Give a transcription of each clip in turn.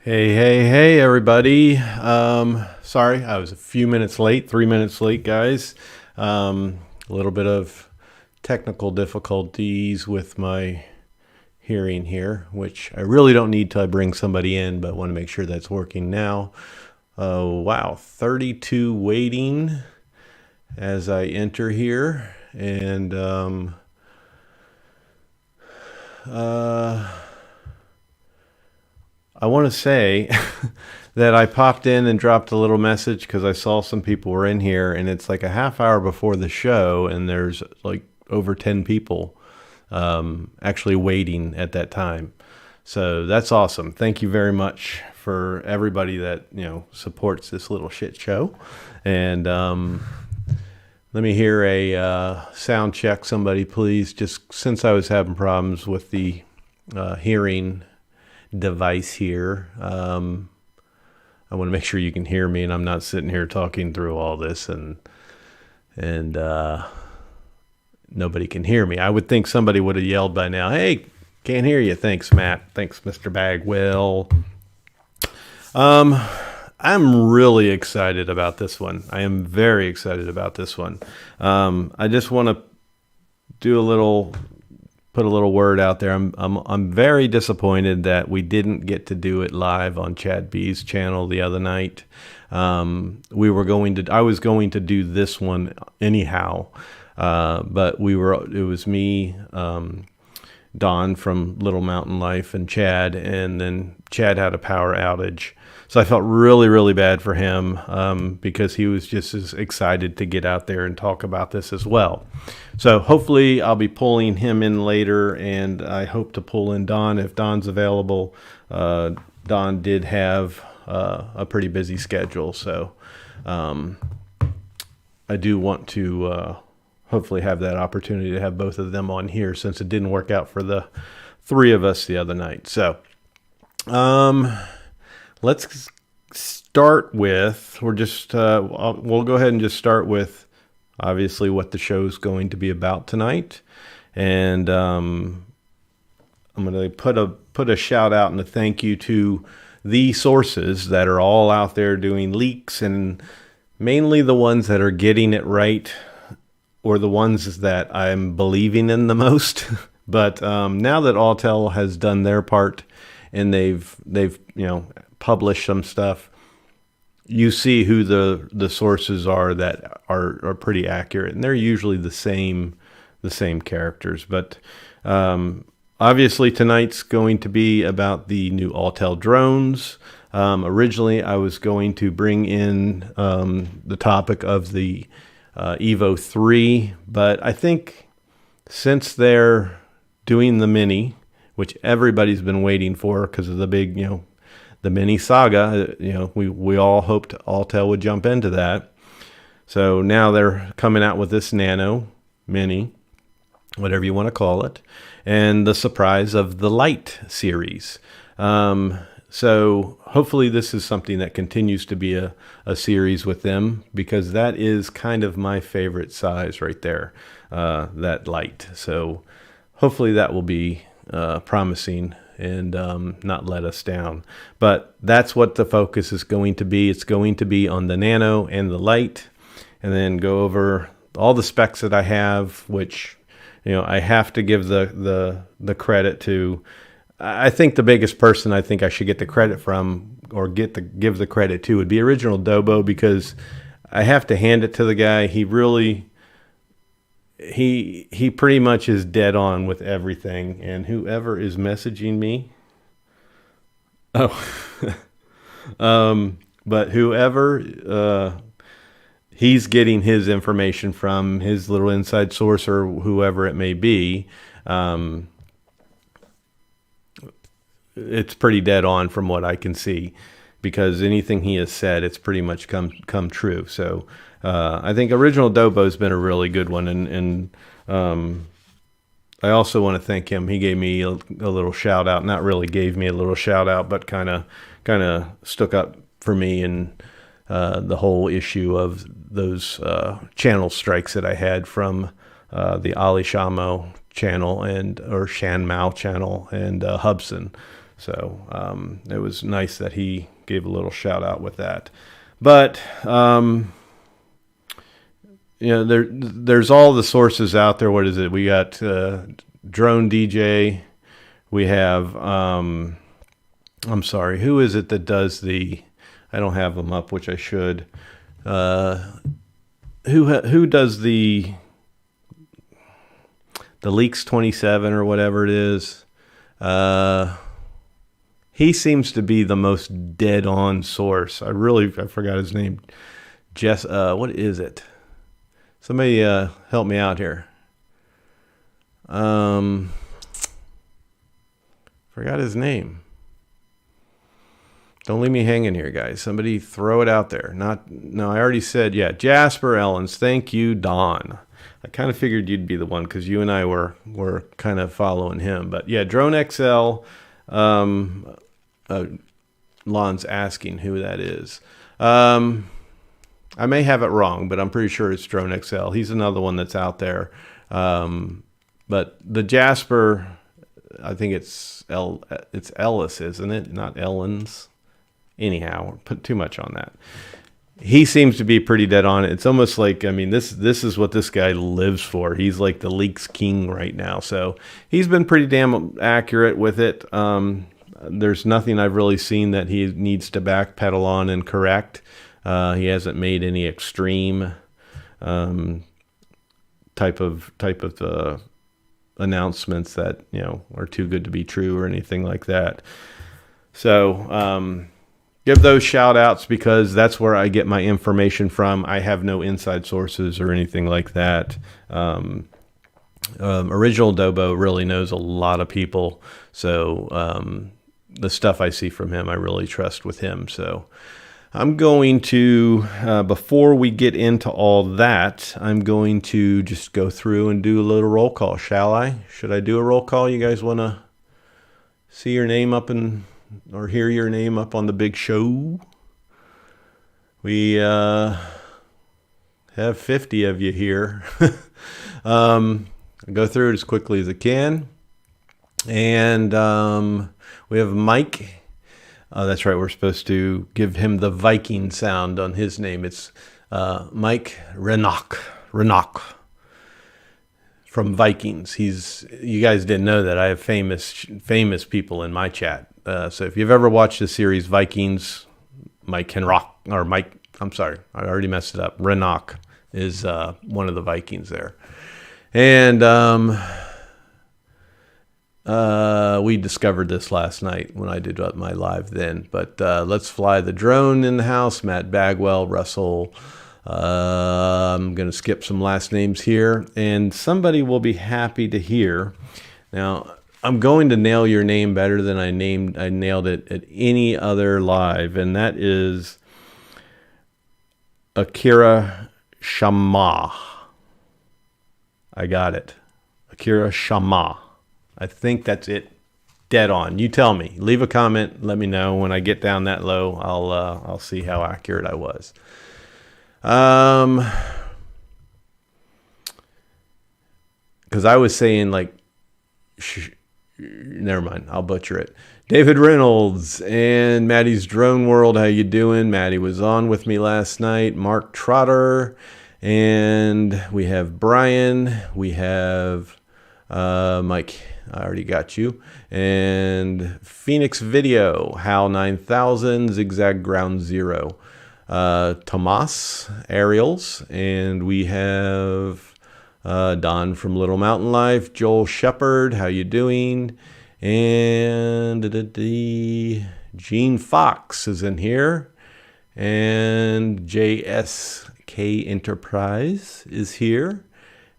Hey, everybody. Sorry, I was a few minutes late, 3 minutes late, guys. A little bit of technical difficulties with my hearing here, which I really don't need till I bring somebody in, but want to make sure that's working now. Wow, 32 waiting as I enter here. And I want to say that I popped in and dropped a little message because I saw some people were in here, and it's like a half hour before the show, and there's like over 10 people actually waiting at that time. So that's awesome. Thank you very much for everybody that, supports this little shit show. And let me hear a sound check, somebody, please. Just since I was having problems with the hearing device here, I want to make sure you can hear me and I'm not sitting here talking through all this and nobody can hear me. I would think somebody would have yelled by now, "Hey, can't hear you." Thanks, Matt. Thanks, Mr. Bagwell. I'm really excited about this one. I am very excited about this one. I just want to put a little word out there. I'm very disappointed that we didn't get to do it live on Chad B's channel the other night. I was going to do this one anyhow, but it was me, Don from Little Mountain Life, and Chad, and then Chad had a power outage. So I felt really, really bad for him because he was just as excited to get out there and talk about this as well. So hopefully I'll be pulling him in later, and I hope to pull in Don if Don's available. Don did have a pretty busy schedule, so I do want to hopefully have that opportunity to have both of them on here since it didn't work out for the three of us the other night. So let's start with, we'll go ahead and just start with obviously what the show's going to be about tonight. And I'm going to put a shout out and a thank you to the sources that are all out there doing leaks, and mainly the ones that are getting it right, or the ones that I'm believing in the most. But now that Autel has done their part and they've published some stuff, you see who the sources are that are pretty accurate, and they're usually the same characters. But obviously tonight's going to be about the new Autel drones. Originally I was going to bring in the topic of the Evo 3, but I think since they're doing the Mini, which everybody's been waiting for because of the big, the Mini saga, we all hoped Autel would jump into that. So now they're coming out with this Nano Mini, whatever you want to call it, and the surprise of the Lite series. So hopefully this is something that continues to be a series with them, because that is kind of my favorite size right there, that Lite. So hopefully that will be promising and not let us down. But that's what the focus is going to be. It's going to be on the Nano and the Lite, and then go over all the specs that I have, which I have to give the credit to. I think the biggest person I think I should get the credit from, or give the credit to, would be Original Dobo, because I have to hand it to the guy. He really, he pretty much is dead on with everything. And whoever is messaging me, but whoever he's getting his information from, his little inside source or whoever it may be, it's pretty dead on from what I can see, because anything he has said, it's pretty much come true. So I think Original Dobo's been a really good one, and I also want to thank him. He gave me a little shout out, not really gave me a little shout out, but kind of stuck up for me in the whole issue of those channel strikes that I had from the Ali Shamo channel or Shan Mao channel and Hubson. So it was nice that he gave a little shout out with that. But there's all the sources out there. What is it? We got Drone DJ. We have I'm sorry, who is it that does the? I don't have them up, which I should. Who does the Leaks 27 or whatever it is? He seems to be the most dead on source. I forgot his name. What is it? Somebody help me out here. Forgot his name. Don't leave me hanging here, guys. Somebody throw it out there. I already said, yeah, Jasper Ellens. Thank you, Don. I kind of figured you'd be the one because you and I were kind of following him. But yeah, Drone XL. Lon's asking who that is. I may have it wrong, but I'm pretty sure it's Drone XL. He's another one that's out there. But the Jasper, I think it's Ellis, isn't it? Not Ellens. Anyhow, put too much on that. He seems to be pretty dead on it. It's almost like, I mean, this is what this guy lives for. He's like the leaks king right now. So he's been pretty damn accurate with it. There's nothing I've really seen that he needs to backpedal on and correct. He hasn't made any extreme type of announcements that are too good to be true or anything like that. So give those shout outs because that's where I get my information from. I have no inside sources or anything like that. Original Dobo really knows a lot of people. So the stuff I see from him, I really trust with him. So I'm going to, before we get into all that, I'm going to just go through and do a little roll call, shall I? Should I do a roll call? You guys want to see your name up or hear your name up on the big show? We have 50 of you here. I'll go through it as quickly as I can. And we have Mike. That's right. We're supposed to give him the Viking sound on his name. It's Mike Renok from Vikings. You guys didn't know that I have famous people in my chat. So if you've ever watched the series Vikings, I'm sorry, I already messed it up. Renok is one of the Vikings there. And we discovered this last night when I did my live then. But let's fly the drone in the house. Matt Bagwell, Russell. I'm going to skip some last names here. And somebody will be happy to hear. Now, I'm going to nail your name better than I nailed it at any other live. And that is Akira Shama. I got it. Akira Shama. I think that's it. Dead on. You tell me. Leave a comment. Let me know when I get down that low. I'll see how accurate I was. Because I was saying like, never mind. I'll butcher it. David Reynolds and Maddie's Drone World. How you doing? Maddie was on with me last night. Mark Trotter. And we have Brian. We have Mike. I already got you. And Phoenix Video, HAL 9000, Zigzag Ground Zero. Tomas Ariels. And we have Don from Little Mountain Life. Joel Shepard, how you doing? And Gene Fox is in here. And JSK Enterprise is here.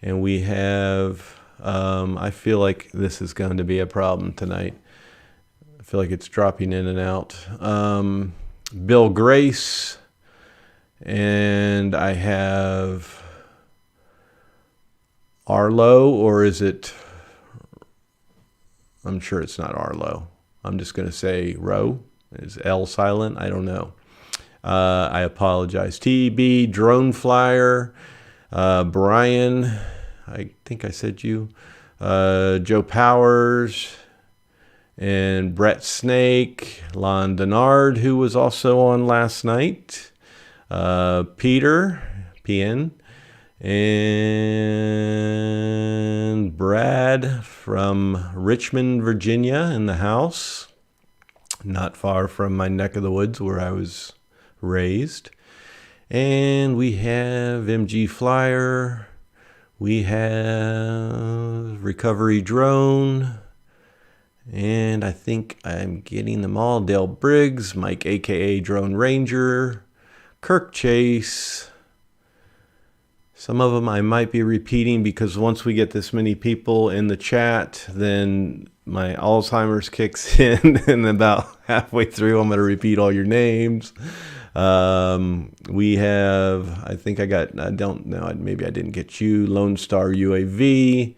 And we have... I feel like this is going to be a problem tonight. I feel like it's dropping in and out. Bill Grace. And I have Arlo, or is it... I'm sure it's not Arlo. I'm just going to say Row. Is L silent? I don't know. I apologize. TB, Drone Flyer, Brian... I think I said you. Joe Powers. and Brett Snake, Lon Denard, who was also on last night, Peter, PN, and Brad from Richmond, Virginia in the house, not far from my neck of the woods where I was raised. And we have MG Flyer, we have Recovery Drone, and I think I'm getting them all. Dale Briggs, Mike aka Drone Ranger, Kirk Chase. Some of them I might be repeating because once we get this many people in the chat, then my Alzheimer's kicks in, and about halfway through I'm going to repeat all your names. We have, I don't know, maybe I didn't get you, Lone Star UAV,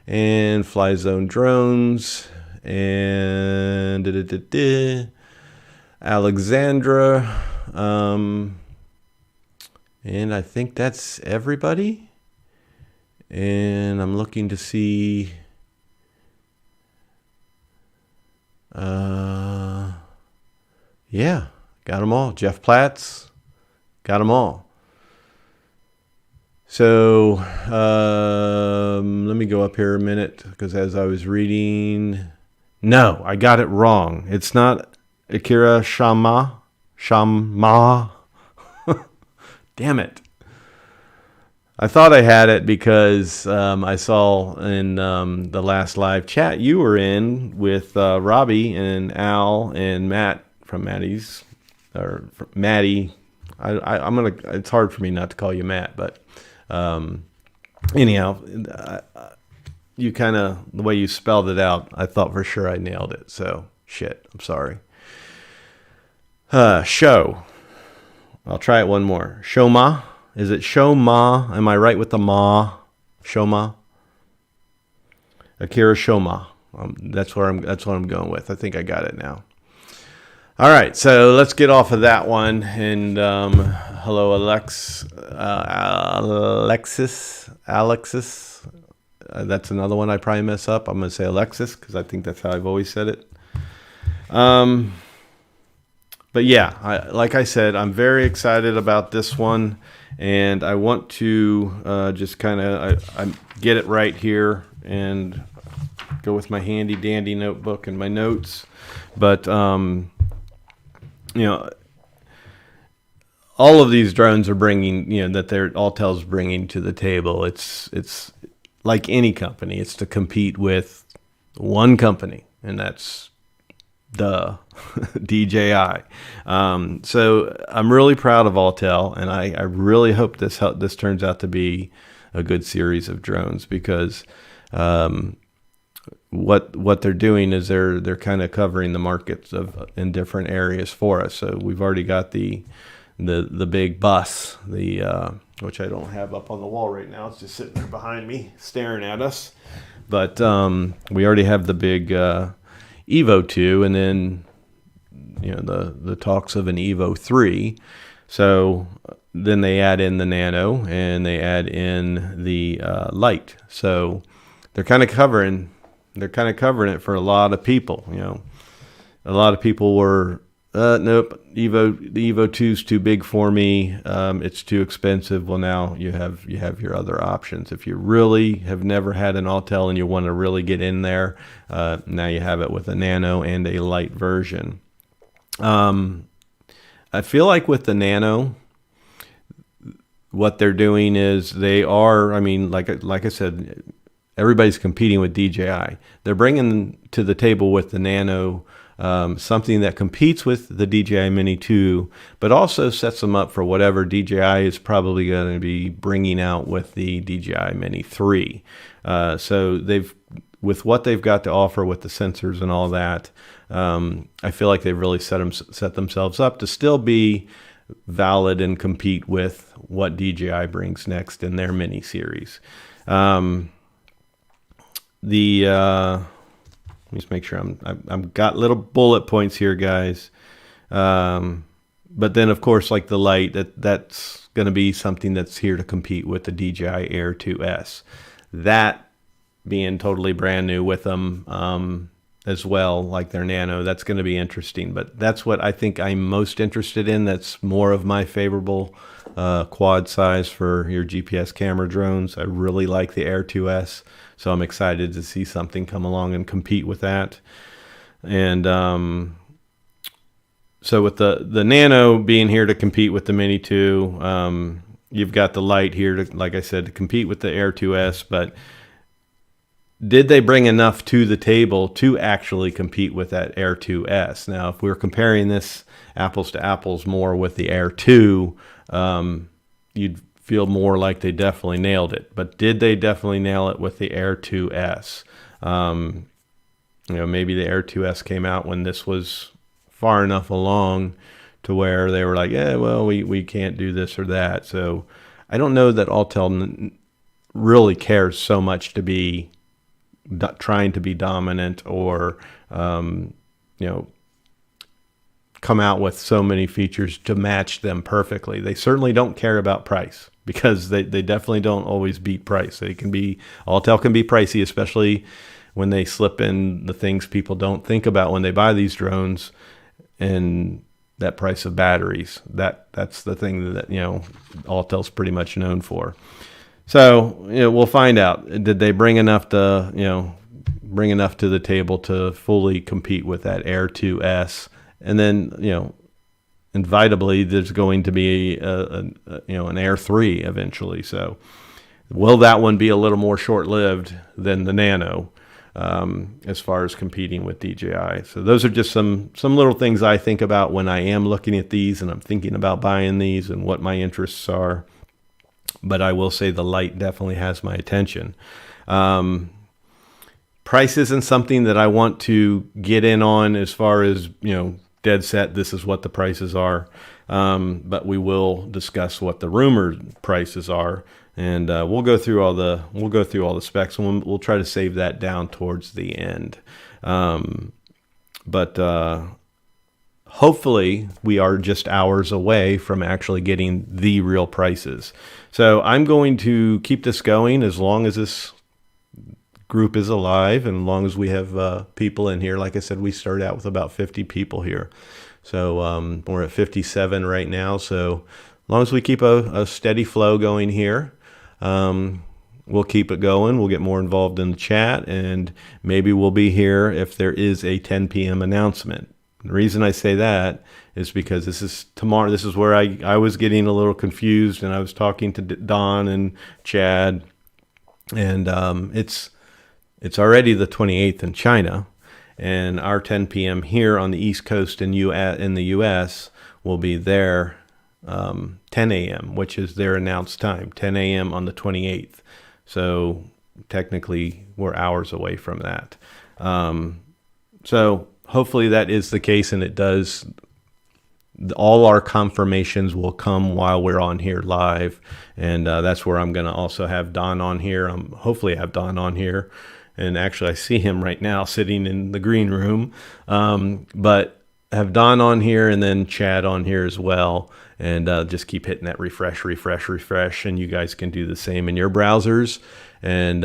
and Fly Zone Drones, and Alexandra, and I think that's everybody. And I'm looking to see, yeah, got them all. Jeff Platts, got them all. So let me go up here a minute, because as I was reading, no, I got it wrong. It's not Akira Shama. Damn it. I thought I had it because I saw in the last live chat you were in with Robbie and Al and Matt from Maddie's, or Maddie. I'm gonna. It's hard for me not to call you Matt, but anyhow, you kind of, the way you spelled it out, I thought for sure I nailed it. So shit. I'm sorry. Show. I'll try it one more. Shoma. Is it Shoma? Am I right with the ma? Shoma. Akira Shoma. That's what I'm going with. I think I got it now. All right, so let's get off of that one. And hello, Alexis. That's another one I probably mess up. I'm going to say Alexis because I think that's how I've always said it. But yeah, like I said, I'm very excited about this one, and I want to just kind of I get it right here and go with my handy dandy notebook and my notes. But you know, all of these drones are bringing, that Autel's bringing to the table. It's like any company. It's to compete with one company, and that's DJI. So I'm really proud of Autel, and I really hope this turns out to be a good series of drones, because what they're doing is they're kind of covering the markets in different areas for us. So we've already got the big bus, which I don't have up on the wall right now. It's just sitting there behind me staring at us. But we already have the big Evo 2, and then the talks of an Evo 3. So then they add in the Nano, and they add in the Lite. So they're kind of covering it for a lot of people. A lot of people were nope, the Evo 2's too big for me. It's too expensive. Well, now you have your other options. If you really have never had an Autel and you want to really get in there, now you have it with a Nano and a Lite version. I feel like with the Nano, what they're doing is like I said, everybody's competing with DJI. They're bringing to the table with the Nano something that competes with the DJI Mini 2, but also sets them up for whatever DJI is probably going to be bringing out with the DJI Mini 3. So with what they've got to offer with the sensors and all that, I feel like they've really set themselves up to still be valid and compete with what DJI brings next in their mini series. Let me just make sure I'm got little bullet points here, guys. But then, of course, like the Lite, that's going to be something that's here to compete with the DJI Air 2S. That being totally brand new with them, as well, like their Nano. That's going to be interesting. But that's what I think I'm most interested in. That's more of my favorable quad size for your GPS camera drones. I really like the Air 2S, so I'm excited to see something come along and compete with that. And so with the Nano being here to compete with the Mini 2, you've got the Lite here to, like I said, to compete with the Air 2S. But did they bring enough to the table to actually compete with that Air 2S? Now, if we're comparing this apples to apples more with the Air 2, you'd feel more like they definitely nailed it. But did they definitely nail it with the Air 2S? Maybe the Air 2S came out when this was far enough along to where they were like, yeah, well, we can't do this or that. So I don't know that Autel really cares so much to be trying to be dominant or, come out with so many features to match them perfectly. They certainly don't care about price, because they definitely don't always beat price. Autel can be pricey, especially when they slip in the things people don't think about when they buy these drones, and that price of batteries. That's the thing that, Autel's pretty much known for. So, we'll find out. Did they bring enough to the table to fully compete with that Air 2S? And then, inevitably, there's going to be an Air 3 eventually. So, will that one be a little more short-lived than the Nano, as far as competing with DJI? So those are just some little things I think about when I am looking at these and I'm thinking about buying these and what my interests are. But I will say the Lite definitely has my attention. Price isn't something that I want to get in on as far as, dead set, this is what the prices are. But we will discuss what the rumored prices are, and we'll go through all the specs, and we'll try to save that down towards the end. But hopefully we are just hours away from actually getting the real prices. So I'm going to keep this going as long as this group is alive, and as long as we have people in here. Like I said, we started out with about 50 people here. So we're at 57 right now. So as long as we keep a steady flow going here, we'll keep it going. We'll get more involved in the chat, and maybe we'll be here if there is a 10 p.m. announcement. The reason I say that is because this is tomorrow. This is where I was getting a little confused, and I was talking to Don and Chad, and it's already the 28th in China, and our 10 p.m. here on the East Coast in the U.S. will be their 10 a.m., which is their announced time, 10 a.m. on the 28th. So technically, we're hours away from that. So hopefully that is the case, and it does. All our confirmations will come while we're on here live, and that's where I'm going to also have Don on here. Hopefully have Don on here. And actually, I see him right now sitting in the green room. But have Don on here and then Chad on here as well. And just keep hitting that refresh. And you guys can do the same in your browsers and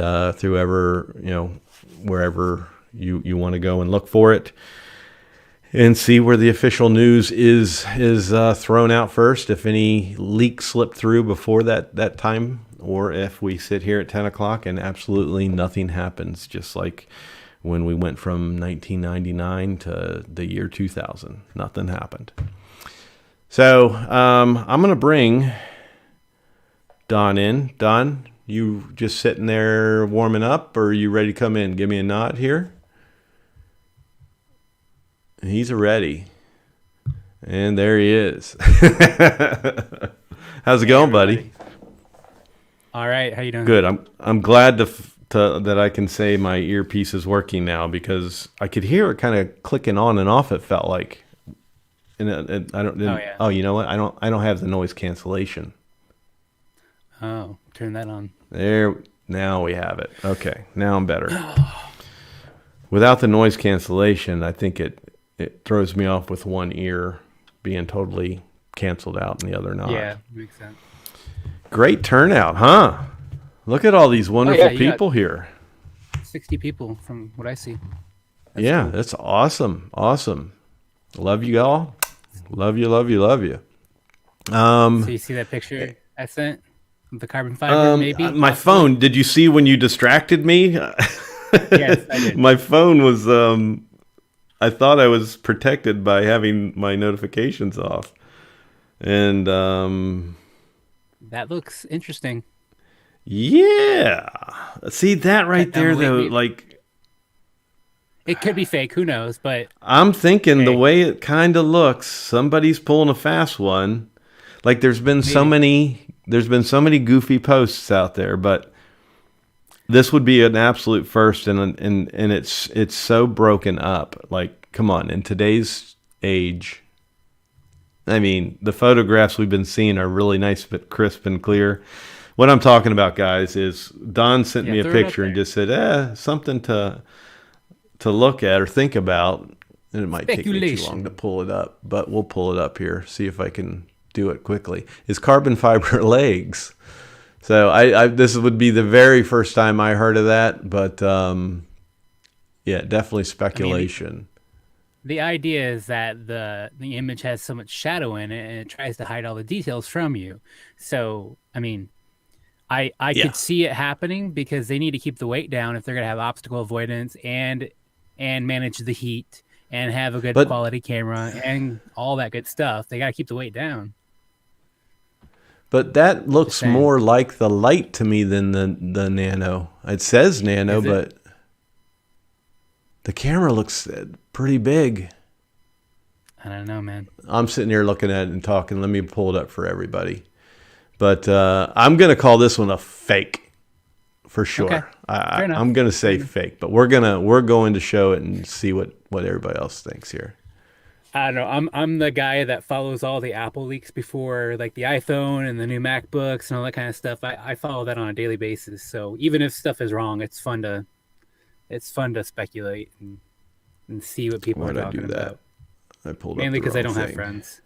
wherever you want to go and look for it. And see where the official news is thrown out first. If any leaks slip through before that time, or if we sit here at 10 o'clock and absolutely nothing happens, just like when we went from 1999 to the year 2000. Nothing happened. So I'm going to bring Don in. Don, you just sitting there warming up, or are you ready to come in? Give me a nod here. He's ready. And there he is. How's it going, buddy? All right, how you doing? Good. I'm glad that I can say my earpiece is working now, because I could hear it kind of clicking on and off. It felt like, and I don't. Yeah. Oh, you know what? I don't have the noise cancellation. Oh, turn that on. There. Now we have it. Okay. Now I'm better. Without the noise cancellation, I think it throws me off with one ear being totally canceled out and the other not. Yeah, makes sense. Great turnout, huh? Look at all these wonderful people here. 60 people from what I see. That's Yeah, cool. that's awesome. Awesome. Love you all. Love you, love you, love you. So you see that picture I sent of the carbon fiber, maybe, My possibly? phone, did you see when you distracted me? Yes, I did. My phone was, I thought I was protected by having my notifications off. And, That looks interesting. yeah. See that Cut right down there, the weight. though, like, It could be fake. Who knows? But I'm thinking the hey, way it kind of looks, somebody's pulling a fast one. Like maybe. there's been so many goofy posts out there, but this would be an absolute first, and it's so broken up. Like, come on, in today's age, I mean, the photographs we've been seeing are really nice, but crisp and clear. What I'm talking about, guys, is Don sent Yeah, me a throw it up picture and there. just said, something to look at or think about. And it might take me too long to Speculation. pull it up, but we'll pull it up here, see if I can do it quickly. Is carbon fiber legs. So I this would be the very first time I heard of that, but yeah, definitely I mean, speculation. the idea is that the image has so much shadow in it, and it tries to hide all the details from you. So, I mean, I Yeah, could see it happening because they need to keep the weight down if they're gonna have obstacle avoidance and manage the heat and have a good but quality camera and all that good stuff. They got to keep the weight down. but that Just looks saying. more like the Lite to me than the Nano. It says Nano, Is it? but the camera looks pretty big. I don't know, man. I'm sitting here looking at it and talking. Let me pull it up for everybody. But I'm gonna call this one a fake for Okay, sure. fair I'm enough. gonna Fair say enough. fake, but we're going to show it and see what everybody else thinks here. I don't know. I'm the guy that follows all the Apple leaks before, like the iPhone and the new MacBooks and all that kind of stuff. I follow that on a daily basis. So even if stuff is wrong, it's fun to speculate and see what people Why are did I do talking that? about. I pulled up Mainly the because I wrong don't have thing. friends.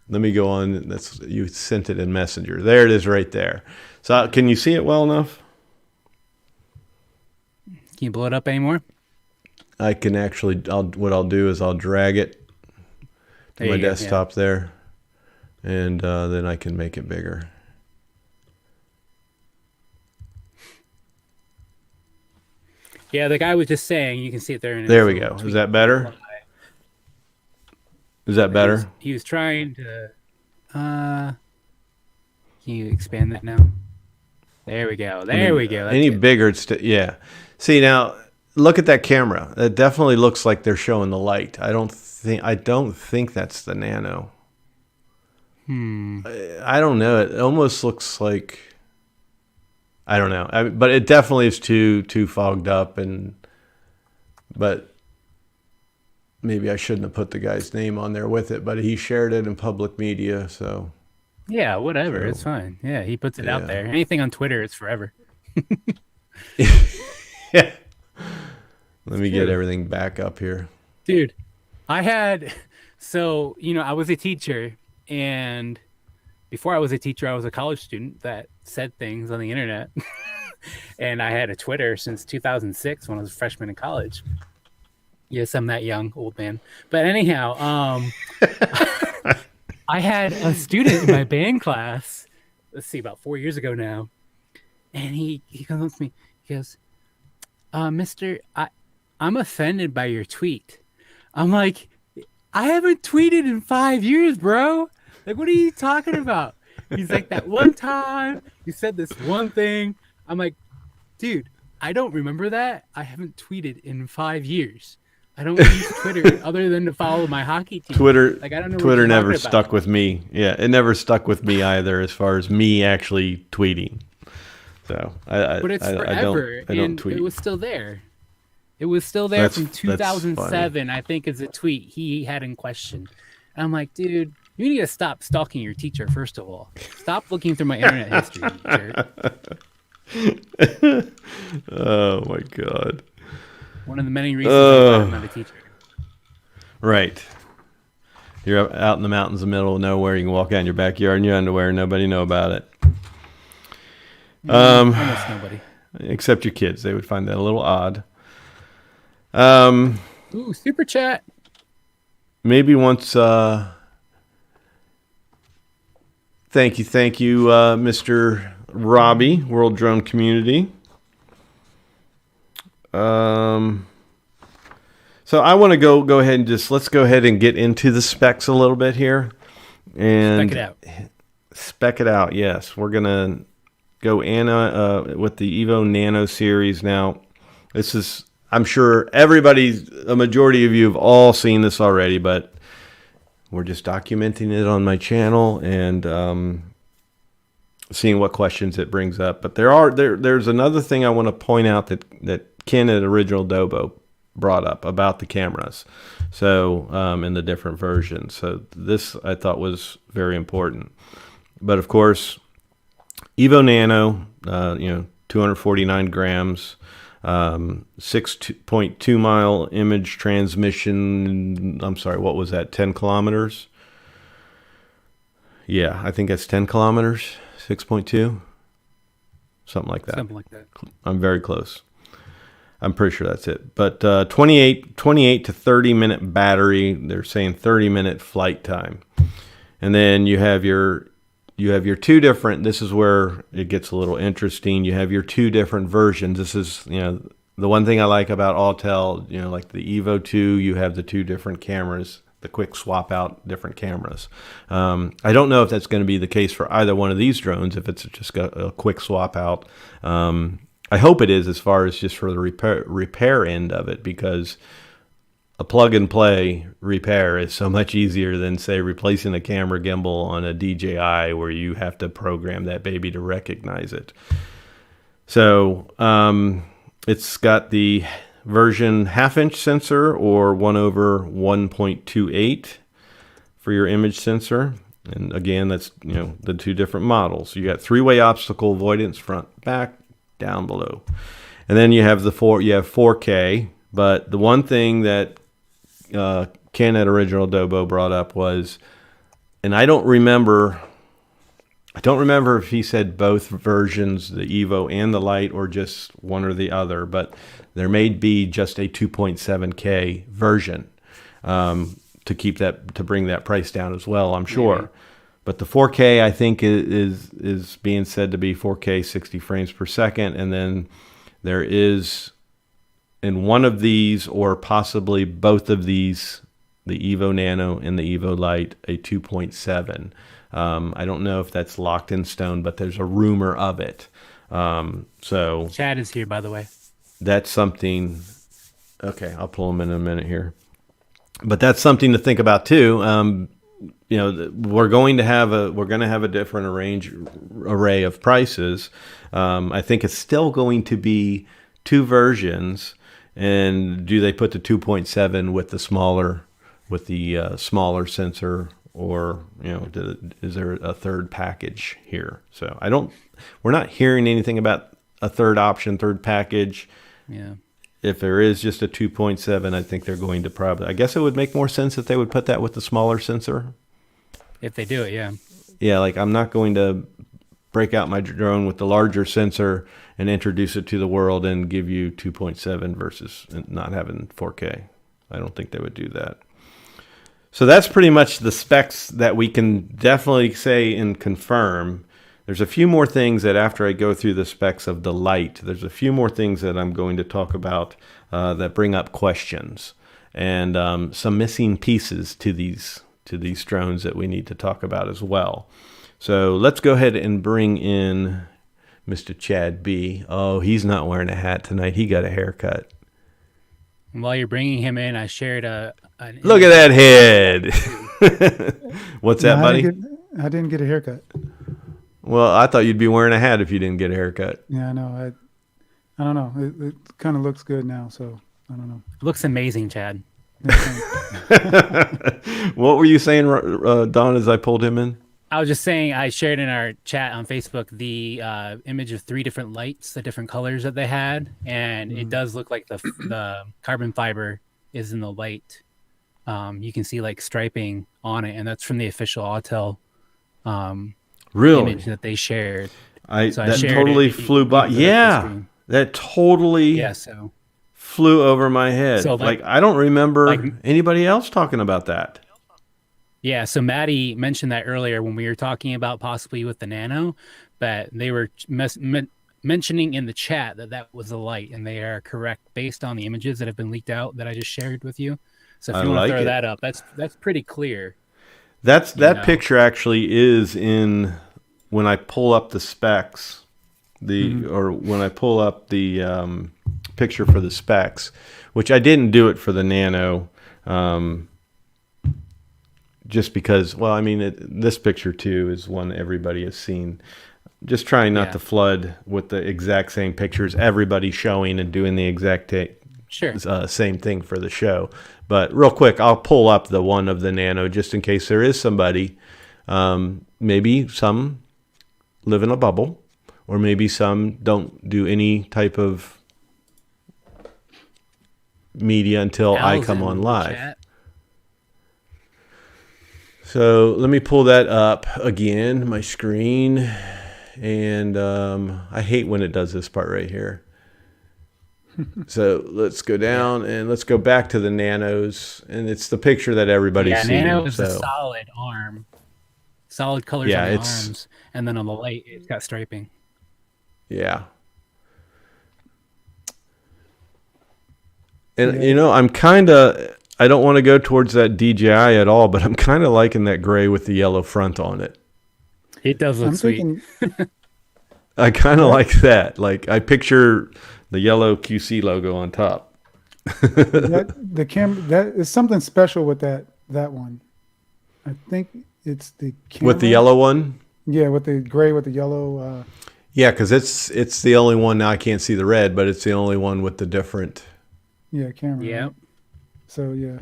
Let me go on. That's you sent it in Messenger. There it is, right there. So can you see it well enough? Can you blow it up anymore? I can actually. What I'll do is I'll drag it to There my you go. Yeah. desktop there, and then I can make it bigger. Yeah, the guy was just saying you can see it there in There his we little go. Is tweet that better? reply. Is that But he was better? he was trying to can you expand that now? There we go. I There mean, we go. That's any good. bigger, yeah. See now, look at that camera. It definitely looks like they're showing the Light. I don't think that's the Nano. Hmm. I don't know. It almost looks like I don't know. But it definitely is too fogged up, but maybe I shouldn't have put the guy's name on there with it. But he shared it in public media, so Yeah, whatever. It's so fine. Yeah, he puts it out yeah. there. Anything on Twitter, it's forever. Yeah. Let It's me get true. everything back up here. Dude, I had I was a teacher, and before I was a teacher, I was a college student that said things on the internet. And I had a Twitter since 2006 when I was a freshman in college. Yes, I'm that young, old man. But anyhow, I had a student in my band class, let's see, about 4 years ago now, and he comes up to me, he goes, Mister, I'm offended by your tweet. I'm like, I haven't tweeted in 5 years, bro. Like, what are you talking about? He's like, that one time you said this one thing. I'm like, dude, I don't remember that. I haven't tweeted in 5 years. I don't use Twitter other than to follow my hockey team. Twitter Like, I don't know what Twitter you're never talking about. stuck with me. Yeah, it never stuck with me either as far as me actually tweeting. So But it's don't forever, I don't and it tweet. was still there. It was still there from That's funny. 2007, I think, is a tweet he had in question. And I'm like, dude, you need to stop stalking your teacher, first of all. Stop looking through my internet history, you jerk. Oh my god. One of the many reasons I'm glad I'm not a teacher. Right. You're out in the mountains in the middle of nowhere. You can walk out in your backyard in your underwear and nobody know about it. Almost nobody. except your kids. They would find that a little odd. Um, Ooh, super chat. maybe once. Thank you, Mr. Robbie, World Drone Community. So I want to go ahead and let's go ahead and get into the specs a little bit here, and Check it out. spec it out. Yes, we're gonna go with the Evo Nano series. Now, this is, I'm sure a majority of you have all seen this already, but we're just documenting it on my channel and seeing what questions it brings up. But there's another thing I want to point out that Ken at Original Dobo brought up about the cameras. So in the different versions. So this I thought was very important. But of course, Evo Nano, 249 grams, 6.2 mile image transmission. I'm sorry, what was that? 10 kilometers? Yeah, I think that's 10 kilometers. 6.2, something like that. Something like that. I'm very close. I'm pretty sure that's it. But 28 to 30 minute battery. They're saying 30-minute flight time. And then you have your two different. This is where it gets a little interesting. You have your two different versions. This is, the one thing I like about Autel, like the Evo 2, you have the two different cameras, the quick swap out different cameras. I don't know if that's going to be the case for either one of these drones, if it's just a quick swap out. I hope it is, as far as just for the repair end of it, because a plug and play repair is so much easier than, say, replacing a camera gimbal on a DJI where you have to program that baby to recognize it. So it's got the version 1/2 inch sensor, or 1/1.28 for your image sensor. And again, that's the two different models. You got 3-way obstacle avoidance, front, back, down, below. And then you have 4K. But the one thing that Ken at Original Dobo brought up was, and I don't remember if he said both versions, the Evo and the Lite, or just one or the other, but there may be just a 2.7K version to bring that price down as well, I'm sure. Maybe. But the 4K, I think, is being said to be 4K 60 frames per second, and then there is, in one of these, or possibly both of these, the Evo Nano and the Evo Lite, a 2.7. I don't know if that's locked in stone, but there's a rumor of it. So Chad is here, by the way. that's something. Okay, I'll pull him in a minute here. But that's something to think about too. We're going to have a different array of prices. I think it's still going to be two versions. And do they put the 2.7 with the smaller sensor, or is there a third package here? So we're not hearing anything about a third package. Yeah. If there is just a 2.7, I think they're going to I guess it would make more sense if they would put that with the smaller sensor. If they do it, yeah. Yeah, like I'm not going to break out my drone with the larger sensor and introduce it to the world and give you 2.7 versus not having 4K. I don't think they would do that. So that's pretty much the specs that we can definitely say and confirm. There's a few more things that, after I go through the specs of the Lite, there's a few more things that I'm going to talk about that bring up questions, and some missing pieces to these drones that we need to talk about as well. So let's go ahead and bring in Mr. Chad B. Oh, he's not wearing a hat tonight. He got a haircut. And while you're bringing him in, I shared Look at that head. What's that, buddy? I didn't get a haircut. Well, I thought you'd be wearing a hat if you didn't get a haircut. Yeah, I know. I don't know. It kind of looks good now, so I don't know. It looks amazing, Chad. What were you saying, Don, as I pulled him in? I was just saying, I shared in our chat on Facebook the image of 3 different lights, the different colors that they had, and it does look like the carbon fiber is in the light. You can see like striping on it, and that's from the official Autel Really? image that they shared. That totally flew by. Yeah, That totally Yeah, so flew over my so head. like Like, I don't like remember anybody else talking about that. yeah, so Maddie mentioned that earlier when we were talking about possibly with the Nano, but they were mentioning in the chat that that was a light, and they are correct based on the images that have been leaked out that I just shared with you. So if I you want to like throw it. that up, that's pretty clear, you That know. picture actually is in when I pull up the specs, Hmm. when I pull up the picture for the specs, which I didn't do it for the Nano, um, just because. Well, I mean, this picture too is one everybody has seen. Just trying not Yeah, to flood with the exact same pictures, everybody showing and doing the exact sure. same thing for the show. But real quick, I'll pull up the one of the Nano just in case there is somebody. Maybe some live in a bubble, or maybe some don't do any type of media until I Al's come on in the live. chat. So let me pull that up again, my screen. And I hate when it does this part right here. So let's go Yeah. down and let's go back to the Nanos. And it's the picture that everybody's Yeah, Nano seen. is the So solid arm, solid colors on yeah, the it's, arms, and then on the light, it's got striping. yeah. And, Yeah, I'm kind of, I don't want to go towards that DJI at all, but I'm kind of liking that gray with the yellow front on it. It does look I'm sweet. thinking I kind of that like that. Like, I picture the yellow QC logo on top. the camera that is something special with that one. I think it's the With the camera. yellow one? Yeah, with the gray with the yellow. Yeah, because it's the only one now. I can't see the red, but it's the only one with the different. Yeah, camera. Yeah. Right? So yeah,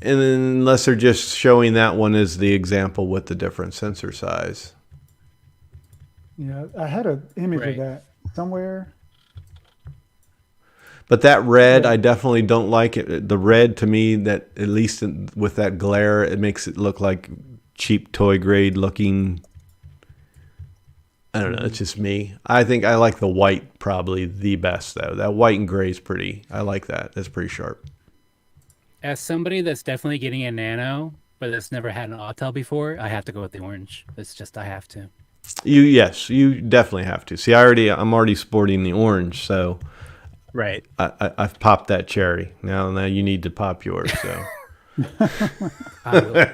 And then unless they're just showing that one as the example with the different sensor size. yeah. I had an image of Right. that somewhere. But that red, Yeah. I definitely don't like it. The red to me, that at least with that glare, it makes it look like cheap toy grade looking. I don't know. It's just me. I think I like the white probably the best though. That white and gray is pretty. I like that. That's pretty sharp. As somebody that's definitely getting a Nano, but that's never had an Autel before, I have to go with the orange. It's just I have to. Yes, you definitely have to. See, I'm already sporting the orange, so Right. I've popped that cherry. Now you need to pop yours. So I will.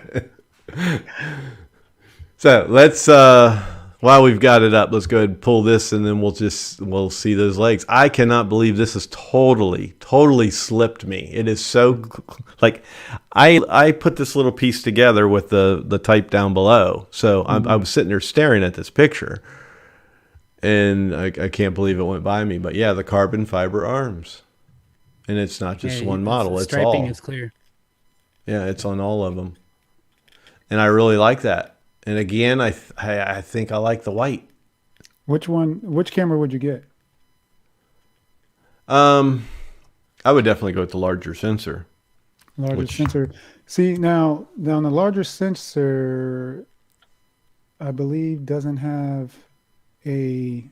so let's while we've got it up, let's go ahead and pull this, and then we'll see those legs. I cannot believe this has totally slipped me. It is so like I put this little piece together with the type down below. So I was sitting there staring at this picture, and I can't believe it went by me. But yeah, the carbon fiber arms, and it's not just Yeah, one model; the it's striping all. is clear. Yeah, it's on all of them, and I really like that. And again, I think I like the white. Which one? Which camera would you get? I would definitely go with the larger sensor. Larger Which sensor. See now on the larger sensor, I believe doesn't have a.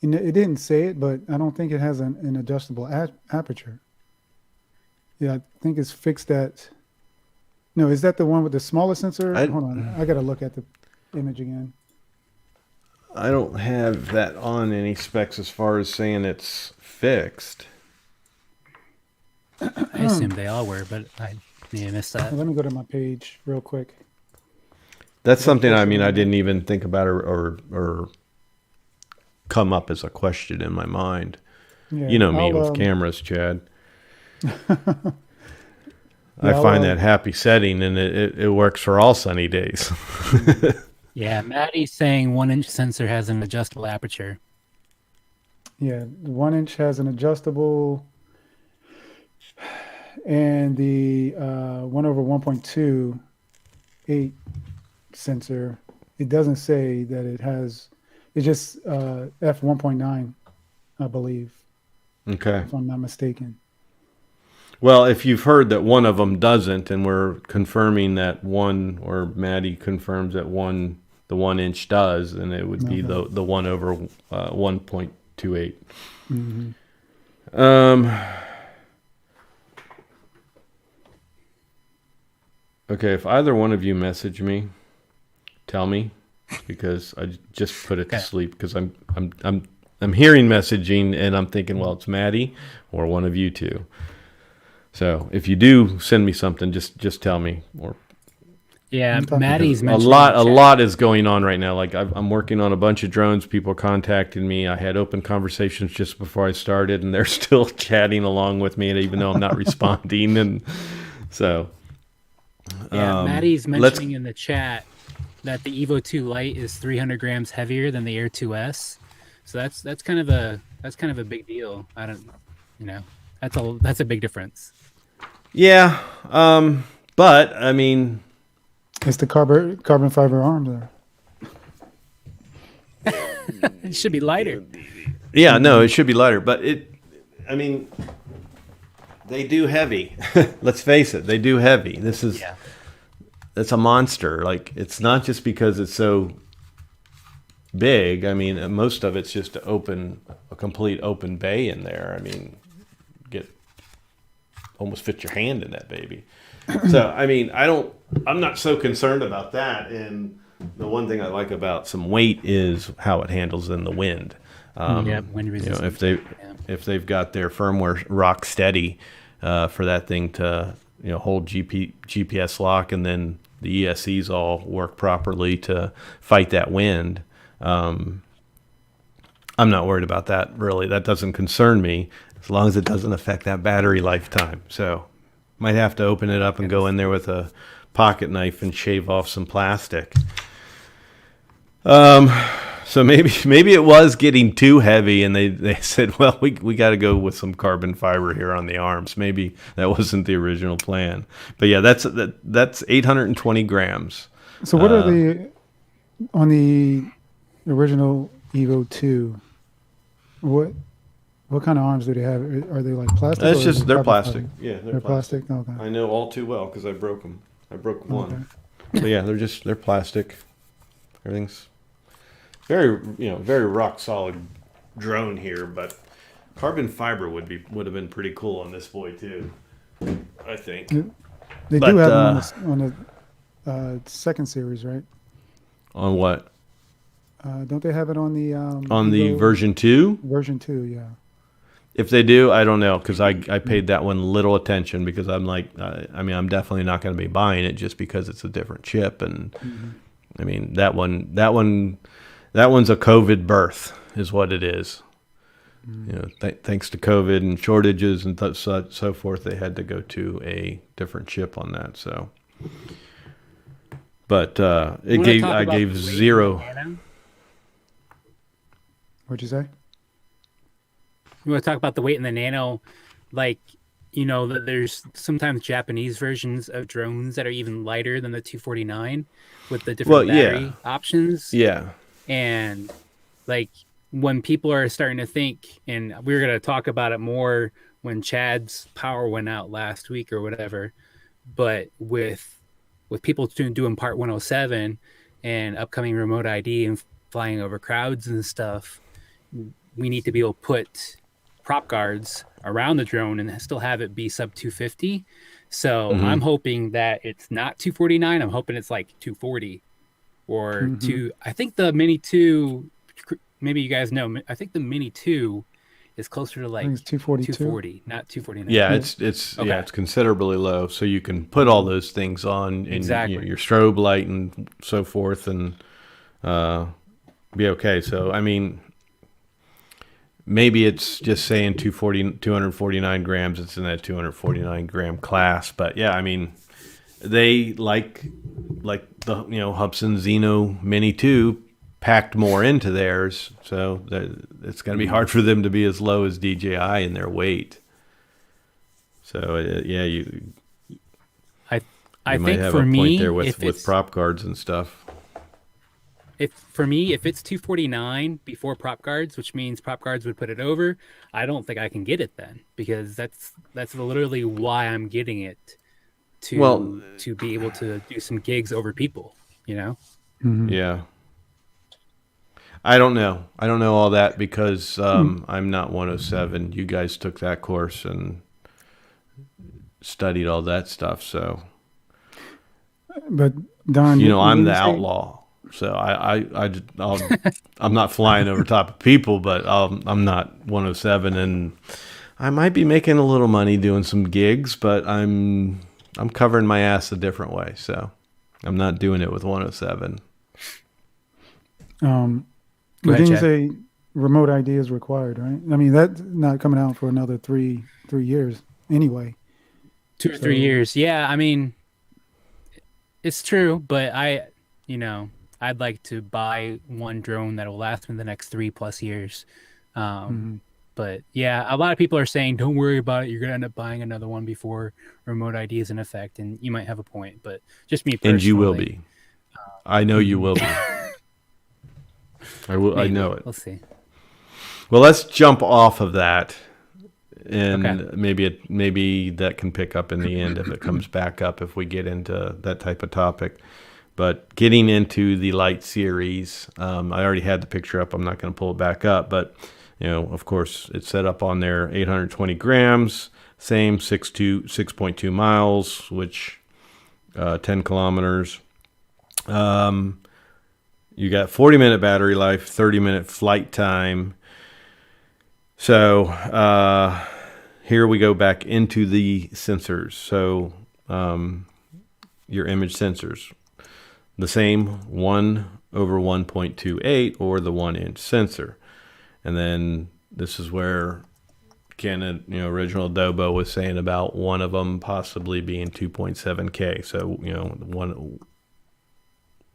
It didn't say it, but I don't think it has an adjustable aperture. Yeah, I think it's fixed at. No, is that the one with the smallest sensor? I Hold on, I gotta look at the image again. I don't have that on any specs as far as saying it's fixed. I assume they all were, but I missed that. Let me go to my page real quick. That's I something I posted didn't even think about or come up as a question in my mind. Yeah, You know me I'll with cameras, Chad. I yeah, find that happy setting, and it works for all sunny days. Yeah, Maddie's saying 1-inch sensor has an adjustable aperture. yeah, 1 inch has an adjustable, and the 1/1.28 sensor. It doesn't say that it has. It's just f1.9, I believe, Okay. if I'm not mistaken. Well, if you've heard that one of them doesn't, and we're confirming that one, or Maddie confirms that the 1 inch does, then it would be Okay. the 1/1.28 2.8. Mm-hmm. Okay, if either one of you message me, tell me, because I just put it to Okay. sleep because I'm hearing messaging and I'm thinking, well, it's Maddie or one of you two. So if you do send me something, just tell me. Or Yeah, Okay. Maddie's a mentioning in the chat. lot is going on right now. Like I'm working on a bunch of drones. People are contacting me. I had open conversations just before I started, and they're still chatting along with me, and even though I'm not responding. And so, Yeah, Maddie's let's. mentioning in the chat that the Evo 2 Lite is 300 grams heavier than the Air 2S. So that's kind of a big deal. I don't, you know, that's a big difference. Yeah, but I mean, It's the carbon fiber arms there. It should be lighter. yeah, no, it should be lighter, but I mean, they do heavy. Let's face it, they do heavy. Yeah. It's a monster. Like, it's not just because it's so big. I mean, most of it's just a complete open bay in there. I mean, almost fit your hand in that baby. So, I mean, I'm not so concerned about that. And the one thing I like about some weight is how it handles in the wind. Yeah, wind You know, resistant. if they've got their firmware rock steady for that thing to hold GPS lock, and then the ESCs all work properly to fight that wind. I'm not worried about that, really. That doesn't concern me as long as it doesn't affect that battery lifetime. So might have to open it up and go in there with a pocket knife and shave off some plastic. So maybe it was getting too heavy, and they said, well, we got to go with some carbon fiber here on the arms. Maybe that wasn't the original plan. But yeah, that's 820 grams. So what are on the original Evo 2? What kind of arms do they have? Are they like plastic? That's or just are they they're carbon plastic. fiber? Yeah, They're plastic. Okay. I know all too well because I broke them. I broke one. Okay. So yeah, they're plastic. Everything's very rock solid drone here, but carbon fiber would have been pretty cool on this boy too, I think. They But, do have them on the second series, right? On what? Don't they have it on the On the Evo version 2? version 2? Yeah. If they do, I don't know, because I paid that one little attention because I'm like, I'm definitely not going to be buying it just because it's a different chip, and I mean that one's a COVID birth, is what it is. Thanks to COVID and shortages and so forth, they had to go to a different chip on that. So, but I gave zero. What'd you say? You want to talk about the weight in the Nano, like, that there's sometimes Japanese versions of drones that are even lighter than the 249 with the different battery options. Yeah. And like when people are starting to think, and we're going to talk about it more when Chad's power went out last week or whatever, but with people doing part 107 and upcoming remote ID and flying over crowds and stuff, we need to be able to put prop guards around the drone and still have it be sub 250. So I'm hoping that it's not 249. I'm hoping it's like 240 or I think the Mini 2, maybe you guys know, I think the Mini 2 is closer to like 240, not 249. Yeah, it's considerably low, so you can put all those things on in your strobe light and so forth, and be okay. So I mean, maybe it's just saying 249 grams. It's in that 249 gram class, but yeah, I mean, they like the Hubsan Xeno Mini 2 packed more into theirs, so it's going to be hard for them to be as low as DJI in their weight. So I might think have for a point me there with prop guards and stuff. If it's 249 before prop guards, which means prop guards would put it over, I don't think I can get it then, because that's literally why I'm getting it to be able to do some gigs over people, Yeah. I don't know. I don't know all that because I'm not 107. You guys took that course and studied all that stuff. So, But Don, you know, I'm when the you say outlaw. So I'm not flying over top of people, but I'm not 107, and I might be making a little money doing some gigs, but I'm covering my ass a different way. So I'm not doing it with 107. um, Go but ahead, then you Chad. say remote ID is required, right? I mean, that's not coming out for another three years anyway. 2 or 3 years. So Yeah, I mean, it's true, but you know, I'd like to buy one drone that will last me the next 3+ years. Um, mhm. but yeah, a lot of people are saying, don't worry about it. You're gonna end up buying another one before remote ID is in effect, and you might have a point. But just me And you will personally, be. I know you Mhm. will be. I will. I know maybe it. we'll see. Well, let's jump off of that, Okay. and maybe that can pick up in the end if it comes back up if we get into that type of topic. But getting into the light series, I already had the picture up. I'm not going to pull it back up, but of course, it's set up on there. 820 grams, same 6.2 miles, which 10 kilometers. You got 40-minute battery life, 30-minute flight time. So here we go back into the sensors. So your image sensors, the same 1/1.28 or the 1-inch sensor. And then this is where Canon, original Adobo was saying about one of them possibly being 2.7K. So,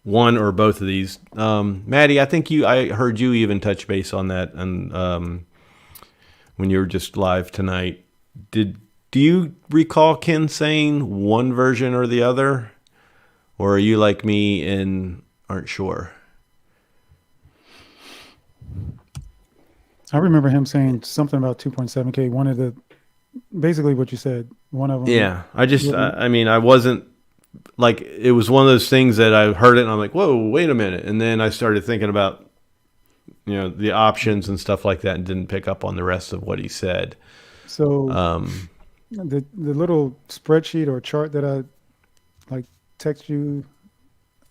one or both of these. Maddie, I heard you even touch base on that, and when you were just live tonight. Do you recall Ken saying one version or the other, or are you like me and aren't sure? I remember him saying something about 2.7K. One of the basically what you said. One of them. Yeah, I mean, I wasn't like, it was one of those things that I heard it and I'm like, whoa, wait a minute, and then I started thinking about the options and stuff like that, and didn't pick up on the rest of what he said. So Um, the little spreadsheet or chart that I like text you,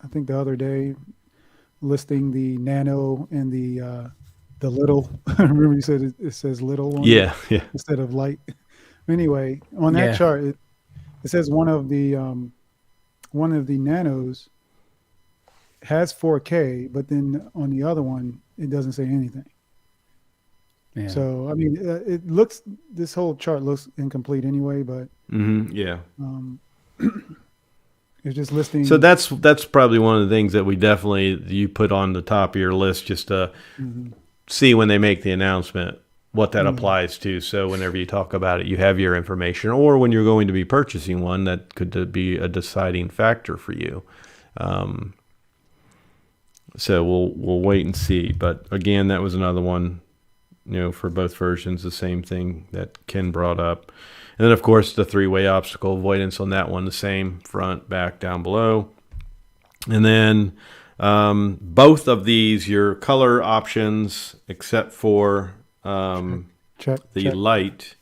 I think the other day, listing the nano and the little. Remember you said it says little on it yeah, yeah, instead of light. Anyway, on that Yeah. chart, it says one of the nanos has 4K, but then on the other one, it doesn't say anything. Yeah. So I mean, this whole chart looks incomplete anyway, but yeah. um, it's just listing. So that's probably one of the things that you put on the top of your list, just to Mhm. see when they make the announcement what that Mhm. applies to. So whenever you talk about it, you have your information, or when you're going to be purchasing one, that could be a deciding factor for you. So we'll wait and see. But again, that was another one, for both versions, the same thing that Ken brought up. And then, of course, the 3-way obstacle avoidance on that one, the same, front, back, down below. And then both of these, your color options, except for Check. the Check. light.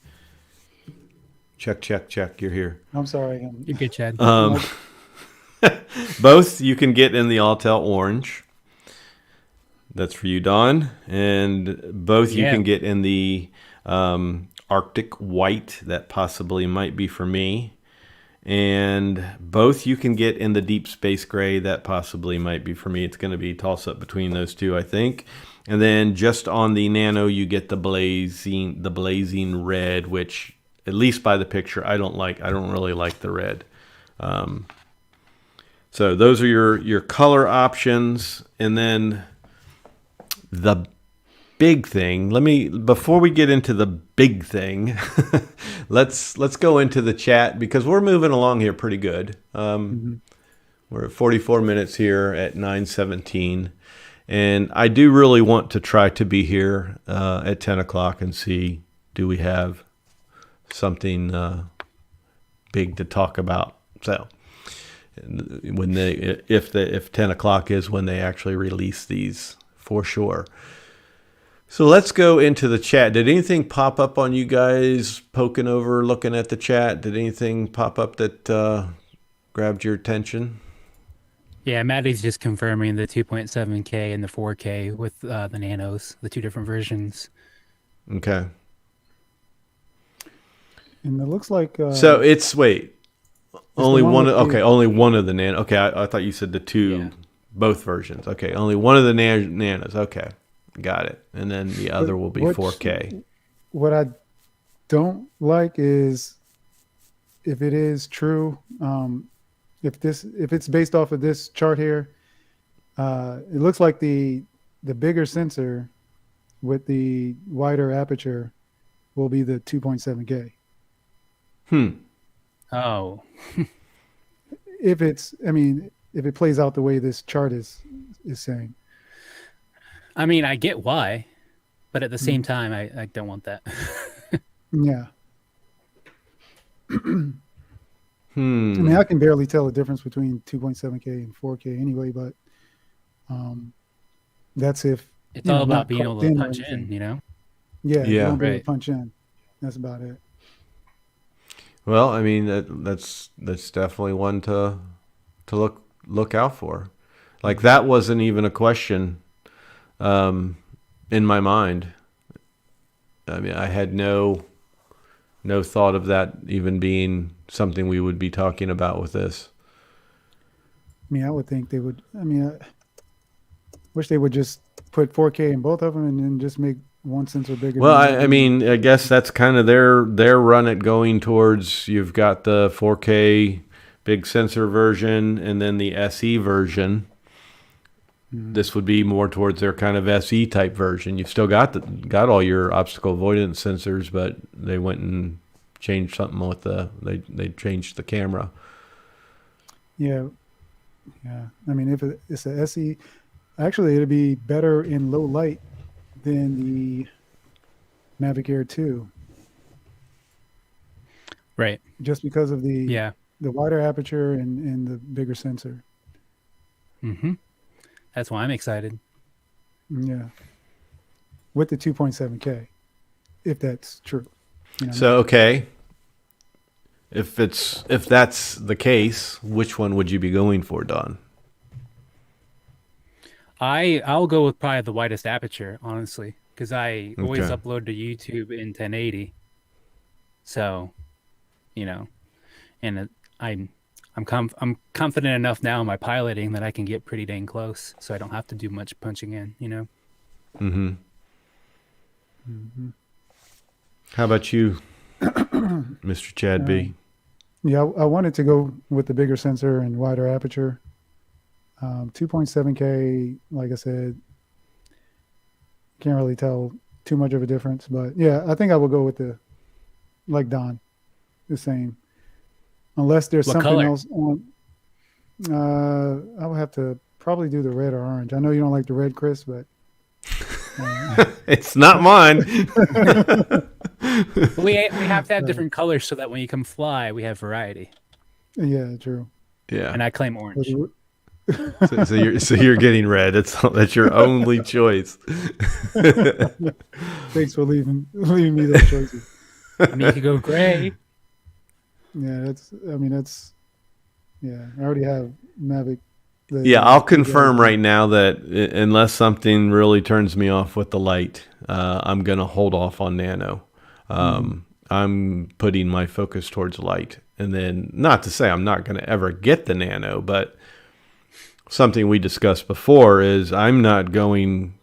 Check. You're here. I'm sorry. You're good, Chad. Both you can get in the Autel orange. That's for you, Don. And both you Yeah. can get in the Arctic white. That possibly might be for me. And both you can get in the deep space gray. That possibly might be for me. It's going to be toss up between those two, I think. And then just on the Nano, you get the blazing red, which, at least by the picture, I don't like. I don't really like the red. So those are your color options. And then the big thing, before we get into the big thing, let's go into the chat, because we're moving along here pretty good. We're at 44 minutes here at 9:17, and I do really want to try to be here at 10 o'clock and see, do we have something big to talk about. So if 10 o'clock is when they actually release these for sure. So let's go into the chat. Did anything pop up on you guys poking over, looking at the chat? Did anything pop up that grabbed your attention? Yeah, Maddie's just confirming the 2.7K and the 4K with the Nanos, the two different versions. Okay. And it looks like So it's only one one. with Okay, the- only one of the Nano. Okay, I thought you said the two, both versions. Okay, only one of the Nanos. Okay, got it. And then the other will be 4K. What I don't like is if it is true, if it's based off of this chart here, it looks like the bigger sensor with the wider aperture will be the 2.7K. Oh, If it plays out the way this chart is saying. I mean, I get why, but at the same time, I don't want that. Yeah. I mean, I can barely tell the difference between 2.7K and 4K anyway, but that's if It's all not about being able clocked to in or punch in, anything. you know? Yeah, you Yeah. won't be able Right. to punch in. That's about it. Well, I mean that's definitely one to look out for. Like that wasn't even a question in my mind. I mean, I had no thought of that even being something we would be talking about with this. I mean, I would think they would. I mean, I wish they would just put 4K in both of them and then just make one sensor bigger. Well, than the I other. mean, I guess that's kind of their run at going towards. You've got the 4K big sensor version and then the SE version. This would be more towards their kind of SE type version. You've still got all your obstacle avoidance sensors, but they went and changed something with they changed the camera. Yeah. I mean, if it's a SE, actually, it'd be better in low light than the Mavic Air 2, Right. just because of Yeah. the wider aperture and the bigger sensor. Mm-hmm. That's why I'm excited. Yeah. With the 2.7K, if that's true. You know, So okay, if that's the case, which one would you be going for, Don? I'll go with probably the widest aperture, honestly, because I always Okay. upload to YouTube in 1080. So, you know, and I'm confident enough now in my piloting that I can get pretty dang close, so I don't have to do much punching in. You know. Mm-hmm. How about you, Mr. Chad B? yeah, I wanted to go with the bigger sensor and wider aperture. 2.7K, like I said, can't really tell too much of a difference, but yeah, I think I will go with like Don, the same. Unless there's What something color? else on. I would have to probably do the red or orange. I know you don't like the red, Chris, but It's not mine. We have to have different colors so that when you come fly, we have variety. yeah, true. Yeah. And I claim But orange. So you're getting red. That's your only choice. thanks for leaving me those choices. I mean, you could go gray. Yeah, I already have Mavic. Yeah, I'll confirm right now that unless something really turns me off with the light, I'm going to hold off on Nano. I'm putting my focus towards light. And then, not to say I'm not going to ever get the Nano, but something we discussed before is I'm not going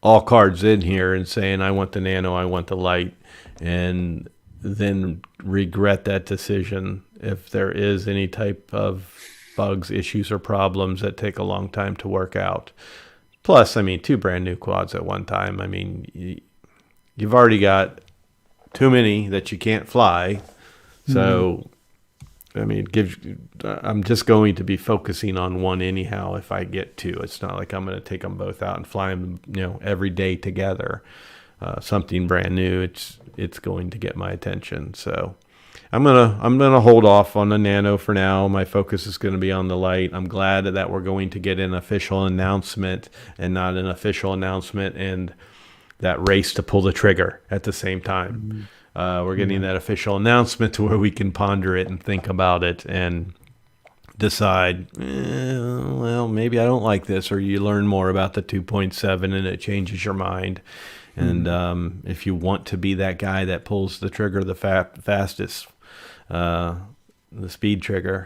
all cards in here and saying I want the Nano, I want the light, and then regret that decision if there is any type of bugs, issues, or problems that take a long time to work out. Plus, I mean, 2 brand new quads at one time. I mean, you've already got too many that you can't fly. So, I mean, I'm just going to be focusing on one anyhow if I get to. It's not like I'm going to take them both out and fly them, every day together. Something brand new, it's going to get my attention. So, I'm gonna hold off on the Nano for now. My focus is going to be on the Lite. I'm glad that we're going to get an official announcement and not an official announcement and that race to pull the trigger at the same time. We're getting that official announcement to where we can ponder it and think about it and decide, well, maybe I don't like this, or you learn more about the 2.7 and it changes your mind. And if you want to be that guy that pulls the trigger the fastest, the speed trigger,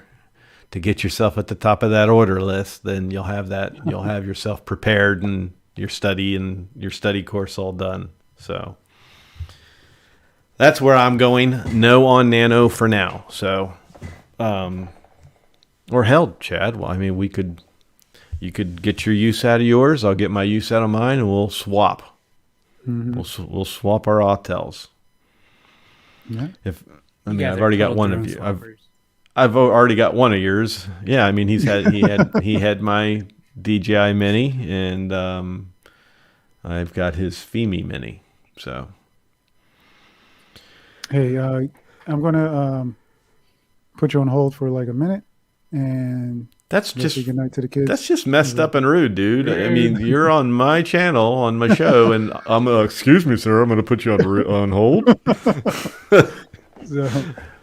to get yourself at the top of that order list, then you'll have yourself prepared and your study course all done. So that's where I'm going. No on Nano for now. So, or hell, Chad. Well, I mean, you could get your use out of yours. I'll get my use out of mine, and we'll swap. We'll swap our Autels. Yeah. I've already got one of you. I've already got one of yours. Yeah, I mean he had my DJI Mini, and I've got his Femi Mini. So Hey, I'm gonna put you on hold for like a minute, and that's just good night to the kids. That's just messed up and rude, dude. I mean, you're on my channel, on my show, and I'm excuse me, sir, I'm going to put you on hold. So,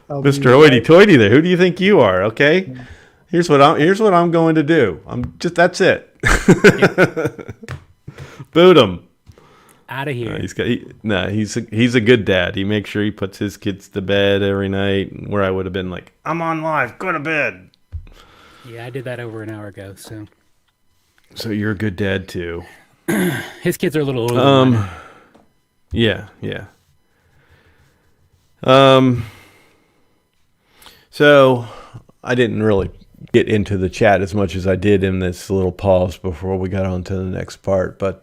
Mr. Hoity-toity there. Who do you think you are? Okay. Here's what I'm going to do. That's it. Boot him. Out of here. He's a good dad. He makes sure he puts his kids to bed every night, where I would have been like, I'm on live, go to bed. Yeah, I did that over an hour ago. So you're a good dad too. His kids are a little older. Yeah. So I didn't really get into the chat as much as I did in this little pause before we got on to the next part, but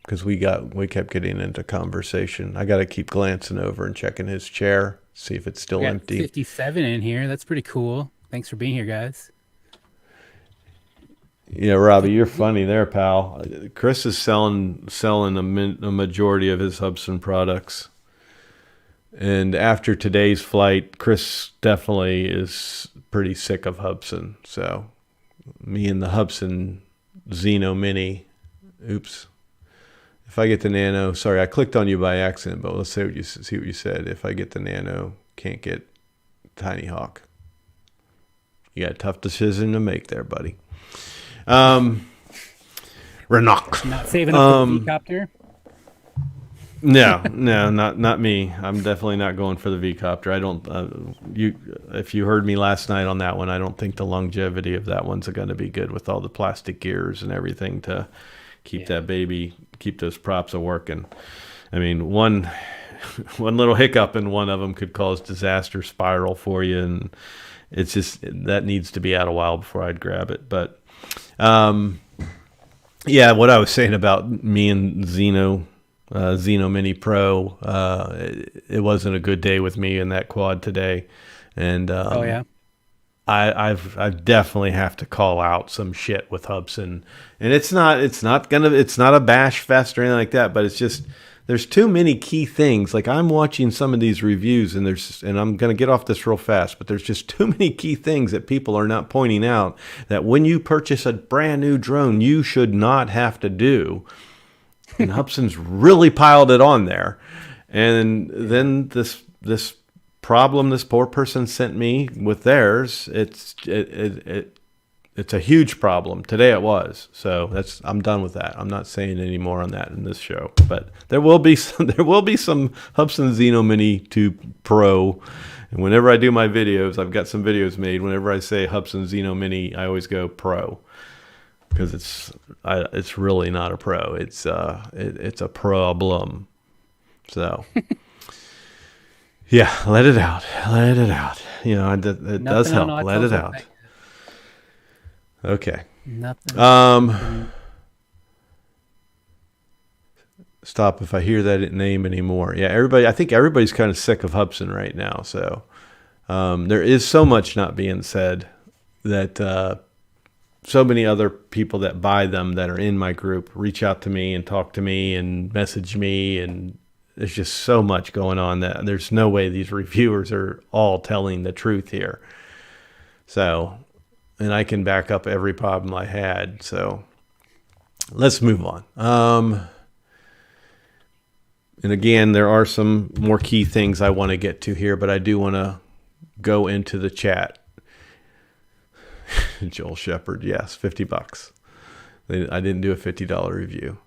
because we kept getting into conversation. I got to keep glancing over and checking his chair, see if it's still empty. 57 in here. That's pretty cool. Thanks for being here, guys. Yeah, Robbie, you're funny there, pal. Chris is selling a majority of his Hubsan products. And after today's flight, Chris definitely is pretty sick of Hubsan. So me and the Hubsan Xeno Mini. Oops. If I get the Nano, sorry, I clicked on you by accident, but let's see what you said. If I get the Nano, can't get Tiny Hawk. You got a tough decision to make there, buddy. Renok. Not saving up for the V-copter? No, not me. I'm definitely not going for the V-copter. I don't. If you heard me last night on that one, I don't think the longevity of that one's going to be good with all the plastic gears and everything to keep those props a working. I mean, one little hiccup in one of them could cause disaster spiral for you, and it's just that needs to be out a while before I'd grab it. But yeah, what I was saying about me and Xeno Mini Pro, it wasn't a good day with me in that quad today, and I definitely have to call out some shit with Hubsan, and it's not a bash fest or anything like that, but it's just there's too many key things. Like I'm watching some of these reviews, and I'm gonna get off this real fast, but there's just too many key things that people are not pointing out that when you purchase a brand new drone, you should not have to do. And Hubsan's really piled it on there. And then this problem this poor person sent me with theirs, it's a huge problem. Today it was. So I'm done with that. I'm not saying any more on that in this show. But there will be some Hubsan Xeno Mini 2 Pro. And whenever I do my videos, I've got some videos made. Whenever I say Hubsan Xeno Mini, I always go Pro. Because it's really not a pro. It's a problem. So yeah, let it out. You know, it does help. Let it out. Okay. Nothing. Stop if I hear that name anymore. Yeah, I think everybody's kind of sick of Hubsan right now. So there is so much not being said that. So many other people that buy them that are in my group reach out to me and talk to me and message me, and there's just so much going on that there's no way these reviewers are all telling the truth here. So, and I can back up every problem I had. So let's move on. And again, there are some more key things I want to get to here, but I do want to go into the chat. Joel Shepard, yes, $50. I didn't do a $50 review.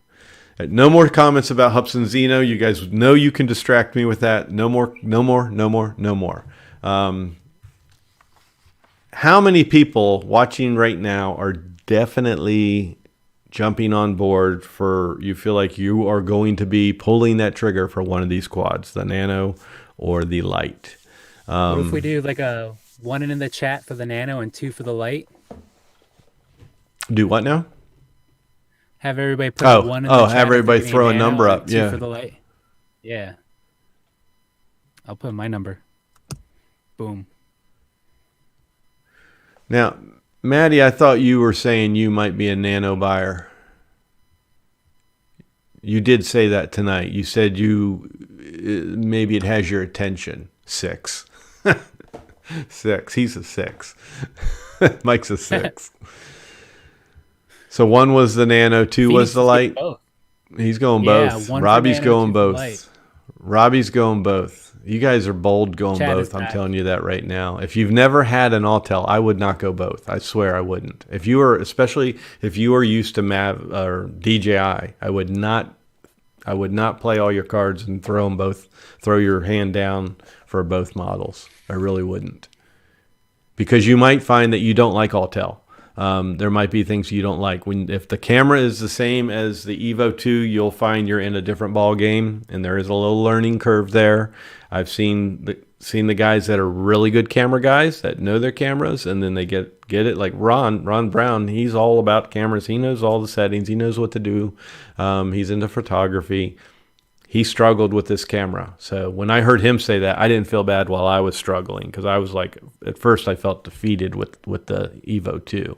No more comments about Hubson Zeno. You guys know you can distract me with that. No more. How many people watching right now are definitely jumping on board for, you feel like you are going to be pulling that trigger for one of these quads, the Nano or the Lite? What if we do like a 1 in the chat for the Nano and 2 for the Lite? Do what now? Have everybody put a 1 in the chat. Have everybody throw a number up. 2 Yeah. for the Lite. Yeah. I'll put my number. Boom. Now, Maddie, I thought you were saying you might be a Nano buyer. You did say that tonight. You said maybe it has your attention. 6. 6. He's a 6. Mike's a 6. So 1 was the Nano, 2 was the Lite. He's going both. Robbie's going both. Robbie's going both. You guys are bold going both. I'm telling you that right now. If you've never had an Autel, I would not go both. I swear I wouldn't. Especially if you are used to Mav or DJI, I would not play all your cards and throw your hand down for both models. I really wouldn't. Because you might find that you don't like Autel. There might be things you don't like. If the camera is the same as the Evo 2, you'll find you're in a different ball game, and there is a little learning curve there. I've seen the guys that are really good camera guys that know their cameras, and then they get it. Like Ron Brown, he's all about cameras. He knows all the settings. He knows what to do. He's into photography. He struggled with this camera. So when I heard him say that, I didn't feel bad while I was struggling, because I was like, at first I felt defeated with the Evo 2.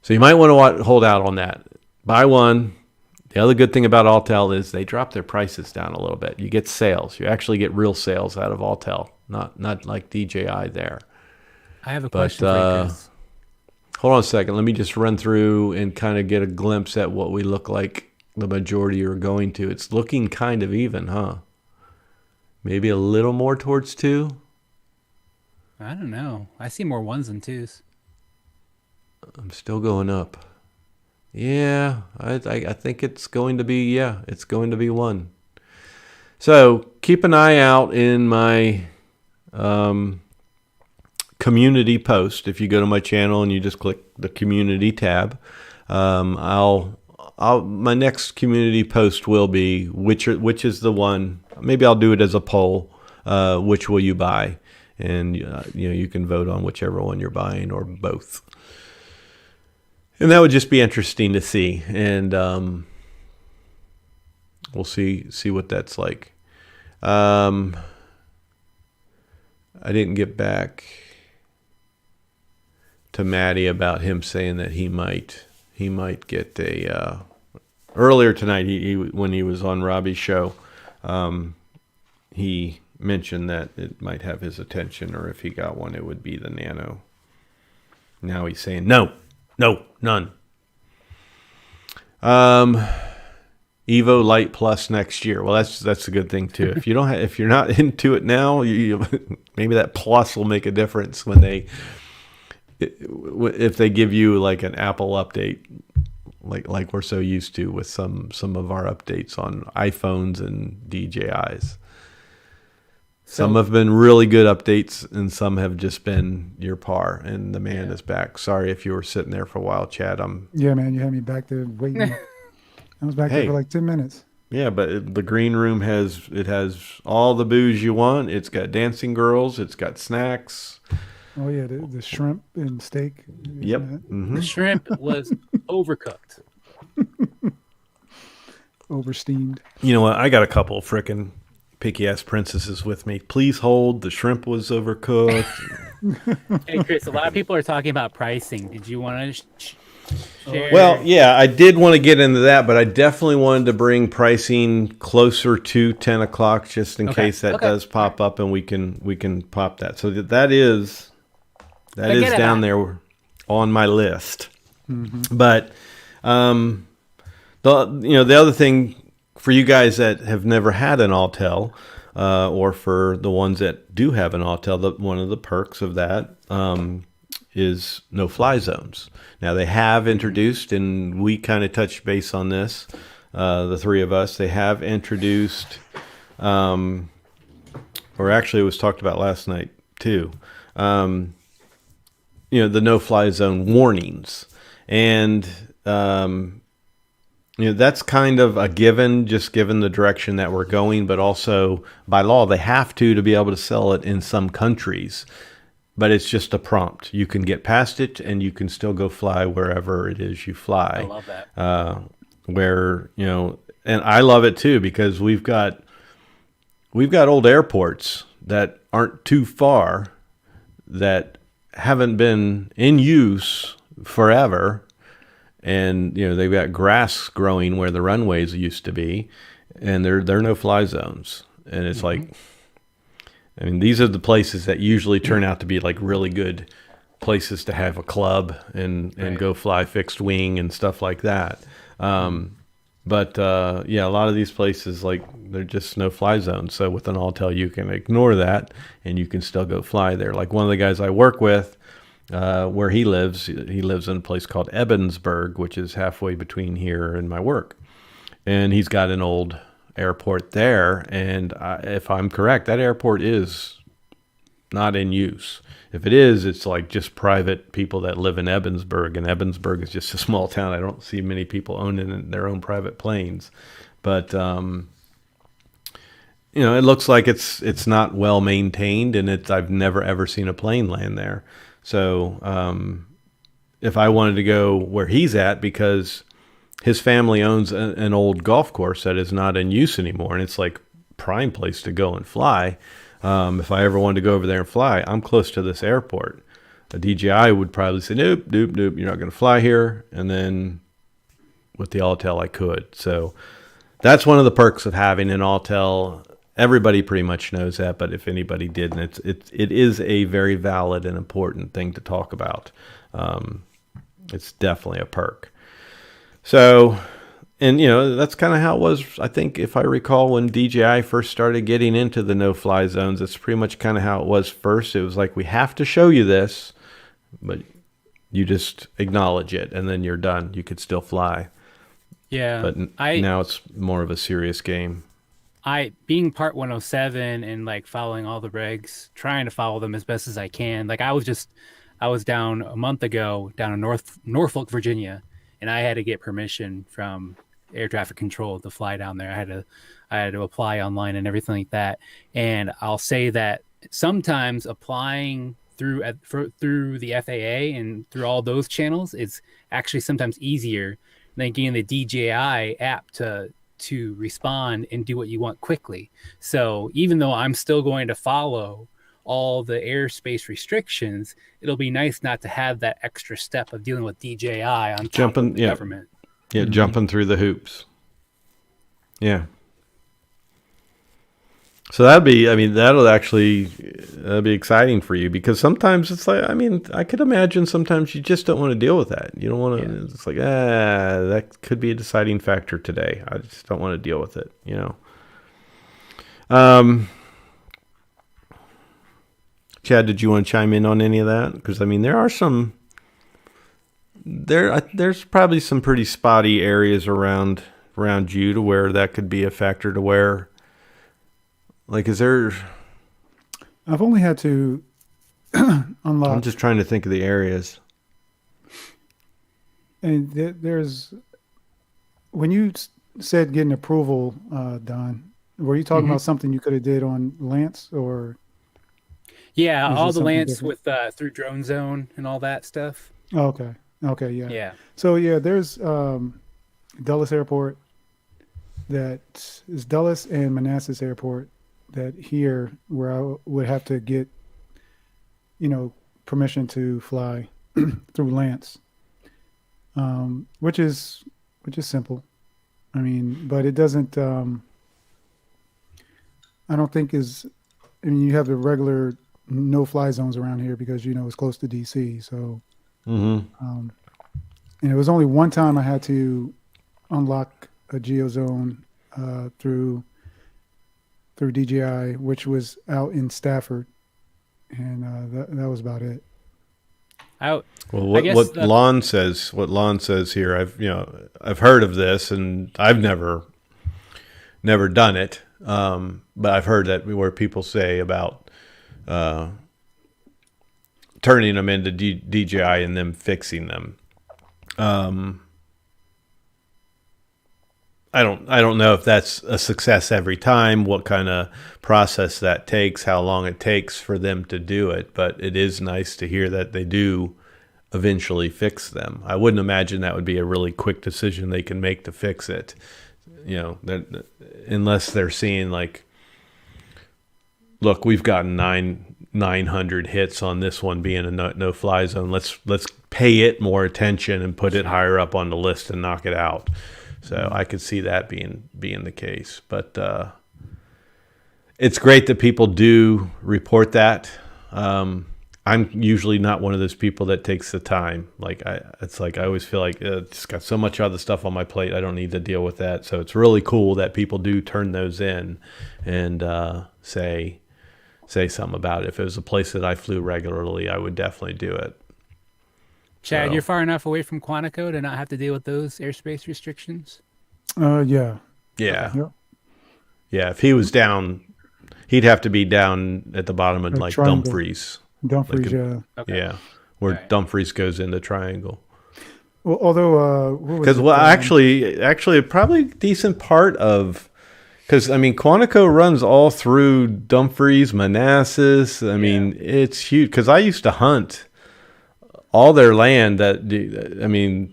So you might want to hold out on that. Buy one. The other good thing about Autel is they drop their prices down a little bit. You get sales. You actually get real sales out of Autel, not like DJI there. I have a question for you, Chris. Hold on a second. Let me just run through and kind of get a glimpse at what we look like the majority are going to. It's looking kind of even, huh? Maybe a little more towards 2. I don't know. I see more 1s than 2s. I'm still going up. Yeah, I think it's going to be, it's going to be 1. So keep an eye out in my community post. If you go to my channel and you just click the community tab, my next community post will be which is the one. Maybe I'll do it as a poll. Which will you buy? And you can vote on whichever one you're buying or both. And that would just be interesting to see. And we'll see what that's like. I didn't get back to Maddie about him saying that he might get a earlier tonight. He when he was on Robbie's show, he mentioned that it might have his attention, or if he got one, it would be the Nano. Now he's saying no, none. Evo Lite Plus next year. Well, that's a good thing too. If you're not into it now, maybe that Plus will make a difference if they give you like an Apple update, like we're so used to with some of our updates on iPhones and DJIs. Some have been really good updates, and some have just been your par. And the man is back. Sorry if you were sitting there for a while, Chad. Yeah, man, you had me back there waiting. I was back there for like 10 minutes. Yeah, but the green room has all the booze you want. It's got dancing girls. It's got snacks. Oh yeah, the shrimp and steak. Yep. Mm-hmm. The shrimp was overcooked. Oversteamed. You know what? I got a couple frickin' picky ass princesses with me. Please hold. The shrimp was overcooked. Hey Chris, a lot of people are talking about pricing. Did you want to Share. Well, yeah, I did want to get into that, but I definitely wanted to bring pricing closer to 10 o'clock just in case that does pop up, and we can pop that. So that is down there on my list. But the other thing for you guys that have never had an Autel, or for the ones that do have an Autel, one of the perks of that is no-fly zones. Now, they have introduced, and we kind of touched base on this, the three of us, they have introduced, or actually it was talked about last night too, the no-fly zone warnings. And that's kind of a given, just given the direction that we're going, but also by law, they have to be able to sell it in some countries. But it's just a prompt. You can get past it, and you can still go fly wherever it is you fly. I love that. And I love it too, because we've got old airports that aren't too far that haven't been in use forever. And they've got grass growing where the runways used to be, and they're no-fly zones. And it's like, I mean, these are the places that usually turn out to be like really good places to have a club and go fly fixed wing and stuff like that. But a lot of these places, like, they're just no-fly zones. So with an Autel, you can ignore that, and you can still go fly there. Like one of the guys I work with, where he lives in a place called Ebensburg, which is halfway between here and my work. And he's got an old airport there. And if I'm correct, that airport is not in use. If it is, it's like just private people that live in Ebensburg. And Ebensburg is just a small town. I don't see many people owning their own private planes. But, it looks like it's not well maintained, and I've never ever seen a plane land there. So if I wanted to go where he's at, because his family owns an old golf course that is not in use anymore, and it's like prime place to go and fly. If I ever wanted to go over there and fly, I'm close to this airport. A DJI would probably say, nope, you're not going to fly here. And then with the Autel, I could. So that's one of the perks of having an Autel. Everybody pretty much knows that, but if anybody didn't, it is a very valid and important thing to talk about. It's definitely a perk. So, and that's kind of how it was. I think if I recall, when DJI first started getting into the no-fly zones, it's pretty much kind of how it was first. It was like, we have to show you this, but you just acknowledge it, and then you're done. You could still fly. Yeah, but now it's more of a serious game. Being part 107 and like following all the regs, trying to follow them as best as I can. Like I was down a month ago down in Norfolk, Virginia, and I had to get permission from air traffic control to fly down there. I had to apply online and everything like that. And I'll say that sometimes applying through the FAA and through all those channels is actually sometimes easier than getting the DJI app to respond and do what you want quickly. So even though I'm still going to follow all the airspace restrictions, it'll be nice not to have that extra step of dealing with DJI on top of the government. Yeah, jumping through the hoops. Yeah. So that'll be exciting for you, because sometimes it's like, I could imagine sometimes you just don't want to deal with that. You don't want to, it's like, that could be a deciding factor today. I just don't want to deal with it, Chad, did you want to chime in on any of that? Because, there are there's probably some pretty spotty areas around you to where that could be a factor to where, like, is there... I've only had to unlock... I'm just trying to think of the areas. And there's... When you said getting approval, Don, were you talking about something you could have did on Lance, or... Yeah, all the Lance different? With through Drone Zone and all that stuff. Oh, okay, yeah. Yeah. So, there's Dulles Airport, that is Dulles and Manassas Airport, that here where I would have to get, permission to fly through Lance. which is simple. I mean, but it doesn't. I don't think is. I mean, you have the regular no-fly zones around here because it's close to DC. So, um, and it was only one time I had to unlock a geozone through DJI, which was out in Stafford, and that was about it. Out. Well, what Lon says here, I've heard of this, and I've never done it, but I've heard that where people say about turning them into DJI and them fixing them. I don't know if that's a success every time, what kind of process that takes, how long it takes for them to do it, but it is nice to hear that they do eventually fix them. I wouldn't imagine that would be a really quick decision they can make to fix it. Unless they're seeing like, look, we've gotten 900 hits on this one being a no-fly zone. Let's pay it more attention and put it higher up on the list and knock it out. So I could see that being the case. But it's great that people do report that. I'm usually not one of those people that takes the time. I always feel like it's got so much other stuff on my plate. I don't need to deal with that. So it's really cool that people do turn those in and say something about it. If it was a place that I flew regularly, I would definitely do it. Chad, you're far enough away from Quantico to not have to deal with those airspace restrictions? Yeah. Yeah. Yep. Yeah, if he was down, he'd have to be down at the bottom of like triangle. Dumfries. Dumfries, yeah. Okay. Yeah, where Dumfries goes into Triangle. Well, although... Because, actually, probably a decent part of... Because, I mean, Quantico runs all through Dumfries, Manassas. I mean, it's huge. Because I used to hunt all their land you've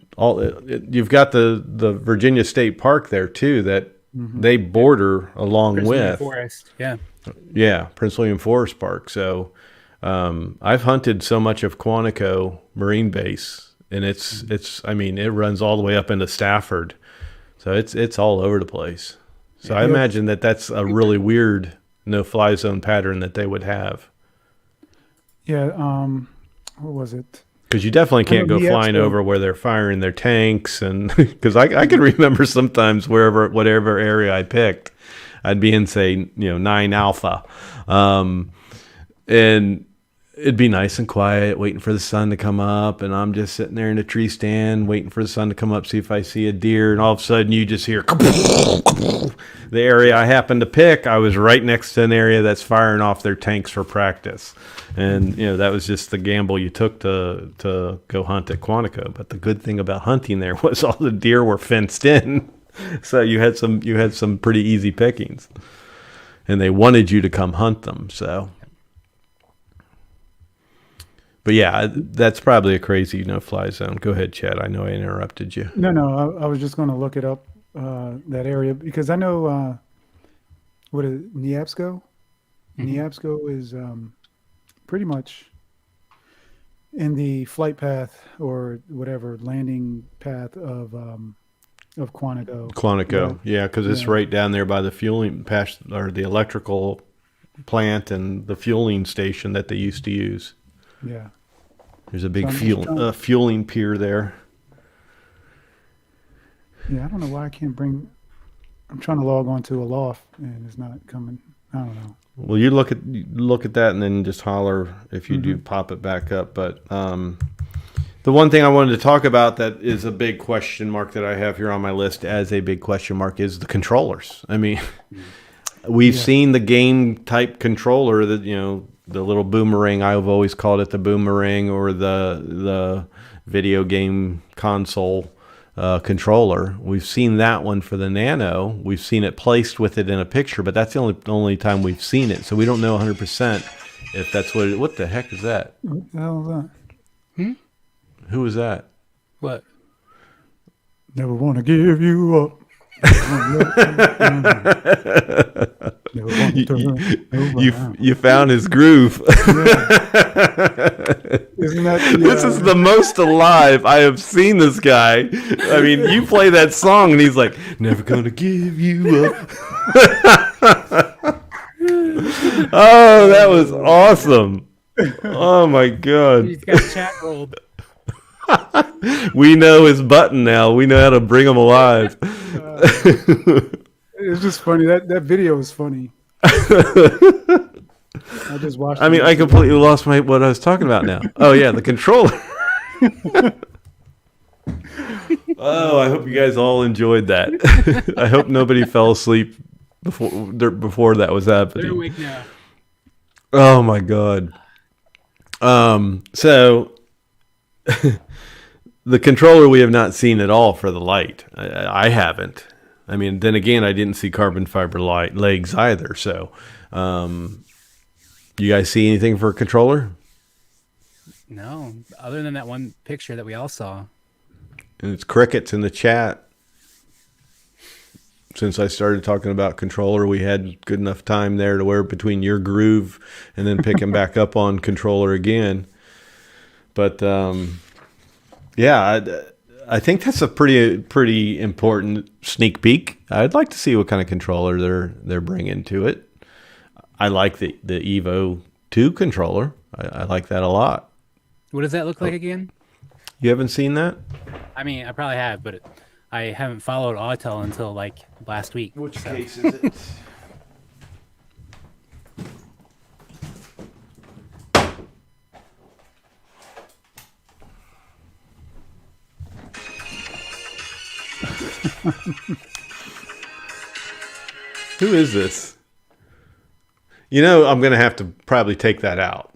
got the Virginia State Park there too that they border along Prince with William Forest. Yeah, Prince William Forest Park. So I've hunted so much of Quantico Marine Base, and it's it runs all the way up into Stafford, so it's all over the place. So I imagine that's a really weird no-fly zone pattern that they would have. Yeah. What was it? Because you definitely can't go flying over where they're firing their tanks, and because I can remember sometimes whatever area I picked, I'd be in say 9 Alpha, and it'd be nice and quiet, waiting for the sun to come up, and I'm just sitting there in a tree stand waiting for the sun to come up, see if I see a deer, and all of a sudden you just hear the area I happened to pick. I was right next to an area that's firing off their tanks for practice. And, that was just the gamble you took to go hunt at Quantico. But the good thing about hunting there was all the deer were fenced in. So you had some pretty easy pickings. And they wanted you to come hunt them. So, but yeah, that's probably a crazy no-fly zone. Go ahead, Chad. I know I interrupted you. No, I was just going to look it up, that area, because I know, what is it, Neabsco? Neabsco is... pretty much in the flight path or whatever landing path of Quantico. Quantico, yeah, because it's right down there by the fueling or the electrical plant and the fueling station that they used to use. Yeah, there's a big fueling pier there. Yeah, I don't know why I can't bring. I'm trying to log on to a loft and it's not coming. I don't know. Well, you look at that and then just holler if you do pop it back up. But the one thing I wanted to talk about that is a big question mark that I have here on my list as a big question mark is the controllers. I mean, we've seen the game type controller that the little boomerang. I've always called it the boomerang, or the video game console controller. We've seen that one for the Nano. We've seen it placed with it in a picture, but that's the only time we've seen it. So we don't know 100% if that's what the heck is that? What the hell is that? Who is that? What? Never want to give you up. No one you, turn you around. you found his groove. Isn't that This is the most alive I have seen this guy. I mean, you play that song and he's like, never gonna give you up. Oh, that was awesome. Oh my God. He's got chat rolled. We know his button now. We know how to bring him alive. It's just funny. That video is funny. I just watched. I mean, I completely lost what I was talking about now. Oh yeah, the controller. Oh, I hope you guys all enjoyed that. I hope nobody fell asleep before that was They're happening. awake now. Oh my God. So the controller we have not seen at all for the Lite. I haven't. I mean, then again, I didn't see carbon fiber legs either. So, you guys see anything for a controller? No, other than that one picture that we all saw. And it's crickets in the chat. Since I started talking about controller, we had good enough time there to where between your groove and then picking back up on controller again. But yeah, I think that's a pretty important sneak peek. I'd like to see what kind of controller they're bringing to it. I like the Evo 2 controller. I like that a lot. What does that look like again? You haven't seen that? I mean, I probably have, but I haven't followed Autel until like last week. Which case is it? Who is this? You know, I'm going to have to probably take that out.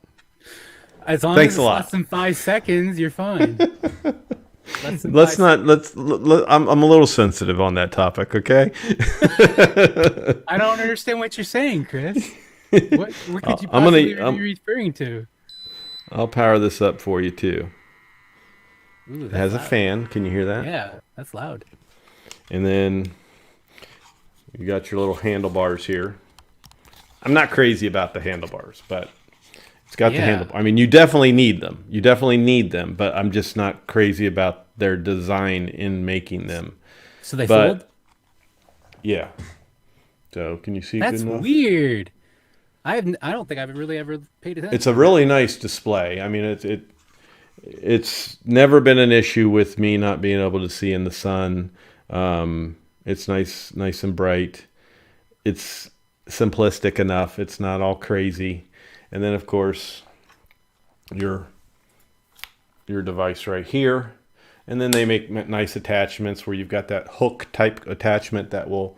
As long Thanks as a it's lot. less than 5 seconds, you're fine. Let's not. I'm a little sensitive on that topic. Okay. I don't understand what you're saying, Chris. What could you I'm gonna- possibly be referring to? I'll power this up for you too. Ooh, It has a loud. fan. Can you hear that? Yeah, that's loud. And then you got your little handlebars here. I'm not crazy about the handlebars, but it's got the Yeah. handle. I mean, you definitely need them. You definitely need them, but I'm just not crazy about their design in making them. So they But- fold? Yeah. So can you see That's good enough? weird. I don't think I've really ever paid attention. It's a really nice display. I mean, it's never been an issue with me not being able to see in the sun. It's nice and bright. It's simplistic enough. It's not all crazy. And then, of course, your device right here. And then they make nice attachments where you've got that hook type attachment that will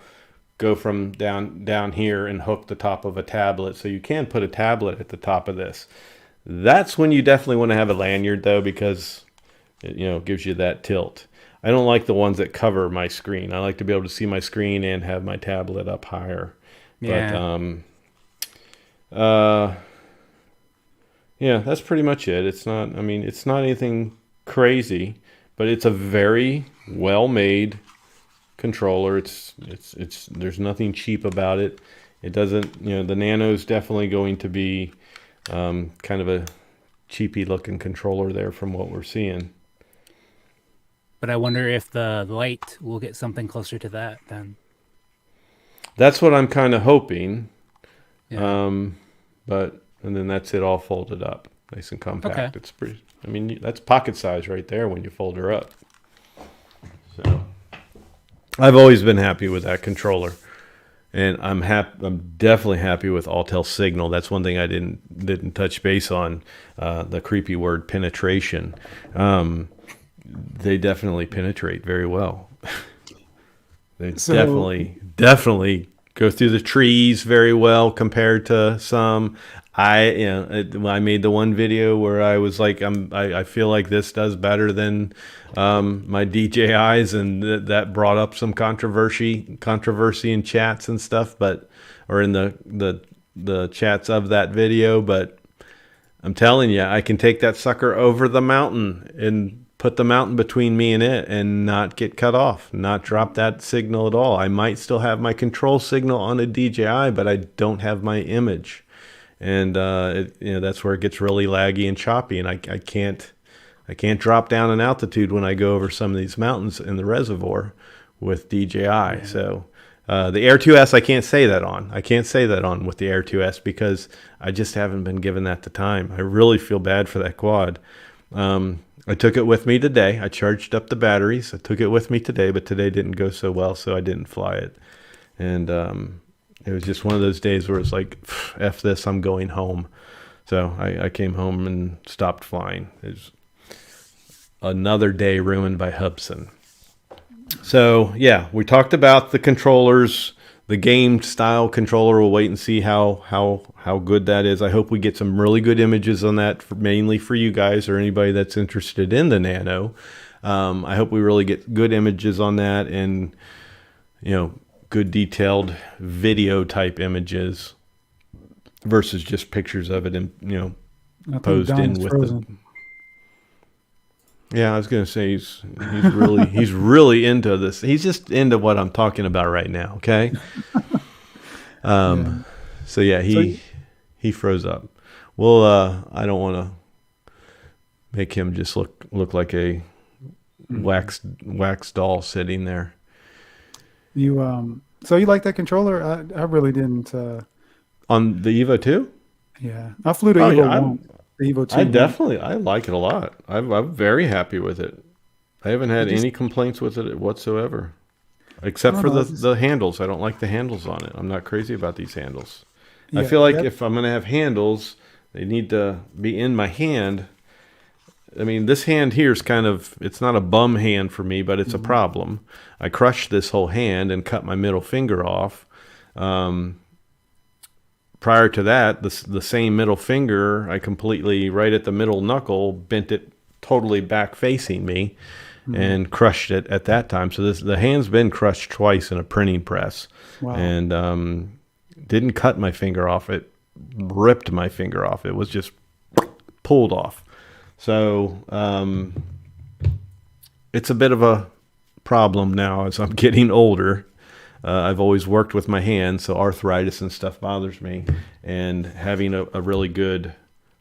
go from down here and hook the top of a tablet. So you can put a tablet at the top of this. That's when you definitely want to have a lanyard, though, because it, gives you that tilt. I don't like the ones that cover my screen. I like to be able to see my screen and have my tablet up higher. Yeah. But yeah, that's pretty much it. It's not anything crazy, but it's a very well-made controller. It's there's nothing cheap about it. It doesn't, the Nano's definitely going to be kind of a cheapy looking controller there from what we're seeing. But I wonder if the Lite will get something closer to that then. That's what I'm kind of hoping. Yeah. And then that's it all folded up, nice and compact. Okay. It's pretty. I mean, that's pocket size right there when you fold her up. So, I've always been happy with that controller, and I'm definitely happy with Autel Signal. That's one thing I didn't touch base on. The creepy word penetration. They definitely penetrate very well. They definitely go through the trees very well compared to some. I made the one video where I was like, I feel like this does better than my DJIs, and that brought up some controversy in chats and stuff, or in the chats of that video. But I'm telling you, I can take that sucker over the mountain in put the mountain between me and it and not get cut off, not drop that signal at all. I might still have my control signal on a DJI, but I don't have my image. And that's where it gets really laggy and choppy, and I can't drop down in altitude when I go over some of these mountains in the reservoir with DJI. Yeah. So the Air 2S, I can't say that on. I can't say that on with the Air 2S because I just haven't been given that the time. I really feel bad for that quad. I took it with me today. I charged up the batteries. I took it with me today, but today didn't go so well, so I didn't fly it. And it was just one of those days where it's like, F this, I'm going home. So I came home and stopped flying. It was another day ruined by Hubson. So, yeah, we talked about the controllers, the game style controller. We'll wait and see how good that is. I hope we get some really good images on that, mainly for you guys or anybody that's interested in the Nano. I hope we really get good images on that and, good detailed video type images versus just pictures of it and, posed in with frozen. Yeah, I was gonna say he's really into this. He's just into what I'm talking about right now. Okay. Yeah. So yeah, he froze up. Well, I don't want to make him just look like a wax doll sitting there. So you like that controller? I really didn't. On the Evo 2? Yeah, I flew the Evo 1. The Evo 2. I like it a lot. I'm very happy with it. I haven't had any complaints with it whatsoever, except for the handles. I don't like the handles on it. I'm not crazy about these handles. Yeah, I feel like if I'm going to have handles, they need to be in my hand. I mean, this hand here is it's not a bum hand for me, but it's a problem. I crushed this whole hand and cut my middle finger off. Prior to that, the same middle finger, I completely, right at the middle knuckle, bent it totally back facing me and crushed it at that time. So the hand's been crushed twice in a printing press. Wow. And didn't cut my finger off. It ripped my finger off. It was just pulled off. So it's a bit of a problem now as I'm getting older. I've always worked with my hands, so arthritis and stuff bothers me. And having a really good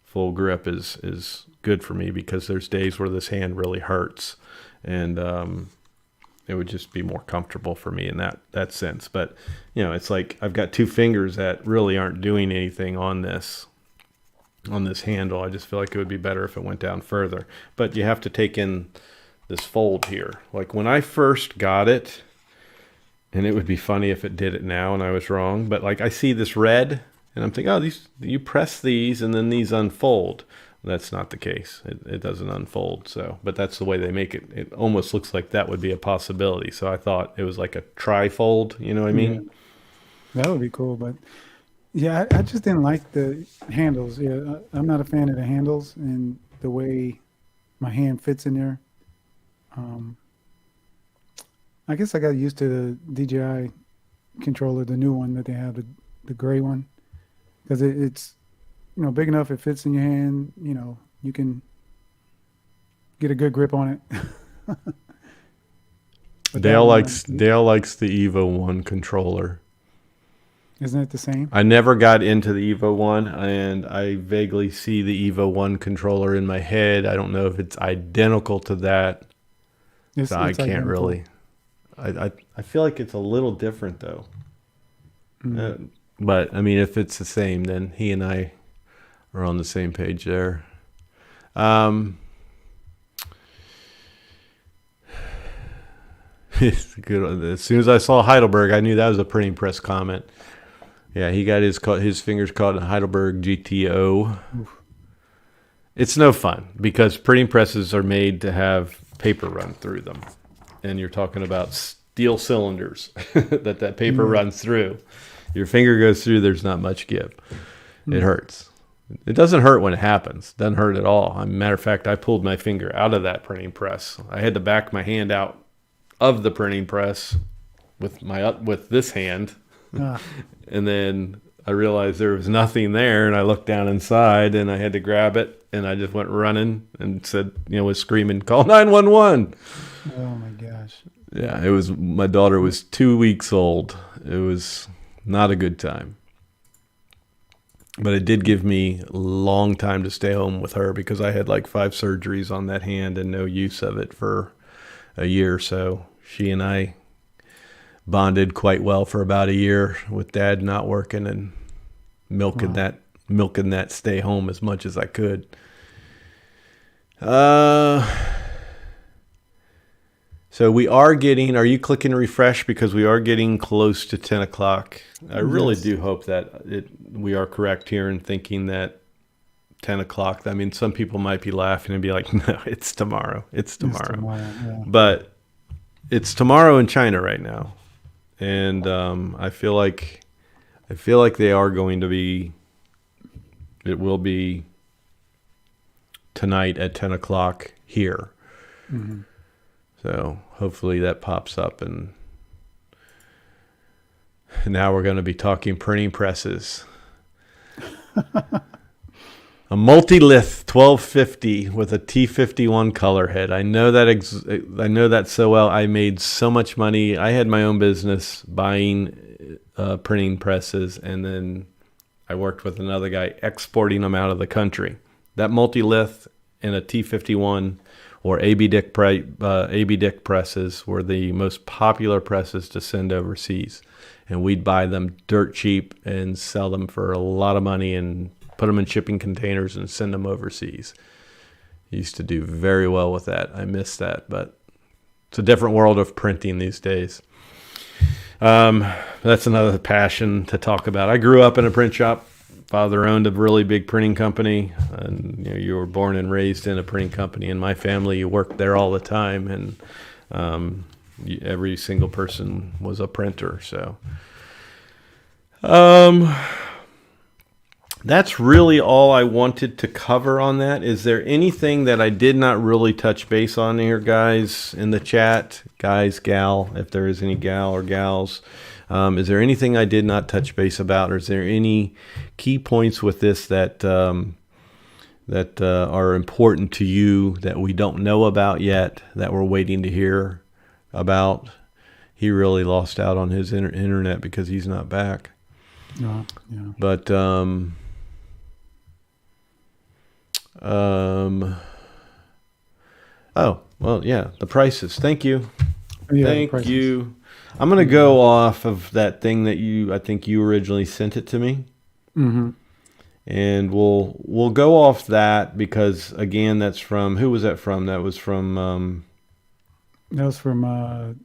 full grip is good for me because there's days where this hand really hurts. And it would just be more comfortable for me in that sense. But, it's like I've got two fingers that really aren't doing anything on this handle. I just feel like it would be better if it went down further. But you have to take in this fold here. Like when I first got it, and it would be funny if it did it now and I was wrong, but like I see this red and I'm thinking, you press these and then these unfold. That's not the case. It doesn't unfold. So, but that's the way they make it. It almost looks like that would be a possibility. So I thought it was like a tri-fold, you know what I mean? Yeah. That would be cool. But yeah, I just didn't like the handles. Yeah, I'm not a fan of the handles and the way my hand fits in there. I guess I got used to the DJI controller, the new one that they have, the gray one, because it's big enough. It fits in your hand. You can get a good grip on it. Dale likes the Evo 1 controller. Isn't it the same? I never got into the Evo 1, and I vaguely see the Evo 1 controller in my head. I don't know if it's identical to that. So I can't identical. Really. I feel like it's a little different though. But I mean, if it's the same, then he and I are on the same page there. It's good. As soon as I saw Heidelberg, I knew that was a printing press comment. Yeah, he got his fingers caught in Heidelberg GTO. Oof. It's no fun because printing presses are made to have paper run through them. And you're talking about steel cylinders that paper runs through. Your finger goes through, there's not much give. It hurts. It doesn't hurt when it happens. It doesn't hurt at all. Matter of fact, I pulled my finger out of that printing press. I had to back my hand out of the printing press with this hand. And then I realized there was nothing there, and I looked down inside, and I had to grab it, and I just went running and said, was screaming, "Call 911!" Oh my gosh. Yeah, it was. My daughter was 2 weeks old. It was not a good time. But it did give me a long time to stay home with her because I had like 5 surgeries on that hand and no use of it for a year or so. She and I bonded quite well for about a year with Dad not working and milking that stay home as much as I could. So we are getting, are you clicking refresh? Because we are getting close to 10 o'clock. I really do hope that we are correct here in thinking that 10 o'clock. I mean, some people might be laughing and be like, no, it's tomorrow. It's tomorrow. Yeah. But it's tomorrow in China right now. And I feel like they are going to be, it will be tonight at 10 o'clock here. Mm-hmm. So hopefully that pops up, and now we're going to be talking printing presses. A multi-lith 1250 with a T51 color head. I know that so well. I made so much money. I had my own business buying printing presses, and then I worked with another guy exporting them out of the country. That multi-lith and a T51 or AB Dick presses were the most popular presses to send overseas. And we'd buy them dirt cheap and sell them for a lot of money and put them in shipping containers and send them overseas. Used to do very well with that. I miss that, but it's a different world of printing these days. That's another passion to talk about. I grew up in a print shop. Father owned a really big printing company, and you were born and raised in a printing company. In my family, you worked there all the time, and every single person was a printer. So, that's really all I wanted to cover on that. Is there anything that I did not really touch base on here, guys, in the chat? Guys, gal, if there is any gal or gals. Is there anything I did not touch base about, or is there any key points with this that are important to you that we don't know about yet, that we're waiting to hear about? He really lost out on his internet because he's not back. Yeah. But oh well, yeah, the prices. Thank you. Yeah, Thank you. I'm going to go off of that thing that I think you originally sent it to me. Mm-hmm. And we'll go off that because, again, that's from, who was that from? That was from... that was from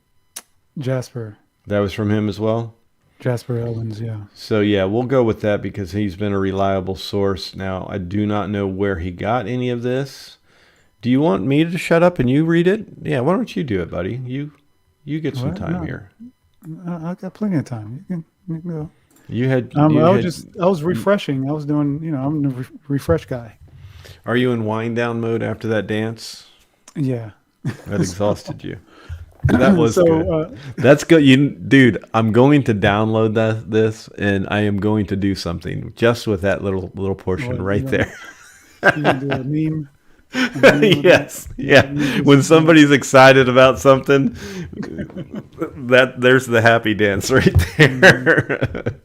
Jasper. That was from him as well? Jasper Owens, yeah. So, yeah, we'll go with that because he's been a reliable source. Now, I do not know where he got any of this. Do you want me to shut up and you read it? Yeah, why don't you do it, buddy? You get some time here. I got plenty of time. You can go. I was refreshing. I was doing, I'm the refresh guy. Are you in wind down mode after that dance? Yeah. That exhausted you. That was good. That's good. Dude, I'm going to download this and I am going to do something just with that little portion right there. You can do a meme. Yes. Yeah. When somebody's excited about something, there's the happy dance right there.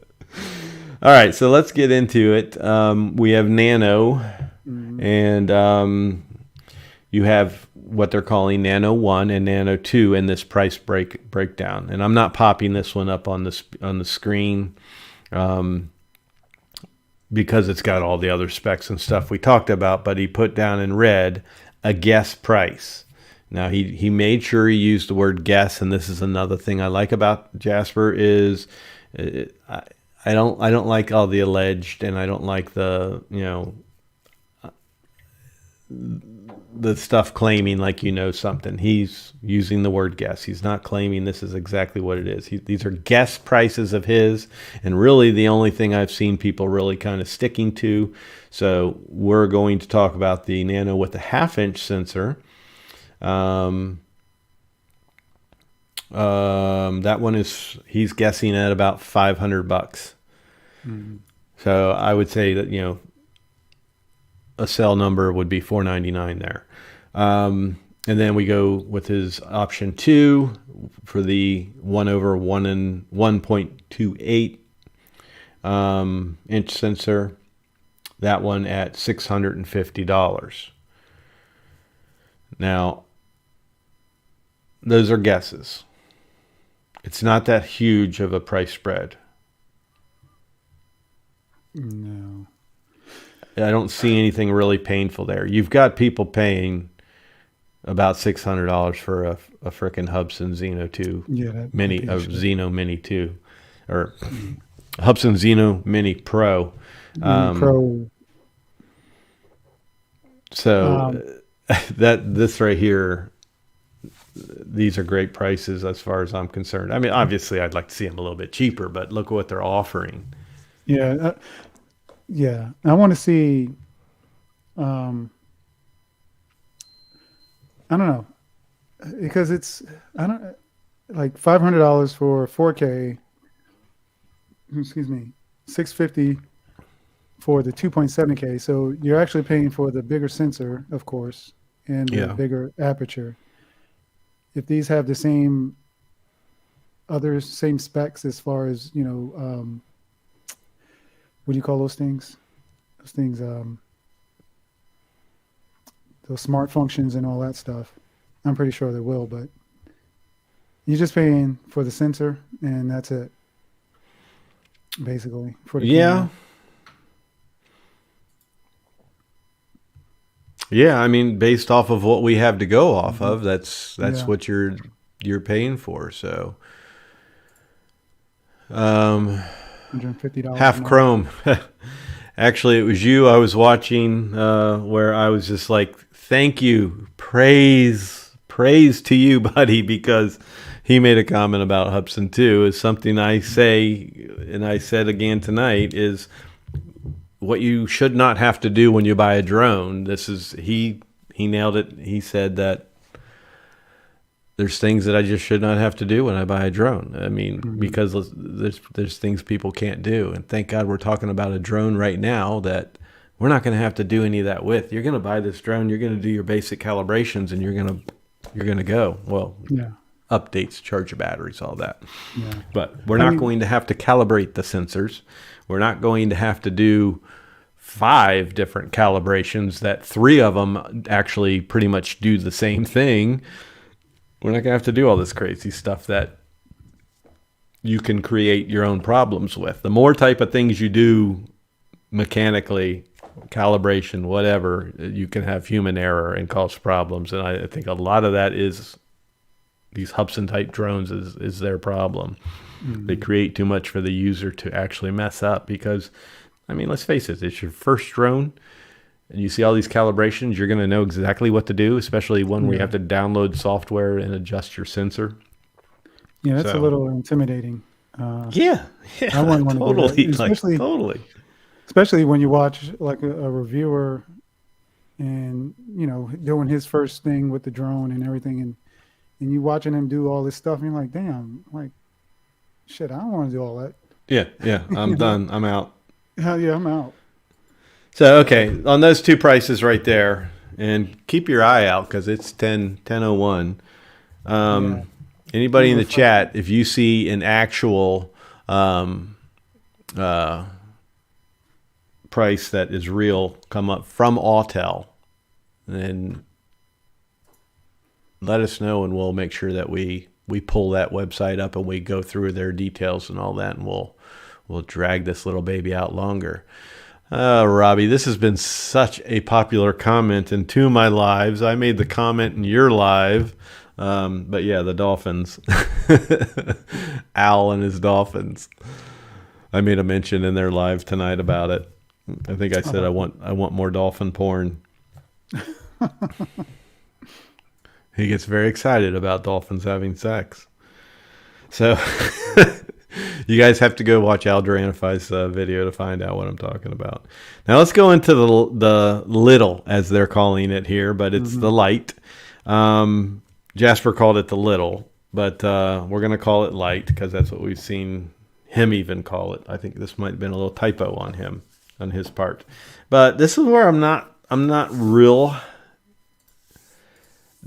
All right, so let's get into it. We have Nano, and you have what they're calling Nano 1 and Nano 2 in this price breakdown. And I'm not popping this one up on the screen. Because it's got all the other specs and stuff we talked about, but he put down in red a guess price. Now he made sure he used the word guess, and this is another thing I like about Jasper is I don't like all the alleged, and I don't like the the stuff claiming like something. He's using the word guess. He's not claiming this is exactly what it is. These are guess prices of his, and really the only thing I've seen people really kind of sticking to. So we're going to talk about the Nano with the 1/2-inch sensor. That one he's guessing at about $500. So I would say that, a cell number would be $499 there. And then we go with his option 2 for the 1/1 and 1.28 inch sensor. That one at $650. Now, those are guesses. It's not that huge of a price spread. No. I don't see anything really painful there. You've got people paying about $600 for a frickin' Hubsan Xeno 2 Mini, a Xeno Mini 2, or Hubsan Xeno Mini Pro. Pro. So this right here, these are great prices as far as I'm concerned. I mean, obviously, I'd like to see them a little bit cheaper, but look at what they're offering. Yeah. Yeah. I want to see, I don't know, because it's, like $500 for 4K, excuse me, $650 for the 2.7K. So you're actually paying for the bigger sensor, of course, and the bigger aperture. If these have the same specs as far as, what do you call those things? Those smart functions and all that stuff. I'm pretty sure they will, but you're just paying for the sensor and that's it. Basically. For the camera. Yeah, I mean, based off of what we have to go off of, that's what you're paying for. So, $150 half chrome. Actually, it was you I was watching where I was just like, thank you, praise to you, buddy, because he made a comment about Hubsan 2. Is something I say, and I said again tonight, is what you should not have to do when you buy a drone. He nailed it. He said that there's things that I just should not have to do when I buy a drone. I mean, because there's things people can't do. And thank God we're talking about a drone right now that we're not going to have to do any of that with. You're going to buy this drone, you're going to do your basic calibrations, and you're going to go. Well, updates, charge your batteries, all that. Yeah. But we're not going to have to calibrate the sensors. We're not going to have to do 5 different calibrations that 3 of them actually pretty much do the same thing. We're not going to have to do all this crazy stuff that you can create your own problems with. The more type of things you do mechanically, calibration, whatever, you can have human error and cause problems. And I think a lot of that is these Hubsan type drones is their problem. Mm-hmm. They create too much for the user to actually mess up because, I mean, let's face it, it's your first drone and you see all these calibrations, you're going to know exactly what to do, especially when we have to download software and adjust your sensor. Yeah, that's a little intimidating. Yeah, I wouldn't want to do that. Totally. Especially when you watch like a reviewer and, you know, doing his first thing with the drone and everything, and you watching him do all this stuff, and you're like, damn, like, shit, I don't want to do all that. Yeah, I'm done. I'm out. Hell yeah, I'm out. So, okay, on those 2 prices right there, and keep your eye out because it's 10:01. Anybody in the chat, if you see an actual price that is real come up from Autel, then let us know and we'll make sure that we pull that website up and we go through their details and all that, and we'll drag this little baby out longer. Robbie, this has been such a popular comment in 2 of my lives. I made the comment in your live, but yeah, the dolphins. Al and his dolphins. I made a mention in their live tonight about it. I think I said I want more dolphin porn. He gets very excited about dolphins having sex. So you guys have to go watch Al Duranify's video to find out what I'm talking about. Now let's go into the little, as they're calling it here, but it's the light. Jasper called it the little, but we're going to call it light because that's what we've seen him even call it. I think this might have been a little typo on his part. But this is where I'm not real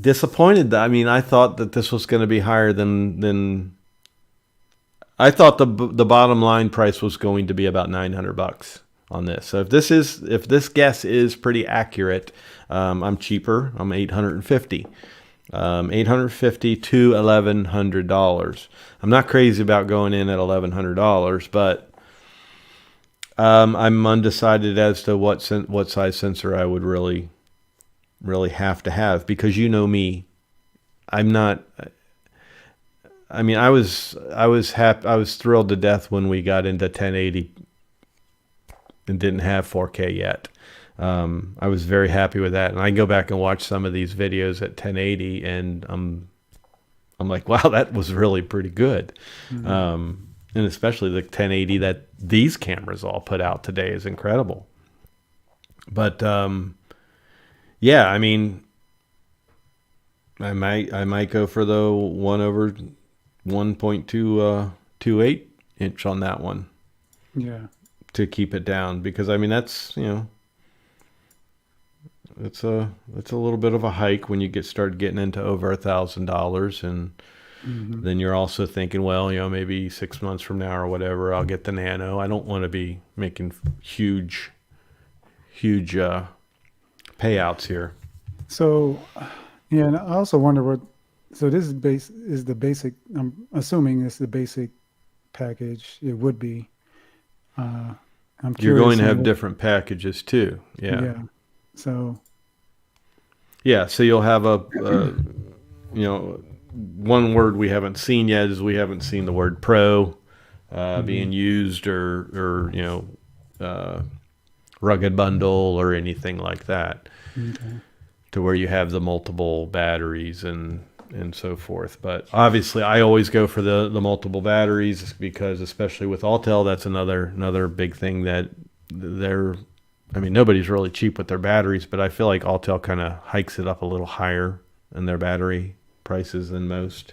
disappointed. I mean, I thought that this was going to be higher than I thought the bottom line price was going to be about $900 on this. So if this guess is pretty accurate, I'm cheaper. I'm $850. $850 to $1,100. I'm not crazy about going in at $1,100, but I'm undecided as to what size sensor I would really have to have, because you know me, I'm not. I mean, I was happy. I was thrilled to death when we got into 1080 and didn't have 4K yet. I was very happy with that, and I go back and watch some of these videos at 1080, and I'm like, wow, that was really pretty good. Mm-hmm. And especially the 1080 that these cameras all put out today is incredible. But yeah, I mean, I might go for the 1/1.228 inch on that one. Yeah. To keep it down, because I mean that's, it's a little bit of a hike when you start getting into over $1,000, and mm-hmm. then you're also thinking, well, maybe 6 months from now or whatever, I'll get the Nano. I don't want to be making huge payouts here. So, yeah, and I also wonder what. So this is the basic. I'm assuming it's the basic package. It would be. I'm curious. You're going to have different packages too. Yeah. Yeah. So. Yeah. So you'll have a one word we haven't seen yet is we haven't seen the word Pro mm-hmm. being used, or rugged bundle or anything like that. Okay. To where you have the multiple batteries and so forth. But obviously I always go for the multiple batteries, because especially with Autel, that's another big thing that nobody's really cheap with their batteries, but I feel like Autel kind of hikes it up a little higher in their battery prices than most.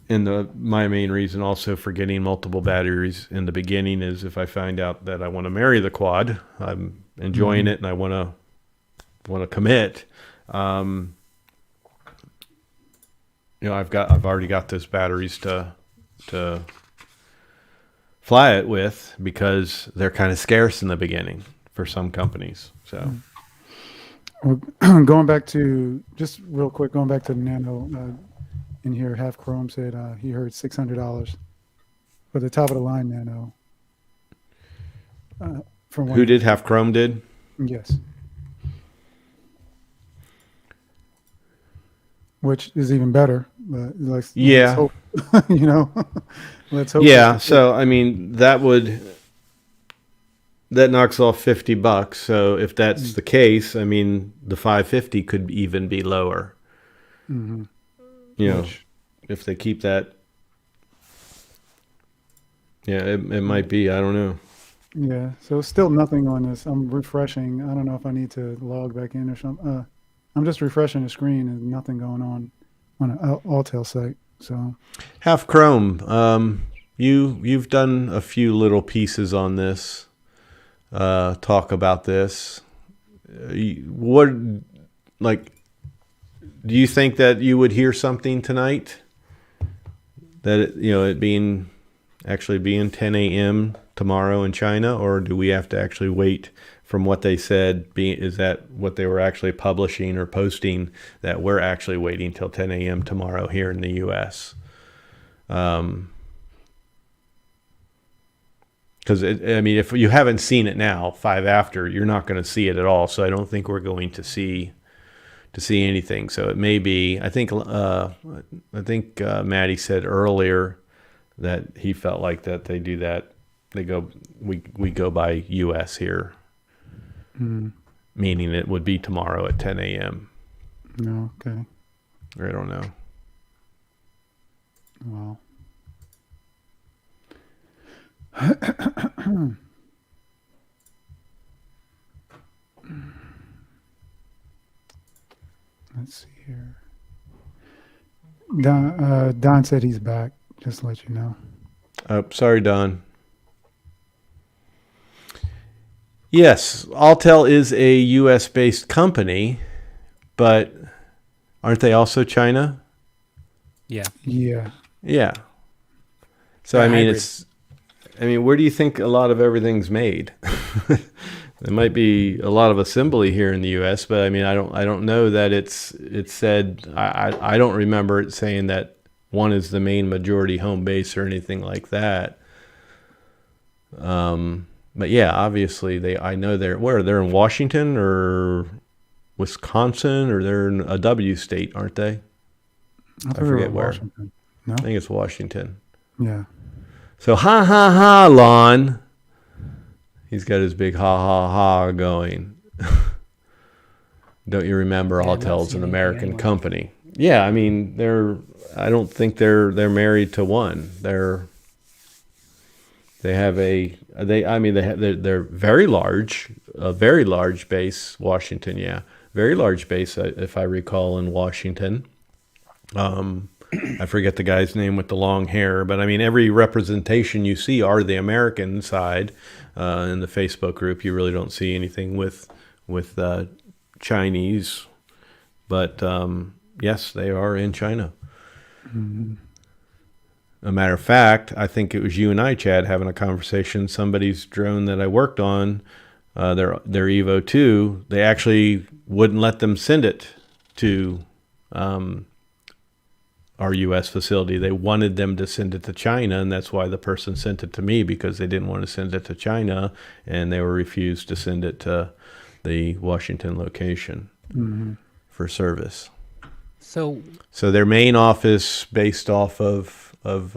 And my main reason also for getting multiple batteries in the beginning is if I find out that I want to marry the quad, I'm enjoying mm-hmm. it and I want to commit, I've already got those batteries to fly it with, because they're kind of scarce in the beginning for some companies. So, well, going back to the Nano, in here, Half Chrome said he heard $600 for the top of the line Nano. Who did? Half Chrome did? Yes. Which is even better, but let's hope, let's hope. Yeah, so I mean that knocks off $50. So if that's the case, I mean the 550 could even be lower. Mm-hmm. If they keep that, yeah, it might be. I don't know. Yeah, so still nothing on this. I'm refreshing. I don't know if I need to log back in or something. I'm just refreshing the screen and nothing going on an Autel site. So, Half Chrome, you've done a few little pieces on this. Talk about this. Do you think that you would hear something tonight? That it being 10 a.m. tomorrow in China, or do we have to actually wait? From what they said, is that what they were actually publishing or posting, that we're actually waiting till 10 a.m. tomorrow here in the U.S.? Because, if you haven't seen it now, 5 after, you're not going to see it at all. So I don't think we're going to see anything. So it may be. I think Maddie said earlier that he felt like that they do that. We go by U.S. here. Meaning it would be tomorrow at 10 a.m. No, okay. I don't know. Well. Let's see here. Don said he's back, just to let you know. Oh, sorry, Don. Yes, Autel is a U.S.-based company, but aren't they also China? Yeah. Yeah. Yeah. So, They're I mean, hybrid. where do you think a lot of everything's made? There might be a lot of assembly here in the U.S., but I mean, I don't know that it's said. I don't remember it saying that one is the main majority home base or anything like that. But yeah, obviously I know they're in Washington or Wisconsin, or they're in a W state, aren't they? I thought I they were forget in where. Washington. No? I think it's Washington. Yeah. So ha ha ha, Lon. He's got his big ha ha ha going. Don't you remember Yeah, I'm not Autel's seeing an anything American anywhere. company? Yeah, I mean I don't think they're married to one. They have they're very large, a very large base, Washington, yeah. Very large base, if I recall, in Washington. I forget the guy's name with the long hair, but I mean, every representation you see are the American side. In the Facebook group, you really don't see anything with Chinese, but yes, they are in China. Mhm. A matter of fact, I think it was you and I, Chad, having a conversation. Somebody's drone that I worked on, their Evo 2, they actually wouldn't let them send it to our U.S. facility. They wanted them to send it to China, and that's why the person sent it to me, because they didn't want to send it to China, and they were refused to send it to the Washington location Mhm. for service. So So their main office, based off of I'm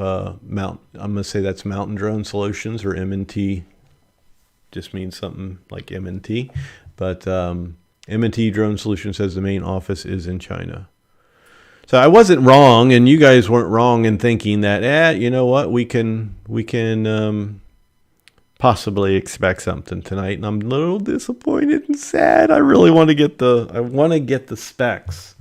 gonna say that's Mountain Drone Solutions, or M&T. Just means something like M&T, but M&T Drone Solutions says the main office is in China. So I wasn't wrong, and you guys weren't wrong in thinking that, you know what, we can possibly expect something tonight. And I'm a little disappointed and sad. I really want to get the specs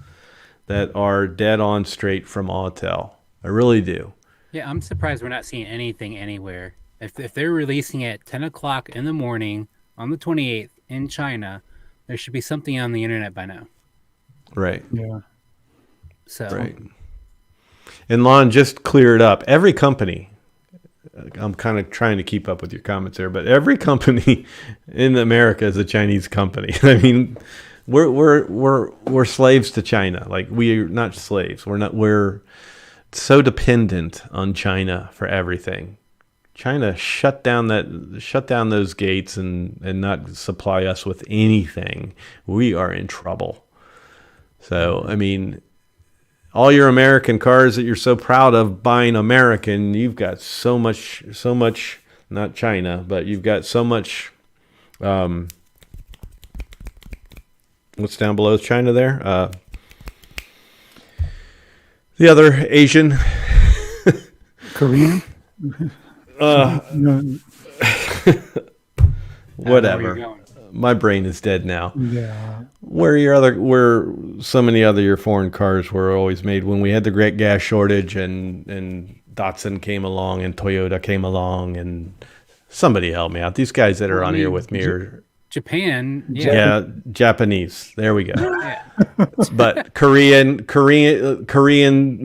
that are dead on straight from Autel. I really do. yeah, I'm surprised we're not seeing anything anywhere. If they're releasing at 10 o'clock in the morning on the 28th in China, there should be something on the internet by now. Right. Yeah. So Right. And Lon, just clear it up. Every company, I'm kind of trying to keep up with your comments there, but every company in America is a Chinese company. I mean, we're slaves to China. Like, we're not slaves. We're so dependent on China for everything. China shut down those gates and not supply us with anything. We are in trouble. So, I mean, all your American cars that you're so proud of buying American, you've got so much, not China, but you've got so much, what's down below China there? The other Asian. Korean? No, Whatever. going. My brain is dead now. yeah. Where so many other your foreign cars were always made, when we had the great gas shortage, and Datsun came along and Toyota came along, and somebody help me out. These guys that are Well, I on here mean, with me are Japan, yeah, yeah, Japanese. There we go. yeah. But Korean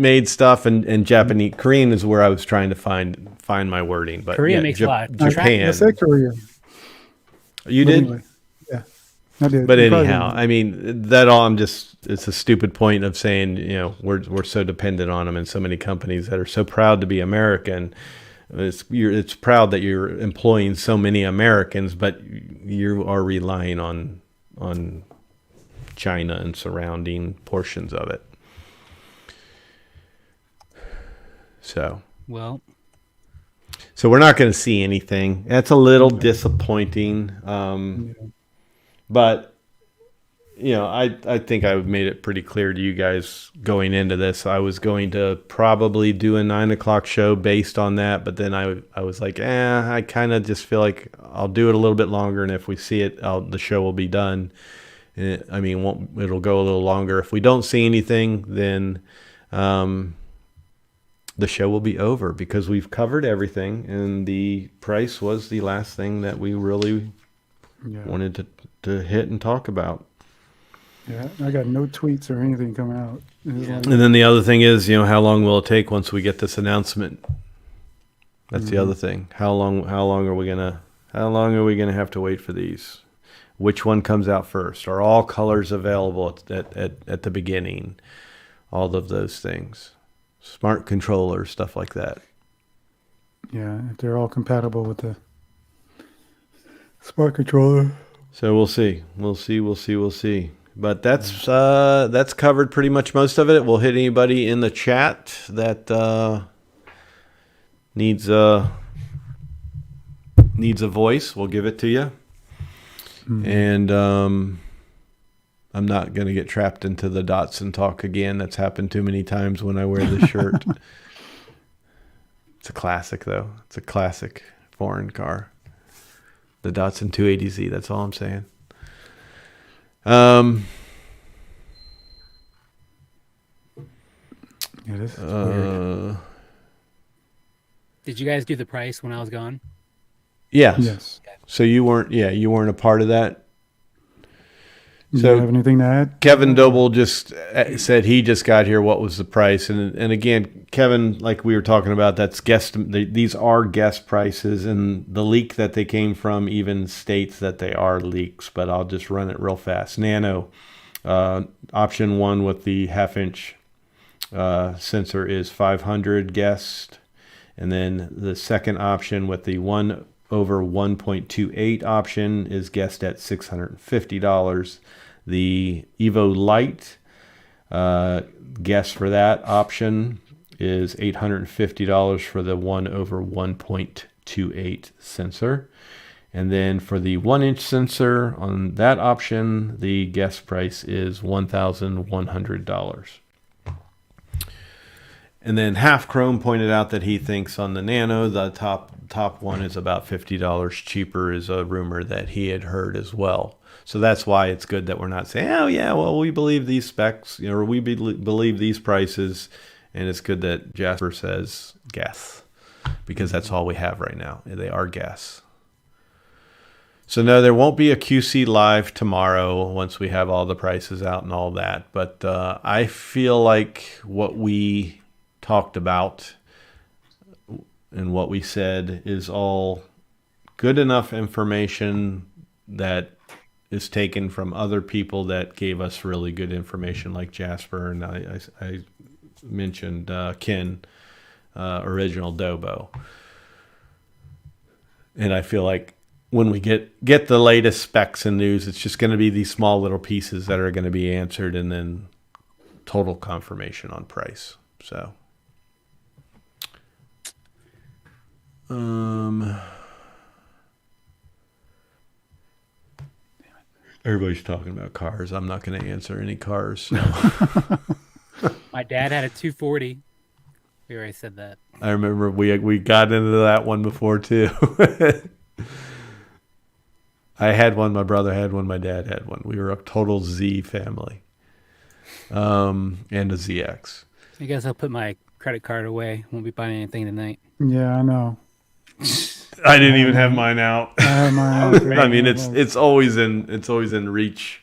made stuff, and Japanese. Korean is where I was trying to find my wording. But Korea yeah, makes a lot. Japan. I said Korea. You But did. anyway, yeah. I did. But You probably anyhow, didn't. I mean, that all it's a stupid point of saying, we're so dependent on them, and so many companies that are so proud to be American. It's proud that you're employing so many Americans, but you are relying on China and surrounding portions of it. So Well, we're not going to see anything. That's a little disappointing. But I think I made it pretty clear to you guys going into this. I was going to probably do a 9 o'clock show based on that, but then I was like, I kind of just feel like I'll do it a little bit longer, and if we see it, the show will be done. It'll go a little longer. If we don't see anything, then the show will be over because we've covered everything, and the price was the last thing that we really wanted to hit and talk about. Yeah, I got no tweets or anything coming out. And then the other thing is, how long will it take once we get this announcement? That's the other thing. How long are we gonna have to wait for these? Which one comes out first? Are all colors available at the beginning? All of those things. Smart controllers, stuff like that. Yeah, if they're all compatible with the smart controller. So we'll see. But that's covered pretty much most of it. We'll hit anybody in the chat that needs a voice. We'll give it to you. And I'm not going to get trapped into the Datsun talk again. That's happened too many times when I wear this shirt. It's a classic, though. It's a classic foreign car. The Datsun 280Z. That's all I'm saying. Yeah, this is weird. Did you guys do the price when I was gone? Yes. So you weren't a part of that? Do So you have anything to add? Kevin Doble just said he just got here. What was the price? And again, Kevin, like we were talking about, that's these are guest prices, and the leak that they came from even states that they are leaks. But I'll just run it real fast. Nano, option 1 with the 1/2-inch sensor is 500 guest, and then the second option with the 1/1.28 option is guessed at $650. The Evo Lite guess for that option is $850 for the 1/1.28 sensor. And then for the 1-inch sensor on that option, the guess price is $1,100. And then Half Chrome pointed out that he thinks on the Nano, the top one is about $50 cheaper, is a rumor that he had heard as well. So that's why it's good that we're not saying, oh yeah, well, we believe these specs, or we believe these prices. And it's good that Jasper says guess, because that's all we have right now. They are guess. So no, there won't be a QC live tomorrow once we have all the prices out and all that. But I feel like what we talked about and what we said is all good enough information that is taken from other people that gave us really good information, like Jasper, and I mentioned Ken, Original Dobo. And I feel like when we get the latest specs and news, it's just going to be these small little pieces that are going to be answered, and then total confirmation on price. So everybody's talking about cars. I'm not going to answer any cars. So. My dad had a 240. We already said that. I remember we got into that one before too. I had one. My brother had one. My dad had one. We were a total Z family, and a ZX. I guess I'll put my credit card away. Won't be buying anything tonight. Yeah, I know. I didn't even have mine out. I have mine out. I mean, it's always in reach.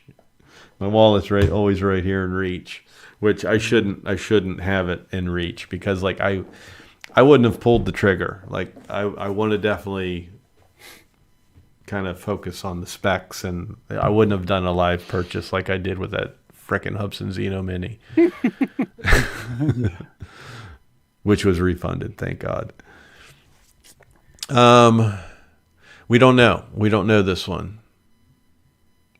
My wallet's always right here in reach, which I shouldn't have it in reach, because like I wouldn't have pulled the trigger. Like I want to definitely kind of focus on the specs, and I wouldn't have done a live purchase like I did with that frickin' Hubsan Zeno Mini, which was refunded, thank God. We don't know. We don't know this one.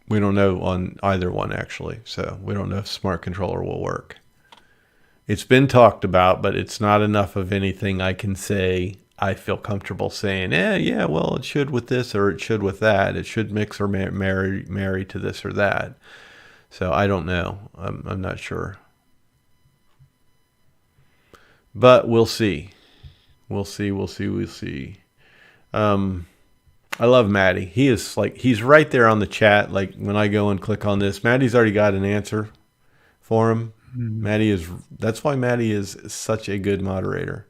We don't know on either one, actually. So we don't know if Smart Controller will work. It's been talked about, but it's not enough of anything I can say I feel comfortable saying, yeah, well, it should with this or it should with that. It should mix or marry to this or that. So I don't know. I'm not sure. But we'll see. We'll see. I love Maddie. He's right there on the chat. Like when I go and click on this, Maddie's already got an answer for him. Maddie is. That's why Maddie is such a good moderator.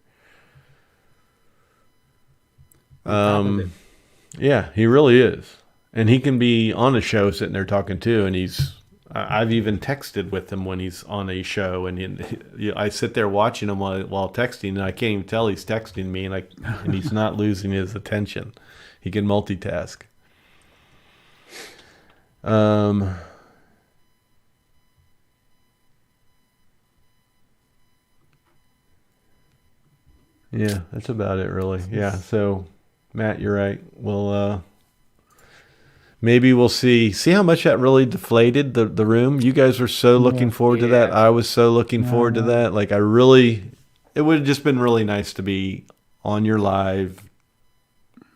Top of it. Yeah, he really is, and he can be on a show sitting there talking too. And I've even texted with him when he's on a show, and I sit there watching him while texting, and I can't even tell he's texting me, and he's not losing his attention. He can multitask. Yeah, that's about it, really. Yeah, so Matt, you're right. Maybe we'll see how much that really deflated the room. You guys were so looking forward to that. I was so looking forward to that. Like it would have just been really nice to be on your live,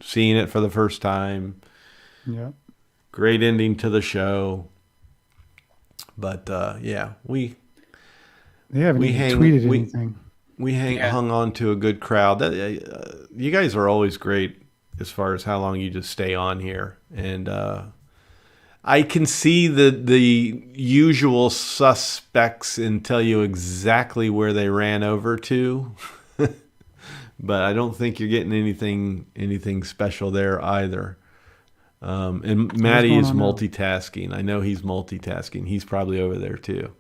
seeing it for the first time. Yeah. Great ending to the show. But we haven't tweeted anything. We hung on to a good crowd. You guys are always great as far as how long you just stay on here. And I can see the usual suspects and tell you exactly where they ran over to. But I don't think you're getting anything special there either. And Matty is multitasking. I know he's multitasking. He's probably over there too.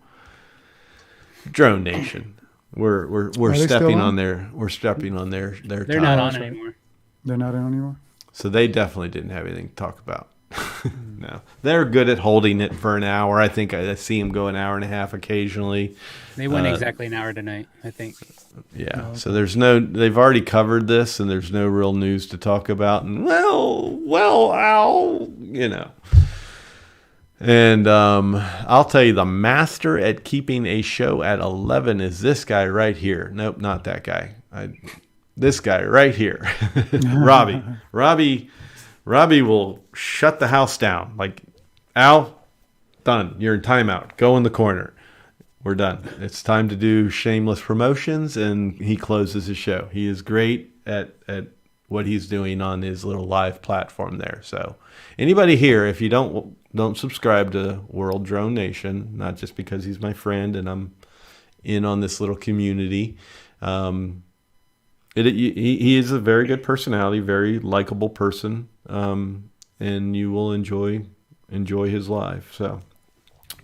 Drone Nation. We're stepping on their their They're time. not on anymore. They're not on anymore. So they definitely didn't have anything to talk about. No, they're good at holding it for an hour. I think I see them go an hour and a half occasionally. They went exactly an hour tonight, I think. Yeah. So they've already covered this, and there's no real news to talk about. And well, Al, And I'll tell you, the master at keeping a show at 11 is this guy right here. Nope, not that guy. This guy right here, Robbie. Robbie will shut the house down. Like, Al, done. You're in timeout. Go in the corner. We're done. It's time to do shameless promotions, and he closes his show. He is great at what he's doing on his little live platform there. So anybody here, if you don't subscribe to World Drone Nation, not just because he's my friend and I'm in on this little community, he is a very good personality, very likable person, and you will enjoy his live. So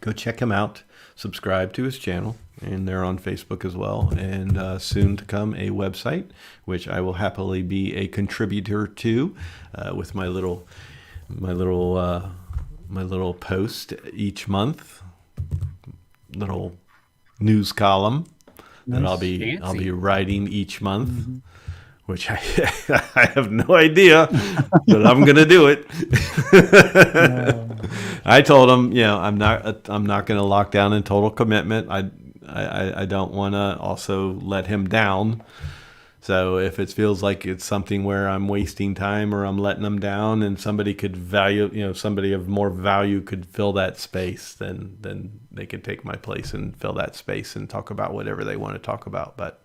go check him out. Subscribe to his channel, and they're on Facebook as well, and soon to come a website, which I will happily be a contributor to, with my little post each month, little news column that I'll be writing each month. Mm-hmm. Which I have no idea, but I'm gonna do it. I told him, I'm not gonna lock down in total commitment. I don't want to also let him down. So if it feels like it's something where I'm wasting time or I'm letting him down, and somebody could somebody of more value could fill that space, then they could take my place and fill that space and talk about whatever they want to talk about. But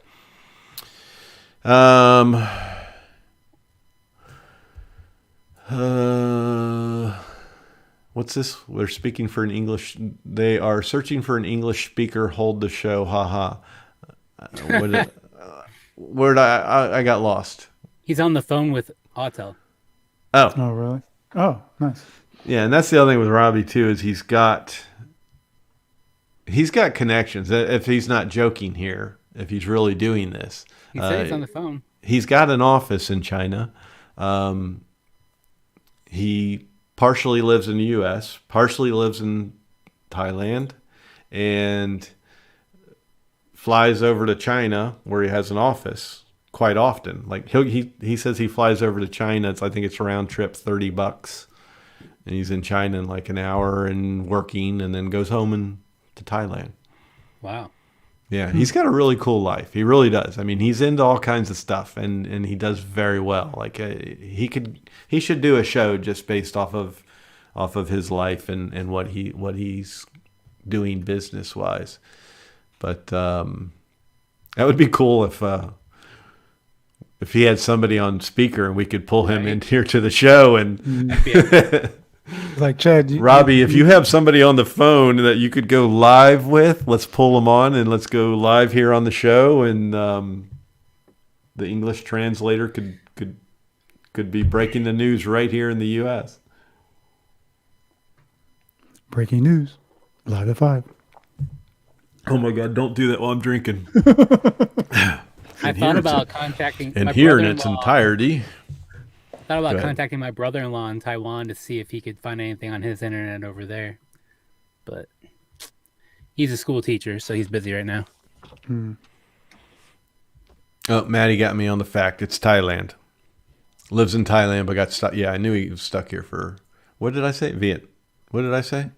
what's this? We're speaking for an English. They are searching for an English speaker. Hold the show. Haha. Where did I got lost? He's on the phone with Autel. Oh, really? Oh, nice. Yeah, and that's the other thing with Robbie too, is he's got connections. If he's not joking here, if he's really doing this. He said he's on the phone. He's got an office in China. He partially lives in the U.S., partially lives in Thailand, and flies over to China where he has an office quite often. Like he says he flies over to China. I think it's round trip $30, and he's in China in like an hour and working, and then goes home to Thailand. Wow. Yeah, he's got a really cool life. He really does. I mean, he's into all kinds of stuff, and he does very well. Like he should do a show just based off of his life and what he's doing business wise. But that would be cool if he had somebody on speaker and we could pull him in here to the show and Like Chad, Robbie, if you have somebody on the phone that you could go live with, let's pull them on and let's go live here on the show. And the English translator could be breaking the news right here in the U.S. breaking news, live at 5. Oh my God! Don't do that while I'm drinking. I thought about contacting And my here in its brother-in-law. entirety. Thought about Go ahead. contacting my brother-in-law in Taiwan to see if he could find anything on his internet over there, but he's a school teacher, so he's busy right now. Oh, Maddie got me on the fact. It's Thailand. Lives in Thailand, but got stuck. Yeah, I knew he was stuck here for. What did I say? What did I say?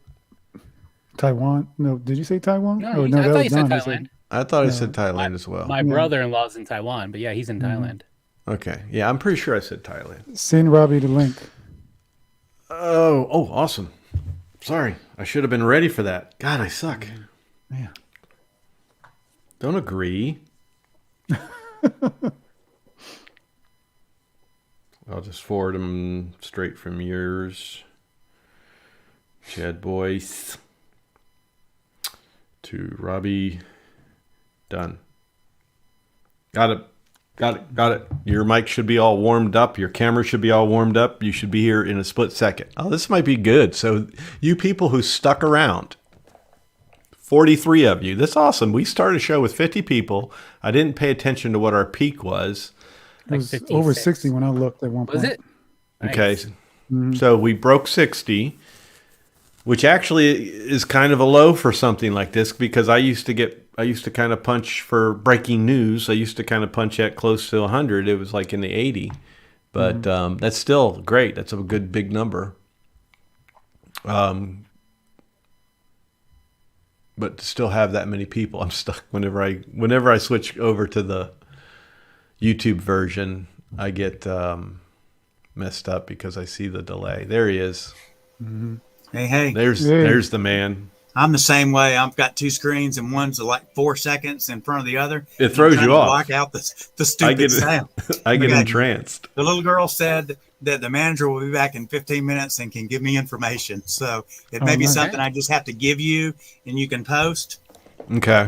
Taiwan? No, did you say Taiwan? No, Oh, I that thought was you said Don. Thailand. I thought I said Thailand as well. My brother-in-law's in Taiwan, but yeah, he's in Thailand. Okay. Yeah, I'm pretty sure I said Thailand. Send Robbie the link. Oh, awesome. Sorry. I should have been ready for that. God, I suck. Yeah. Don't agree. I'll just forward them straight from yours, Chad Boyce, to Robbie. Done. Got it. Your mic should be all warmed up. Your camera should be all warmed up. You should be here in a split second. Oh, this might be good. So you people who stuck around, 43 of you. That's awesome. We started a show with 50 people. I didn't pay attention to what our peak was. It was 56. over 60 when I looked at one point. Was it? Okay. Nice. So we broke 60, which actually is kind of a low for something like this because I used to kind of punch for breaking news. I used to kind of punch at close to 100. It was like in the 80. But that's still great. That's a good big number. But to still have that many people, I'm stuck. Whenever I switch over to the YouTube version, I get messed up because I see the delay. There he is. Hey. There's the man. I'm the same way. I've got two screens and one's like 4 seconds in front of the other. It throws you off. Block out the stupid sound. I get Okay. entranced. The little girl said that the manager will be back in 15 minutes and can give me information. So it may be nice. something I just have to give you and you can post. Okay.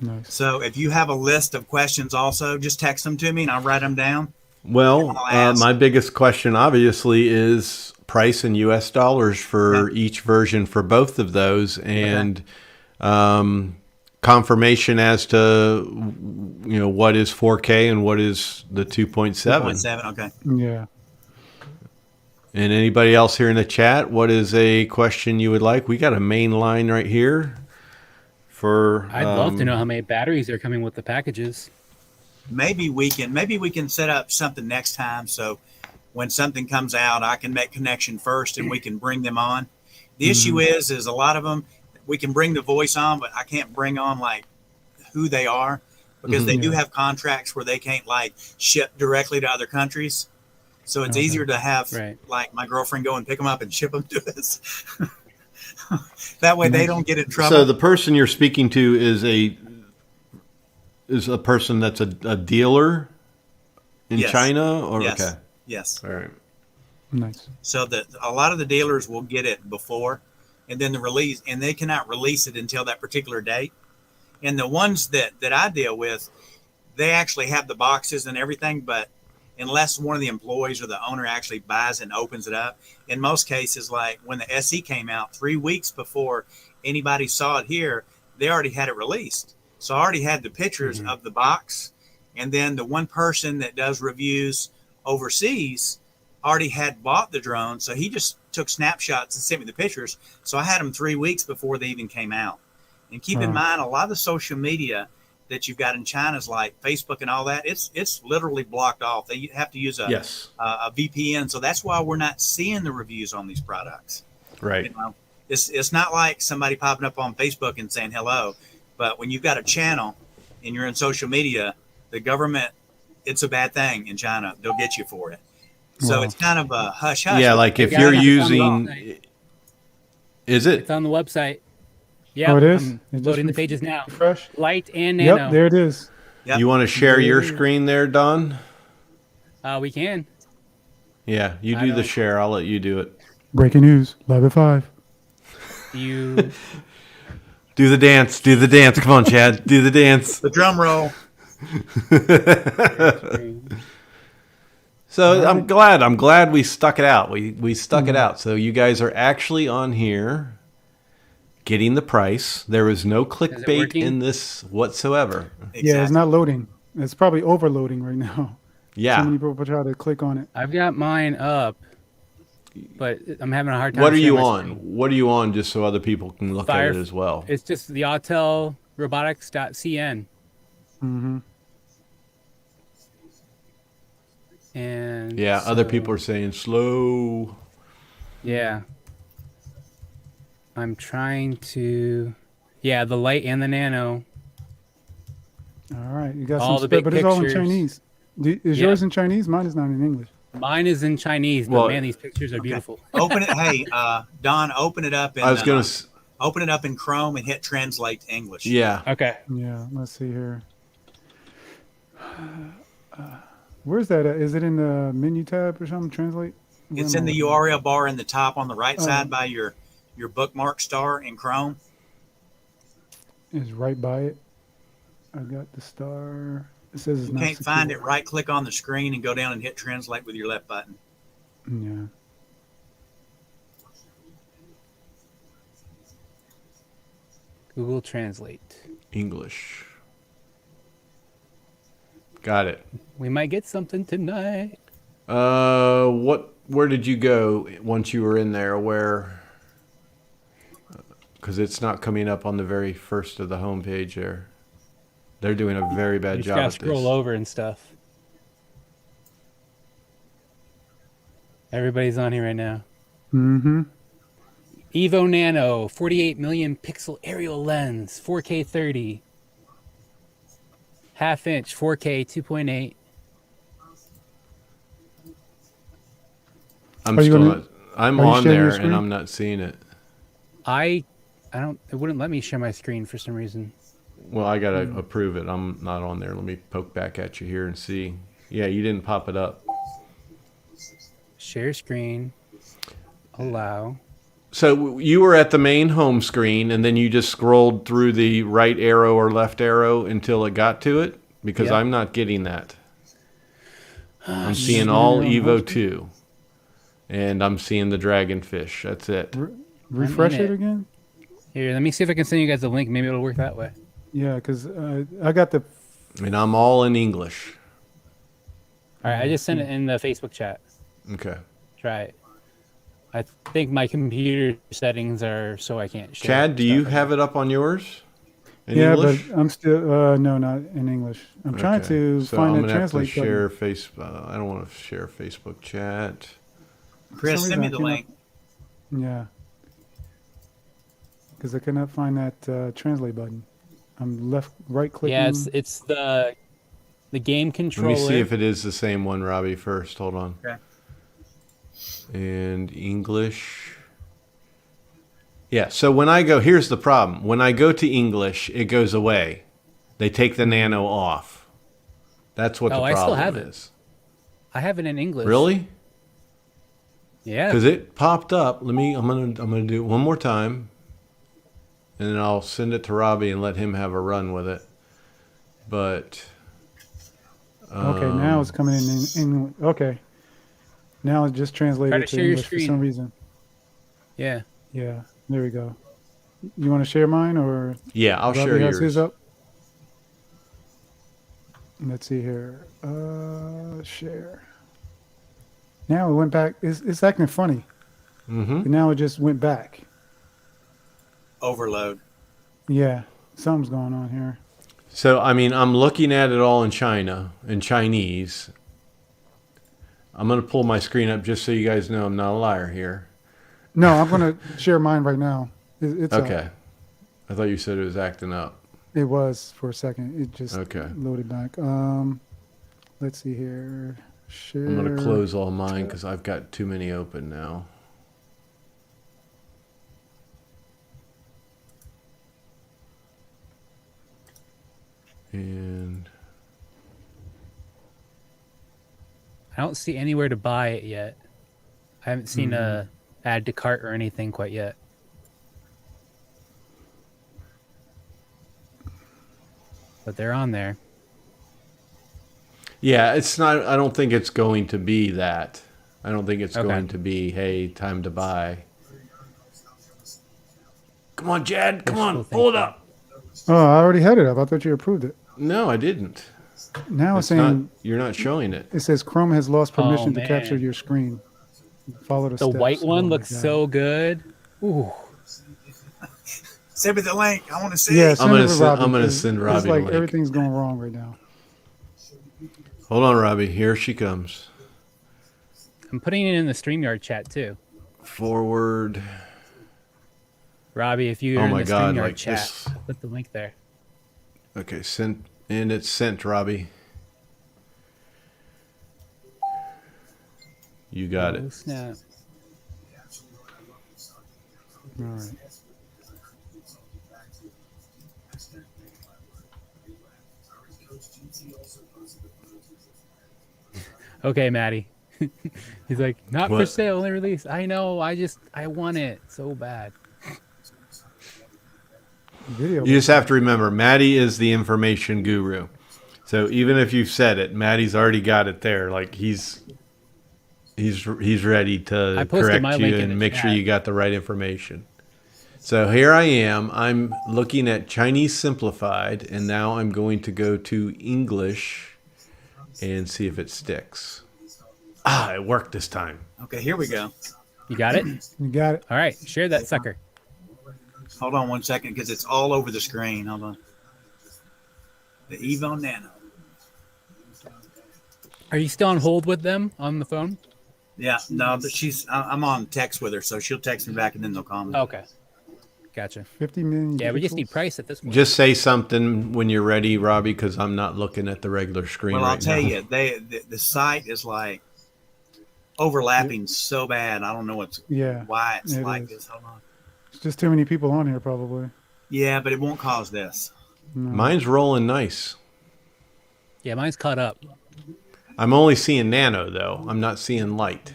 Nice. So if you have a list of questions also, just text them to me and I'll write them down. Well, I'll ask. my biggest question obviously is price in U.S. dollars for each version for both of those, and confirmation as to what is 4K and what is the 2.7. 2.7, okay. Yeah. And anybody else here in the chat, what is a question you would like? We got a main line right here. I'd love to know how many batteries are coming with the packages. Maybe we can set up something next time. So when something comes out, I can make connection first and we can bring them on. The issue is a lot of them, we can bring the voice on, but I can't bring on like who they are because they do have contracts where they can't like ship directly to other countries. So it's easier to have like my girlfriend go and pick them up and ship them to us. That way they don't get in trouble. So the person you're speaking to is a person that's a dealer in China, or okay. Yes. All right. Nice. So that a lot of the dealers will get it before, and then the release, and they cannot release it until that particular date. And the ones that I deal with, they actually have the boxes and everything, but unless one of the employees or the owner actually buys it and opens it up, in most cases, like when the SE came out 3 weeks before anybody saw it here, they already had it released. So I already had the pictures of the box, and then the one person that does reviews overseas already had bought the drone, so he just took snapshots and sent me the pictures. So I had them 3 weeks before they even came out. And keep in mind, a lot of the social media that you've got in China is like Facebook and all that. It's literally blocked off. They have to use a VPN, so that's why we're not seeing the reviews on these products. Right. It's not like somebody popping up on Facebook and saying hello, but when you've got a channel and you're in social media, the government, it's a bad thing in China. They'll get you for it. So it's kind of a hush hush. Yeah, like if you're using, is it? It's on the website. Yeah, it is? I'm It just loading the pages now. Fresh. Light and Nano. Yep, there it is. Yep. You want to share your screen there, Don? We can. Yeah, you I do the don't- share. I'll let you do it. Breaking news. Live at 5. You Do the dance. Do the dance. Come on, Chad. Do the dance. The drum roll. So All I'm right. glad we stuck it out. We stuck it out. So you guys are actually on here getting the price. There is no clickbait working? in this whatsoever. Exactly. Yeah, it's not loading. It's probably overloading right now. So Yeah. many people try to click on it. I've got mine up, but I'm having a hard time. What are sharing you my on? screen. What are you on just so other people can look Fire- at it as well? It's just the Autel Robotics.cn. Mm-hmm. And Yeah, other so- people are saying slow. Yeah. I'm trying to. Yeah, the Lite and the Nano. All right, you got All some the big but it's all in pictures. Chinese. Is Yeah. yours in Chinese? Mine is not in English. Mine is in Chinese, but Well, man, these pictures are beautiful. Open it. Hey, Don, open it up. I was going to open it up in Chrome and hit translate to English. yeah. Okay. Yeah, let's see here. Where's that at? Is it in the menu tab or something? Translate? Where It's am in I the looking? URL bar in the top on the right Oh. side by your bookmark star in Chrome. It's right by it. I got the star. It says it's You not can't secure. find it, right click on the screen and go down and hit translate with your left button. Yeah. Google Translate. English. Got it. We might get something tonight. Where did you go once you were in there? Where? Because it's not coming up on the very first of the homepage there. They're doing a very bad You just job gotta at scroll this. over and stuff. Everybody's on here right now. Mm-hmm. Evo Nano, 48 million pixel aerial lens, 4K 30. Half inch, 4K 2.8. I'm Are you still gonna- not. I'm are you on sharing your there and screen? I'm not seeing it. I don't. It wouldn't let me share my screen for some reason. Well, I gotta approve it. I'm not on there. Let me poke back at you here and see. Yeah, you didn't pop it up. Share screen. Allow. So you were at the main home screen, and then you just scrolled through the right arrow or left arrow until it got to it? Because Yep. I'm not getting that. I'm you seeing just all landed on the home Evo 2. And I'm seeing the dragonfish. That's it. Refresh in it it. again? Here, let me see if I can send you guys a link. Maybe it'll work that way. Yeah, because I got the. And I'm all in English. All right, I just sent it in the Facebook chat. Okay. Try it. I think my computer settings are so I can't share. Chad, do you stuff. have it up on yours? In Yeah, English? but I'm still. No, not in English. I'm trying Okay. to So find I'm the gonna have to translate button. share face. I don't want to share Facebook chat. Chris, some send me reason the I link. Yeah. Because I cannot find that translate button. I'm right clicking. Yeah, it's the game Let controller. me see if it is the same one, Robbie, first. Hold on. Okay. And English. Yeah, so when I go, here's the problem. When I go to English, it goes away. They take the Nano off. That's what the I still problem have it. is. I have it in English. Really? Yeah. Because it popped up. I'm gonna do it one more time, and then I'll send it to Robbie and let him have a run with it. But Okay, now it's coming in. Okay. Now it's just Try translated to to share your English for screen. some reason. Yeah. Yeah, there we go. You want to share mine or yeah, I'll Robbie share has yours. his up? Let's see here. Share. Now it went back. It's acting funny. Mm-hmm. But now it just went back. Overload. Yeah, something's going on here. So I mean, I'm looking at it all in Chinese. I'm gonna pull my screen up just so you guys know I'm not a liar here. No, I'm gonna share mine right now. It's up. Okay. I thought you said it was acting up. It was for a second. It just Okay. loaded back. Let's see here. Share. I'm gonna close all mine because I've got too many open now. And I don't see anywhere to buy it yet. I haven't seen a add to cart or anything quite yet. But they're on there. Yeah, it's not. I don't think it's going to be that. I don't think it's Okay. going to be, hey, time to buy. Come on, Jad. Come on, Wishful pull it thinking. up. Oh, I already had it up. I thought you approved it. No, I didn't. Now it's It's not. saying You're not showing it. it says Chrome has lost permission to man. capture your screen. Follow the The steps. white Oh one my looks God. so good. Ooh. Send me the link. I want to see. Yeah, it. send gonna it to send- Robbie, I'm gonna 'cause send it's Robbie the like link. everything's going wrong right now. Hold on, Robbie. Here she comes. I'm putting it in the StreamYard chat too. Forward. Robbie, if you're Oh in my the God, StreamYard like chat, this. I'll put the link there. Okay, sent. And it's sent, Robbie. You got Oh, it. snap. All right. Okay, Maddie. He's like, not for What? sale, only release. I know. I want it so bad. Video. You just have to remember, Maddie is the information guru. So even if you've said it, Maddie's already got it there. Like he's ready I to posted correct my you link in and the make sure chat. you got the right information. So here I am. I'm looking at Chinese Simplified, and now I'm going to go to English and see if it sticks. Ah, it worked this time. Okay, here we go. You got it? You got it. All right. Share that sucker. Hold on 1 second because it's all over the screen. Hold on. The Evo Nano. Are you still on hold with them on the phone? Yeah, no, but I'm on text with her, so she'll text me back and then they'll call me. Okay. Gotcha. 50 million. Yeah, we just need pixels. price at this point. Just say something when you're ready, Robbie, because I'm not looking at the regular screen Well, right I'll tell now. you, the site is like overlapping so bad. I don't know why it's it like is. this. Hold on. It's just too many people on here, probably. Yeah, but it won't cause this. No. Mine's rolling nice. Yeah, mine's caught up. I'm only seeing nano, though. I'm not seeing light.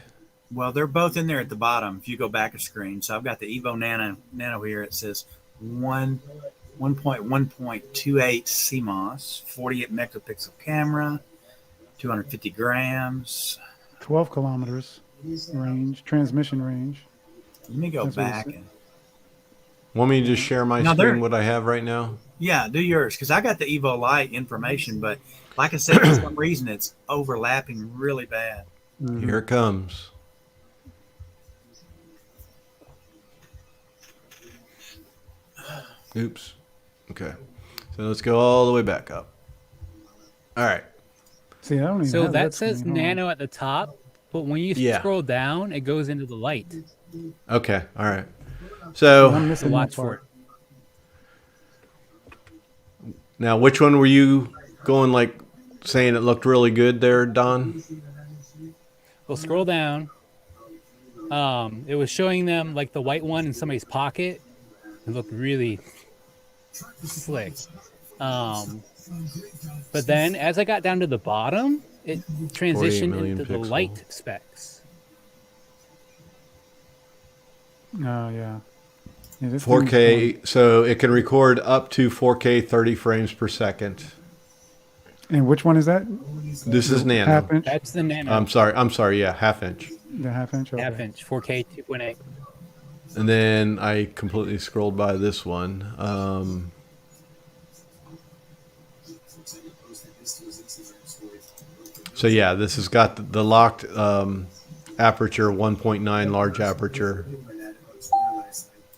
Well, they're both in there at the bottom. If you go back a screen, so I've got the Evo Nano here. It says 1.28 CMOS, 48 megapixel camera, 250 grams. 12 kilometers range, transmission range. Let me go That's what it back said. and Want me to just share my No, screen, there- what I have right now? yeah, do yours because I got the Evo Lite information, but like I said, for some reason it's overlapping really bad. Mhm. Here it comes. Oops. Okay. So let's go all the way back up. All right. See, I don't even So have that says screen. Hold on. nano at the top, but when you Yeah. scroll down, it goes into the light. Okay. All right. I'm So So missing that watch for part. it. now, which one were you going like saying it looked really good there, Don? Well, scroll down. It was showing them like the white one in somebody's pocket. It looked really slick. But then as I got down to the bottom, it transitioned million into the pixel. light specs. Oh, yeah. Yeah, this thing's 4K. So it can record up to 4K 30 frames per second. going- And which one is that? This is nano. Half inch? That's the nano. I'm sorry. Yeah, half inch. The half inch? Okay. half inch, 4K 2.8. And then I completely scrolled by this one. So yeah, this has got the locked aperture, 1.9 large aperture.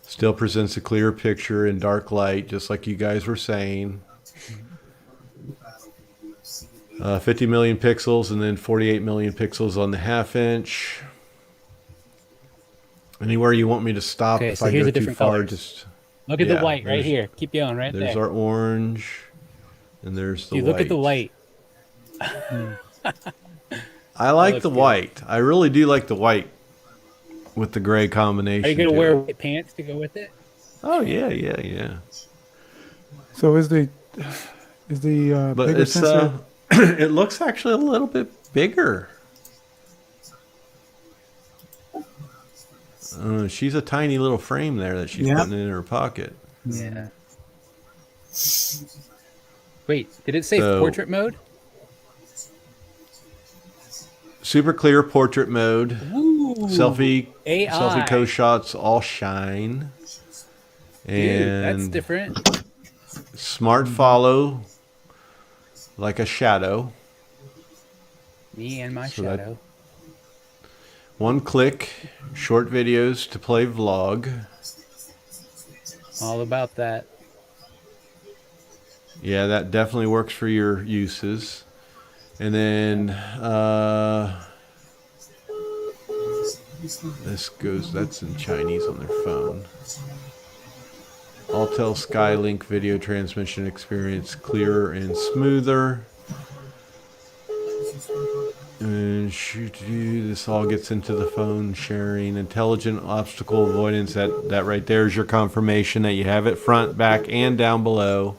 Still presents a clear picture in dark light, just like you guys were saying. 50 million pixels and then 48 million pixels on the half inch. Anywhere you want me to stop Okay, if so I here's go the too different far, colors. just Look at Yeah, the white right there's- here. Keep going right there's there. our orange, and there's the Dude, white. look at the white. I like looks the good. white. I really do like the white with the gray combination. Are you gonna to wear it. white pants to go with it? Oh yeah. So is the But bigger it's sensor? it looks actually a little bit bigger. She's a tiny little frame there that she's putting in her pocket. Yeah. Wait, did it say So- portrait mode? Super clear portrait mode. Ooh, Selfie AI. selfie co shots all shine. Dude, that's And different. smart follow like a shadow. Me and my So that- shadow. One click, short videos to play vlog. All about that. Yeah, that definitely works for your uses. And then that's in Chinese on their phone. Autel Skylink video transmission experience clearer and smoother. And this all gets into the phone sharing. Intelligent obstacle avoidance. That right there is your confirmation that you have it front, back, and down below.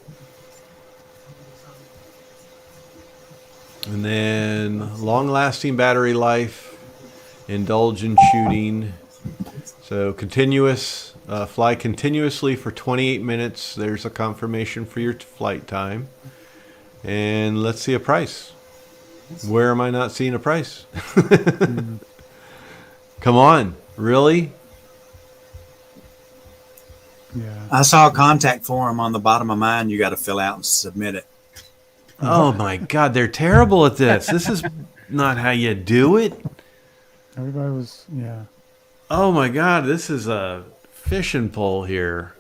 And then long-lasting battery life, indulge in shooting. So fly continuously for 28 minutes. There's a confirmation for your flight time. And let's see a price. Where am I not seeing a price? Come on, really? Yeah. I saw a contact form on the bottom of mine. You got to fill out and submit it. Oh my God, they're terrible at this. This is not how you do it. Everybody was, yeah. Oh my God, this is a fishing pole here.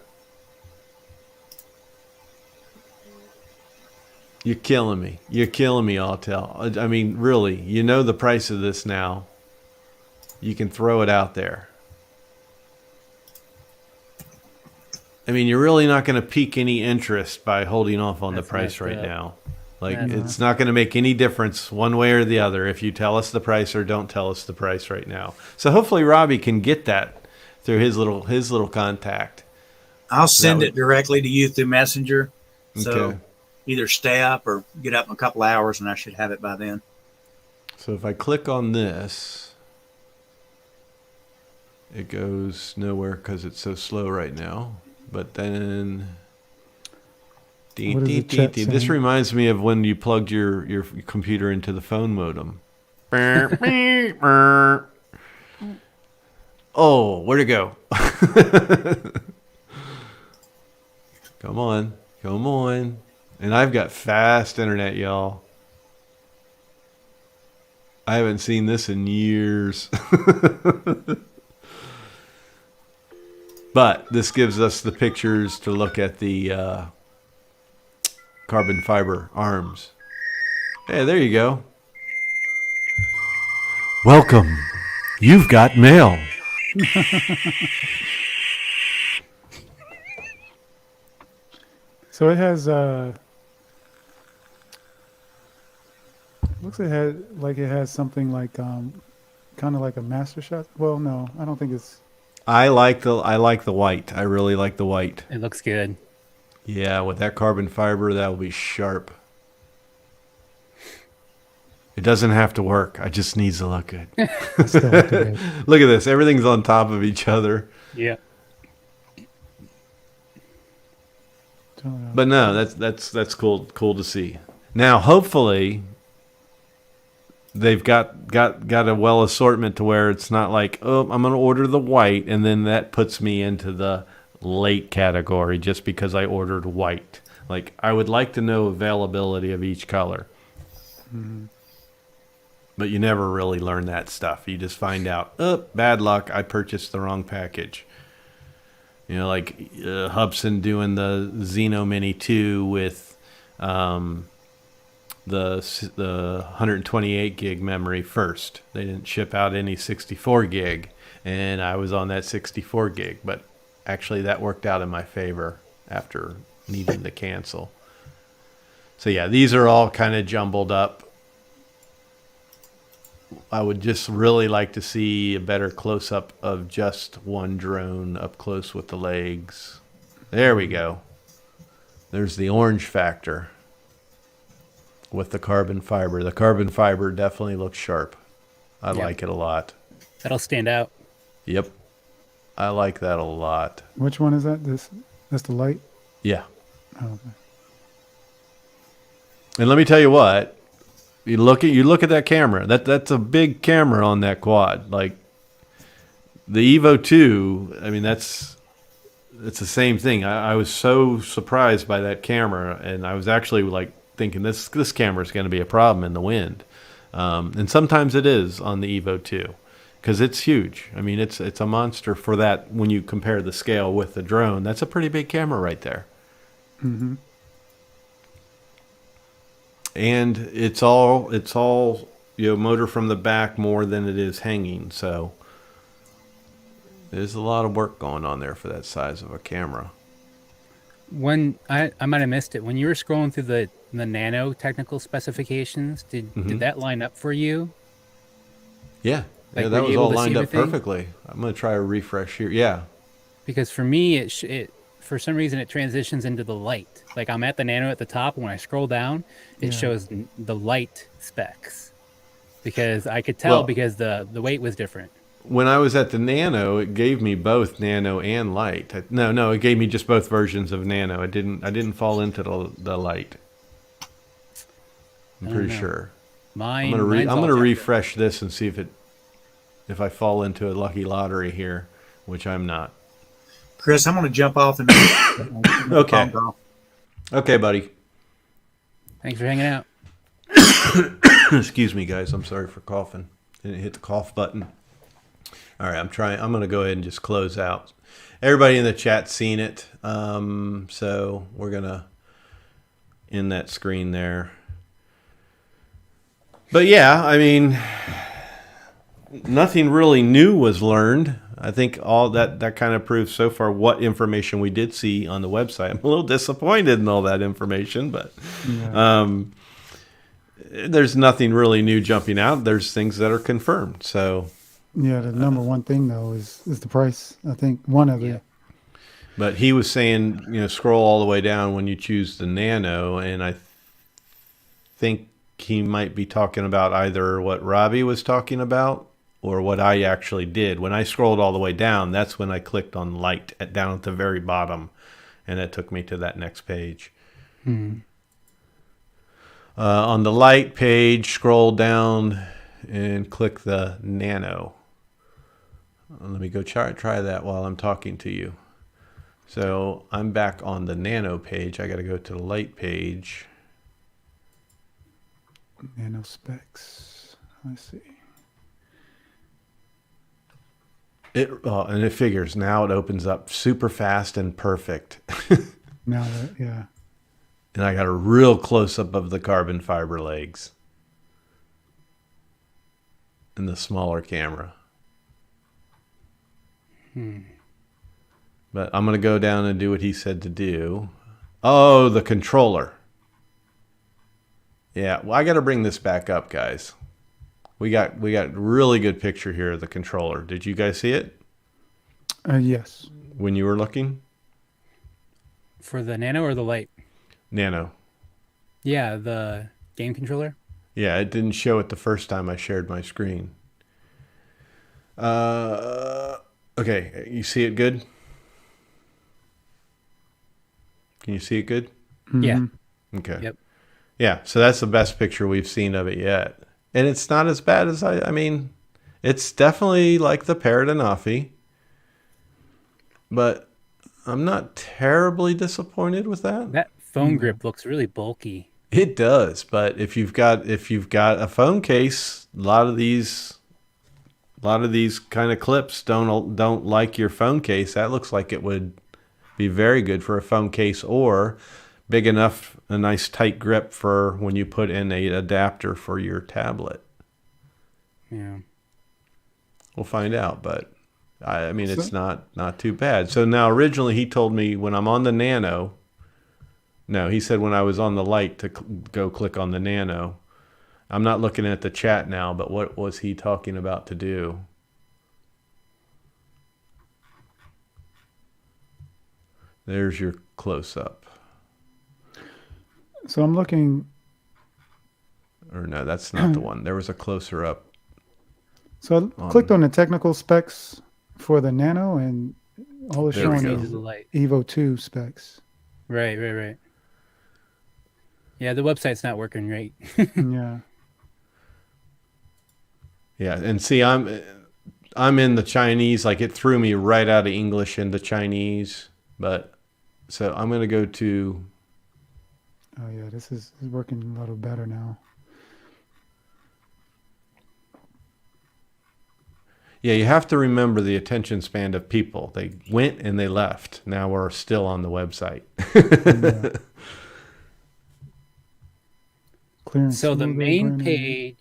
You're killing me. You're killing me, Autel. I mean, really, you know the price of this now. You can throw it out there. I mean, you're really not going to pique any interest by holding off on That's the price messed right up. now. Like, That's it's not going to make any difference one way or the other if you tell us the price or don't tell us the price right now. So hopefully Robbie can get that through his little contact. I'll send it directly to you through Messenger. So Okay. either stay up or get up in a couple hours, and I should have it by then. So if I click on this, it goes nowhere because it's so slow right now. But then, What is the chat this saying? reminds me of when you plugged your computer into the phone modem. Oh, where'd it go? Come on, come on. And I've got fast internet, y'all. I haven't seen this in years. But this gives us the pictures to look at the carbon fiber arms. Hey, there you go. Welcome. You've got mail. So it has looks like it has something like kind of like a master shot. Well, no, I don't think it's. I like the white. I really like the white. It looks good. Yeah, with that carbon fiber, that will be sharp. It doesn't have to work. I just needs to look good. Still up to date. Look at this. Everything's on top of each other. Yeah. But no, that's cool to see. Now, hopefully, they've got a well assortment to where it's not like, oh, I'm going to order the white, and then that puts me into the late category just because I ordered white. Like, I would like to know availability of each color. Mm-hmm. But you never really learn that stuff. You just find out, oh, bad luck, I purchased the wrong package. You know, like Hubson doing the Xeno Mini 2 with the 128 gig memory first. They didn't ship out any 64 gig, and I was on that 64 gig. But actually, that worked out in my favor after needing to cancel. So yeah, these are all kind of jumbled up. I would just really like to see a better close-up of just one drone up close with the legs. There we go. There's the orange factor with the carbon fiber. The carbon fiber definitely looks sharp. I like it a lot. That'll stand out. Yep. I like that a lot. Which one is that? That's the light. Yeah. Oh, okay. And let me tell you what, you look at that camera. That's a big camera on that quad. Like the Evo 2, I mean it's the same thing. I was so surprised by that camera, and I was actually like thinking this camera is going to be a problem in the wind. And sometimes it is on the Evo 2 because it's huge. I mean, it's a monster for that. When you compare the scale with the drone, that's a pretty big camera right there. Mm-hmm. And it's all motor from the back more than it is hanging. So there's a lot of work going on there for that size of a camera. When I might have missed it, when you were scrolling through the Nano technical specifications, did that line up for you? Yeah, Like, that were was you all able to see lined up everything? perfectly. I'm going to try a refresh here. Yeah. Because for me, it for some reason it transitions into the light. Like I'm at the Nano at the top, and when I scroll down, it shows the light specs. Because I could tell because the weight was different. When I was at the Nano, it gave me both Nano and Light. No, it gave me just both versions of Nano. I didn't fall into the Light. I'm pretty sure. I'm gonna refresh this and see if I fall into a lucky lottery here, which I'm not. Chris, I'm going to jump off and Okay. Okay, buddy. Thanks for hanging out. Excuse me, guys. I'm sorry for coughing. Didn't hit the cough button. All right, I'm going to go ahead and just close out. Everybody in the chat's seen it, so we're going to end that screen there. But yeah, I mean, nothing really new was learned. I think all that kind of proves so far what information we did see on the website. I'm a little disappointed in all that information, but there's nothing really new jumping out. There's things that are confirmed, so... Yeah, the number one thing though is the price. I think one of it. But he was saying, scroll all the way down when you choose the Nano, and I think he might be talking about either what Robbie was talking about or what I actually did. When I scrolled all the way down, that's when I clicked on Light down at the very bottom, and it took me to that next page. On the Light page, scroll down and click the Nano. Let me go try that while I'm talking to you. So I'm back on the Nano page. I got to go to the Light page. Nano specs. Let's see. And it figures now it opens up super fast and perfect. Now that, yeah. And I got a real close up of the carbon fiber legs in the smaller camera. But I'm going to go down and do what he said to do. Oh, the controller. Yeah, well, I got to bring this back up, guys. We got really good picture here of the controller. Did you guys see it? Yes. When you were looking? For the Nano or the Light? Nano. Yeah, the game controller. Yeah, it didn't show it the first time I shared my screen. Okay, you see it good? Can you see it good? Yeah. Okay. Yep. Yeah, so that's the best picture we've seen of it yet. And it's not as bad as I mean, it's definitely like the Parrot Anafi. But I'm not terribly disappointed with that. That phone grip looks really bulky. It does, but if you've got a phone case, a lot of these kind of clips don't like your phone case. That looks like it would be very good for a phone case, or big enough, a nice tight grip for when you put in a adapter for your tablet. Yeah. We'll find out, but I mean, it's not too bad. So now originally he told me when I'm on the Nano, no, he said when I was on the Light to go click on the Nano. I'm not looking at the chat now, but what was he talking about to do? There's your close-up. So I'm looking. Or no, that's not the one. There was a closer up. So I clicked on the technical specs for the Nano, and all it's There we showing go. These are is the light. Evo 2 specs. Right. Yeah, the website's not working right. Yeah. Yeah, and see, I'm in the Chinese. Like it threw me right out of English into Chinese. But so I'm gonna go to. Oh yeah, this is working a little better now. Yeah, you have to remember the attention span of people. They went and they left. Now we're still on the website. Yeah. Clearance So the smoothly, main branding.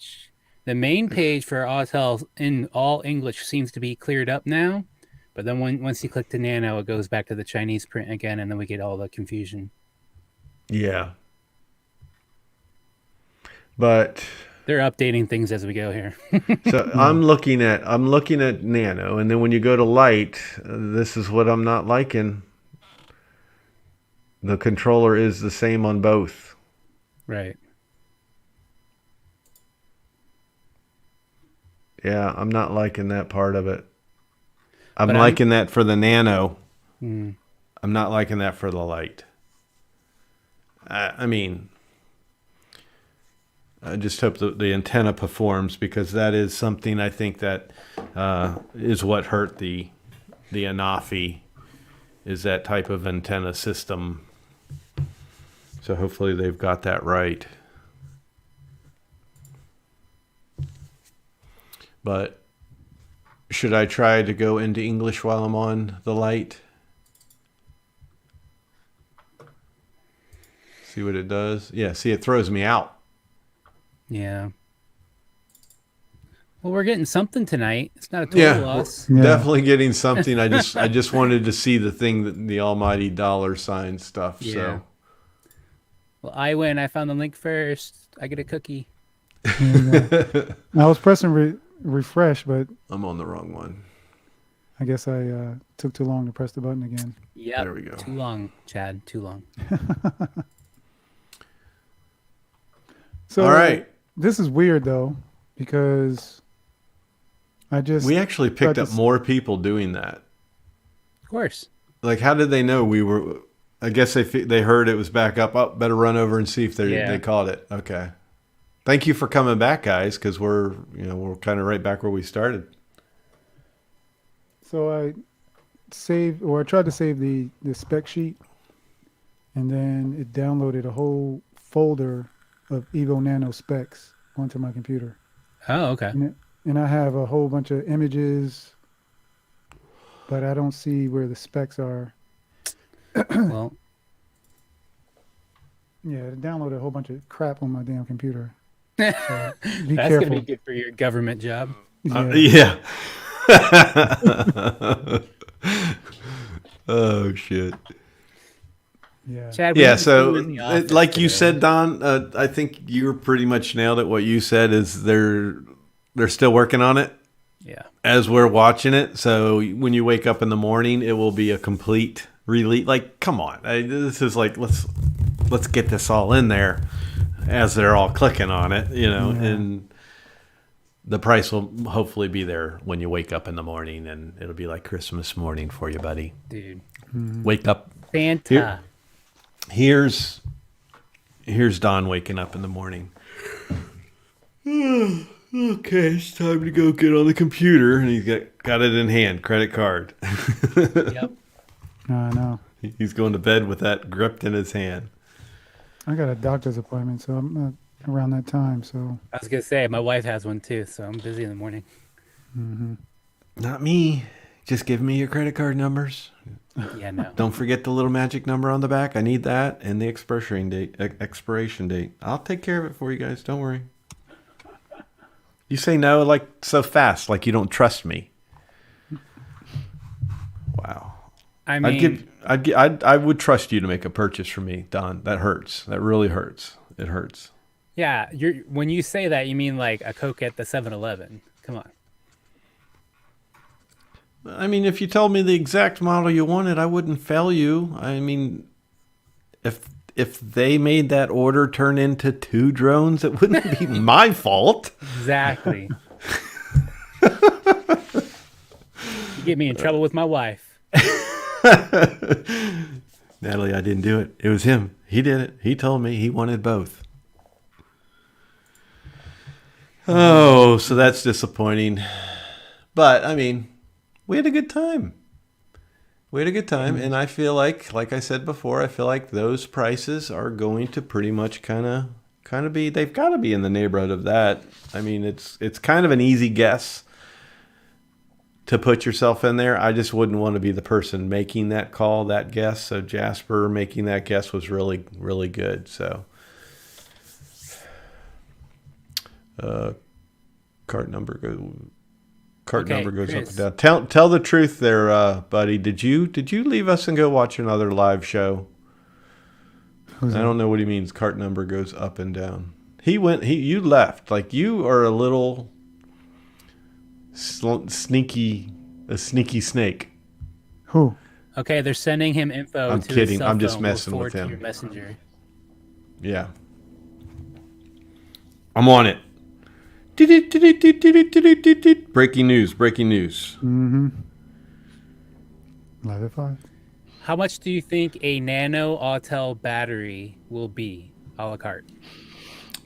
page, for Autel in all English seems to be cleared up now. But then once you click the Nano, it goes back to the Chinese print again, and then we get all the confusion. Yeah. But They're updating things as we go here. so I'm looking at Nano, and then when you go to Lite, this is what I'm not liking. The controller is the same on both. Right. Yeah, I'm not liking that part of it. I'm But liking that for the Nano. Mm. I'm not liking that for the Lite. I mean, I just hope that the antenna performs, because that is something I think that is what hurt the Anafi, is that type of antenna system. So hopefully they've got that right. But should I try to go into English while I'm on the Lite? See what it does? Yeah, see, it throws me out. Yeah. Well, we're getting something tonight. It's not a total loss. Yeah. Definitely getting something. I just wanted to see the thing, that the almighty $sign stuff. Yeah. So Well, I win. I found the link first. I get a cookie. I was pressing refresh, but I'm on the wrong one. I guess I took too long to press the button again. Yeah. There we go. Too long, Chad. Too long. So All right. This is weird though, because We actually picked up practice- more people doing that. Of course. Like, how did they know we were? I guess they heard it was back up. Oh, better run over and see if they caught it. Okay. Thank you for coming back, guys, because we're kind of right back where we started. So I tried to save the spec sheet, and then it downloaded a whole folder of Evo Nano specs onto my computer. Oh, okay. And I have a whole bunch of images, but I don't see where the specs are. Well, Yeah, it downloaded a whole bunch of crap on my damn computer. So be that's careful. going to be good for your government job. Yeah. Yeah. Oh shit. Yeah. Chad, Yeah, we so in the office like you today. said, Don, I think you pretty much nailed it. What you said is they're still working on it Yeah. as we're watching it. So when you wake up in the morning, it will be a complete release. Like, come on, this is like let's get this all in there as they're all clicking on it, and the price will hopefully be there when you wake up in the morning, and it'll be like Christmas morning for you, buddy. Dude. Wake up. Santa. Here's Don waking up in the morning. Okay, it's time to go get on the computer, and he's got it in hand, credit card. Yep. I know. He's going to bed with that gripped in his hand. I got a doctor's appointment, so I'm not around that time. So I was going to say, my wife has one too, so I'm busy in the morning. Not me. Just give me your credit card numbers. Yeah, no. Don't forget the little magic number on the back. I need that, and the expiration date. I'll take care of it for you guys. Don't worry. You say no like so fast, like you don't trust me. Wow. I mean, I would trust you to make a purchase for me, Don. That hurts. That really hurts. It hurts. yeah, when you say that, you mean like a Coke at the 7-Eleven. Come on. I mean, if you told me the exact model you wanted, I wouldn't fail you. I mean, if they made that order turn into 2 drones, it wouldn't be my fault. Exactly. You get me in trouble with my wife. Natalie, I didn't do it. It was him. He did it. He told me he wanted both. Oh, so that's disappointing. But, I mean, we had a good time. And I feel like I said before, I feel like those prices are going to pretty much kind of be, they've got to be in the neighborhood of that. I mean, it's kind of an easy guess to put yourself in there. I just wouldn't want to be the person making that call, that guess. So Jasper making that guess was really, really good. So, cart number goes Chris. up and down. Tell the truth there, buddy. Did you leave us and go watch another live show? I don't know what he means. Cart number goes up and down. You left. Like, you are a little sneaky snake. Who? Okay, they're sending him info. I'm to kidding. His cell I'm just phone. messing We'll with forward him. to your messenger. Yeah. I'm on it. Breaking news. Mm-hmm. Live at 5. How much do you think a nano Autel battery will be a la carte?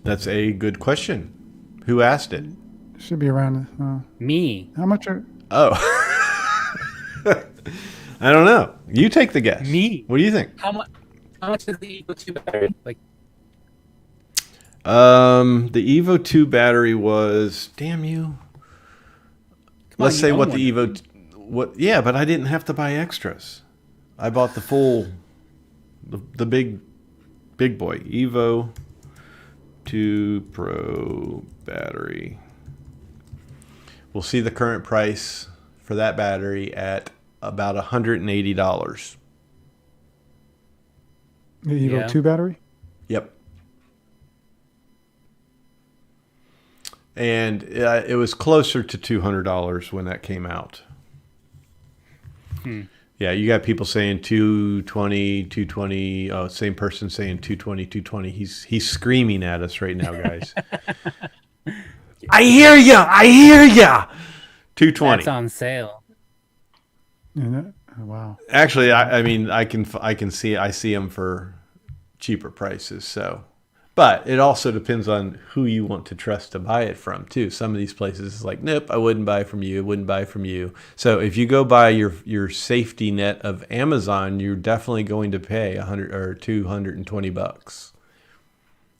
That's a good question. Who asked it? Should be around. Me. How much are? Oh. I don't know. You take the guess. Me. What do you think? How much is the Evo 2 battery? Like, the Evo 2 battery was, damn you. Let's say what the Evo, yeah, but I didn't have to buy extras. I bought the full, the big boy, Evo 2 Pro battery. We'll see the current price for that battery at about $180. The Evo 2 battery? Yep. And it was closer to $200 when that came out. Yeah, you got people saying 220, 220. Oh, same person saying 220, 220. He's screaming at us right now, guys. I hear ya. 220. That's on sale. Yeah, wow. Actually, I mean, I see them for cheaper prices. So, but it also depends on who you want to trust to buy it from too. Some of these places is like, nope, I wouldn't buy from you. So if you go buy your safety net of Amazon, you're definitely going to pay $100 or $220.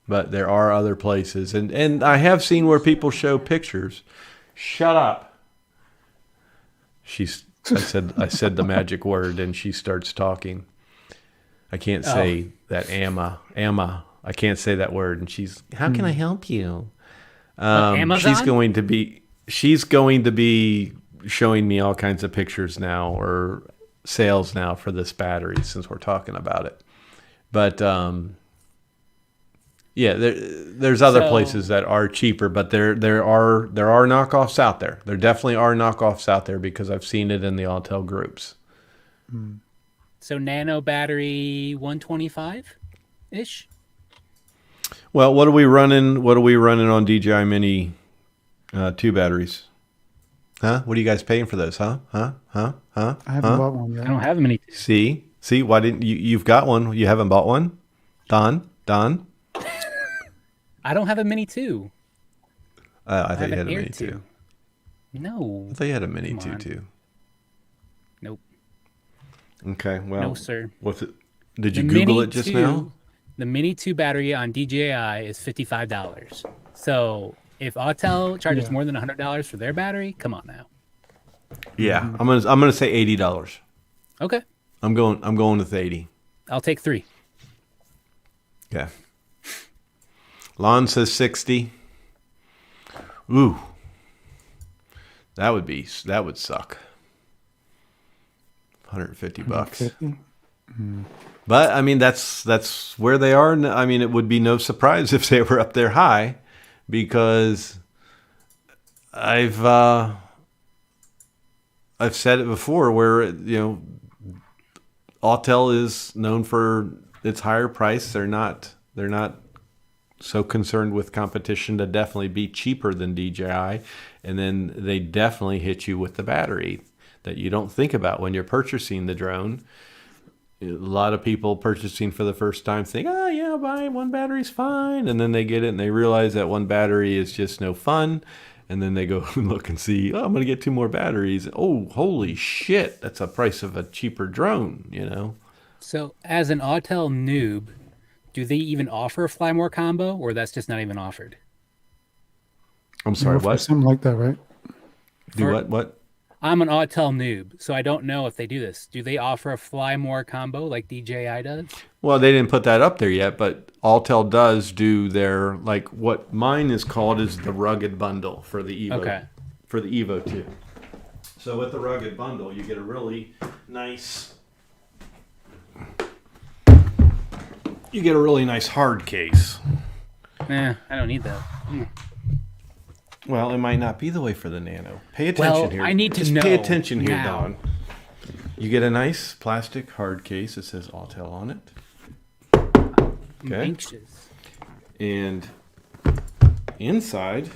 But there are other places, and I have seen where people show pictures. Shut up. I said the magic word, and she starts talking. I can't say that Amma. I can't say that word, and she's. How can I help you? Amazon? She's going to be showing me all kinds of pictures now or sales now for this battery since we're talking about it. But yeah, there's other places that are cheaper, but there are knockoffs out there. There definitely are knockoffs out there because I've seen it in the Autel groups. So nano battery 125-ish? Well, what are we running on DJI Mini 2 batteries? Huh? What are you guys paying for those? Huh? I haven't bought one yet. I don't have many. See, why didn't you? You've got one. You haven't bought one, Don. I don't have a Mini 2. I thought you have had an a Air Mini 2. 2. No. I thought you had a Mini Come 2 on. too. Nope. Okay, well, No, sir. what's it? Did The you Google Mini it just 2 now? The Mini 2 battery on DJI is $55. So if Autel charges more than $100 for their battery, come on now. Yeah, I'm gonna say $80. Okay. I'm going with 80. I'll take 3. Okay. Lon says 60. Ooh. That would suck. $150. 150? But I mean that's where they are. I mean, it would be no surprise if they were up there high, because I've said it before where Autel is known for its higher price. They're not so concerned with competition to definitely be cheaper than DJI, and then they definitely hit you with the battery. that you don't think about when you're purchasing the drone. A lot of people purchasing for the first time think, oh yeah, buy one battery's fine, and then they get it and they realize that one battery is just no fun, and then they go and look and see, oh, I'm gonna get 2 more batteries. Oh, holy shit, that's the price of a cheaper drone, you know. So, as an Autel noob, do they even offer a Fly More combo, or that's just not even offered? I'm sorry, what? Something like that, right? Do what? I'm an Autel noob, so I don't know if they do this. Do they offer a Fly More combo like DJI does? Well, they didn't put that up there yet, but Autel does do their, like, what mine is called is the rugged bundle for the Evo. Okay. For the Evo 2. So with the rugged bundle, you get a really nice hard case. I don't need that. Well, it might not be the way for the Nano. Pay attention Well, here. I need to Just know pay attention here, now. Don. You get a nice plastic hard case that says Autel on it. I'm anxious. And inside,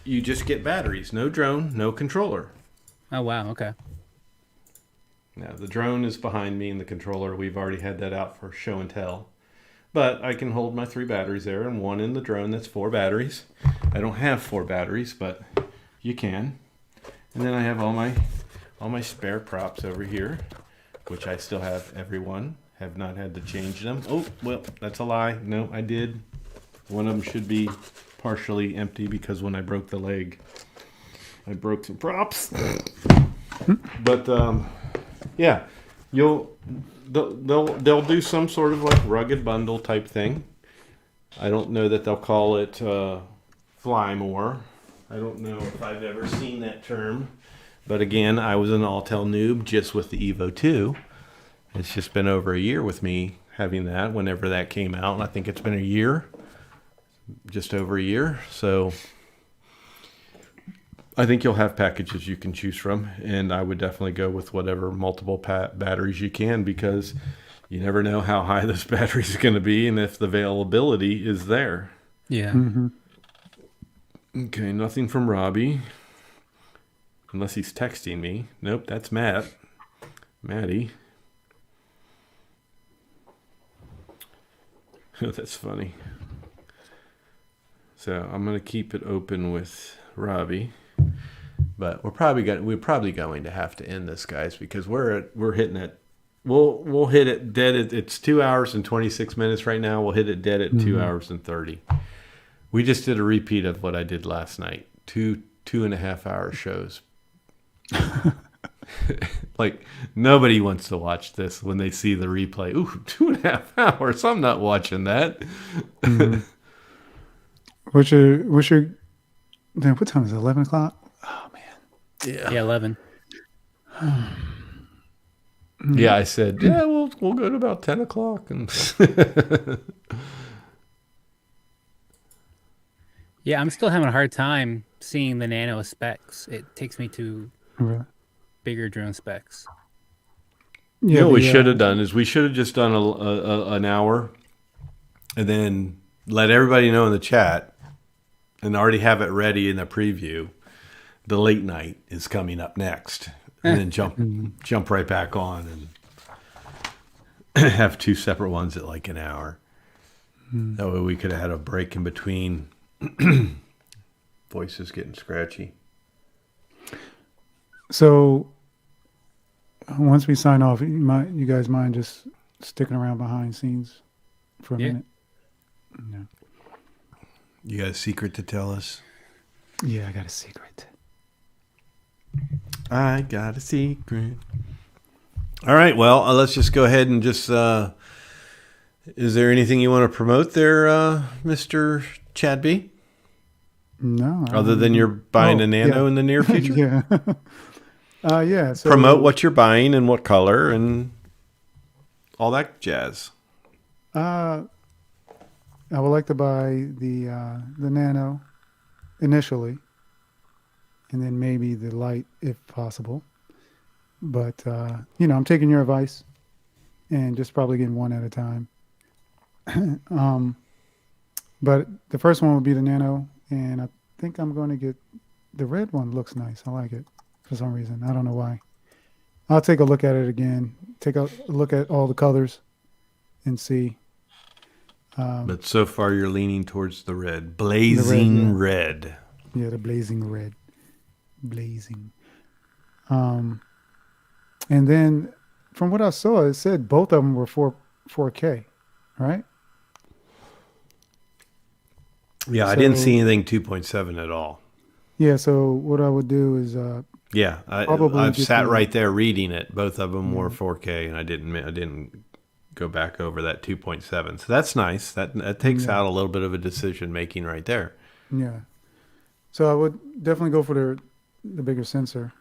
you just get batteries. No drone, no controller. Oh, wow. Okay. Now, the drone is behind me and the controller, we've already had that out for show and tell. But I can hold my 3 batteries there and one in the drone. That's 4 batteries. I don't have 4 batteries, but you can. And then I have all my spare props over here, which I still have every one. Have not had to change them. Oh, well, that's a lie. No, I did. One of them should be partially empty because when I broke the leg, I broke some props. But yeah, they'll do some sort of like rugged bundle type thing. I don't know that they'll call it Fly More. I don't know if I've ever seen that term. But again, I was an Autel noob just with the Evo 2. It's just been over a year with me having that whenever that came out. And I think it's been a year, just over a year. So I think you'll have packages you can choose from. And I would definitely go with whatever multiple batteries you can, because you never know how high this battery is going to be and if the availability is there. Yeah. Mm-hmm. Okay, nothing from Robbie. Unless he's texting me. Nope, that's Maddie. That's funny. So I'm going to keep it open with Robbie. But we're probably going to have to end this, guys, because we're hitting it. We'll hit it dead. It's 2 hours and 26 minutes right now. We'll hit it dead at 2 hours and 30. We just did a repeat of what I did last night. 2.5 hour shows. Like, nobody wants to watch this when they see the replay. Ooh, 2.5 hours. I'm not watching that. Mm-hmm. What's your then what time is it? 11 o'clock? Oh man. Yeah, 11. Yeah, I said, yeah, we'll go to about 10 o'clock. And Yeah, I'm still having a hard time seeing the Nano specs. It takes me to Really? bigger drone specs. you know what we should have done is we should have just done an hour and then let everybody know in the chat and already have it ready in the preview. The late night is coming up next. And then jump right back on and have 2 separate ones at like an hour. That way we could have had a break in between. Voice is getting scratchy. So once we sign off, you guys mind just sticking around behind scenes for a minute? Yeah. You got a secret to tell us? Yeah, I got a secret. I got a secret. All right, well, let's just go ahead and just... is there anything you want to promote there, Mr. Chad B? No. Other than you're buying a Nano in the near future? Yeah. Yeah. So, Promote what you're buying and what color and all that jazz. I would like to buy the Nano initially, and then maybe the Lite if possible. But I'm taking your advice and just probably getting one at a time. But the first one would be the Nano, and I think I'm going to get the red one. Looks nice. I like it. for some reason. I don't know why. I'll take a look at it again. Take a look at all the colors and see. But so far, you're leaning towards the red. Blazing red. Yeah, the blazing red. Blazing. And then from what I saw, it said both of them were 4K, right? Yeah, I didn't see anything 2.7 at all. Yeah, so what I would do is Yeah, probably I've get sat the- right there reading it. Both of them were 4K, and I didn't go back over that 2.7. So that's nice. That takes out a little bit of a decision making right there. yeah. So I would definitely go for the bigger sensor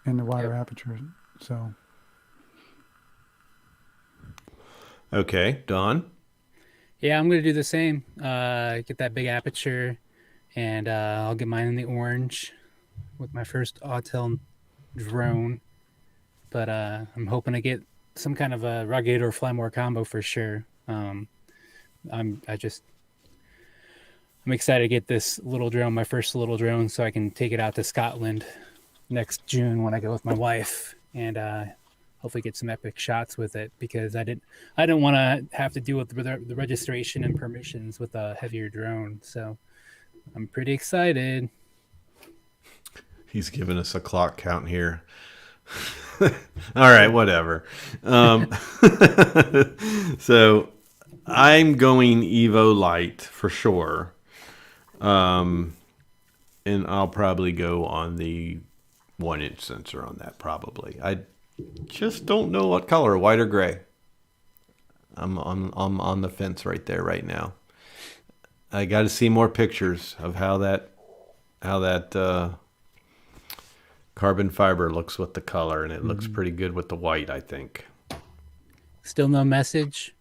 and the wider aperture. So Okay, Don. Yeah, I'm gonna do the same. Get that big aperture, and I'll get mine in the orange with my first Autel drone. But I'm hoping to get some kind of a rugged or Flymore combo for sure. I'm excited to get this little drone, my first little drone, so I can take it out to Scotland next June when I go with my wife, and hopefully get some epic shots with it, because I didn't want to have to deal with the registration and permissions with a heavier drone. So I'm pretty excited. He's giving us a clock count here. All right, whatever. So I'm going Evo Lite for sure. And I'll probably go on the 1-inch sensor on that probably. I just don't know what color, white or gray. I'm on the fence right there right now. I got to see more pictures of how that carbon fiber looks with the color, and it looks pretty good with the white, I think. Still no message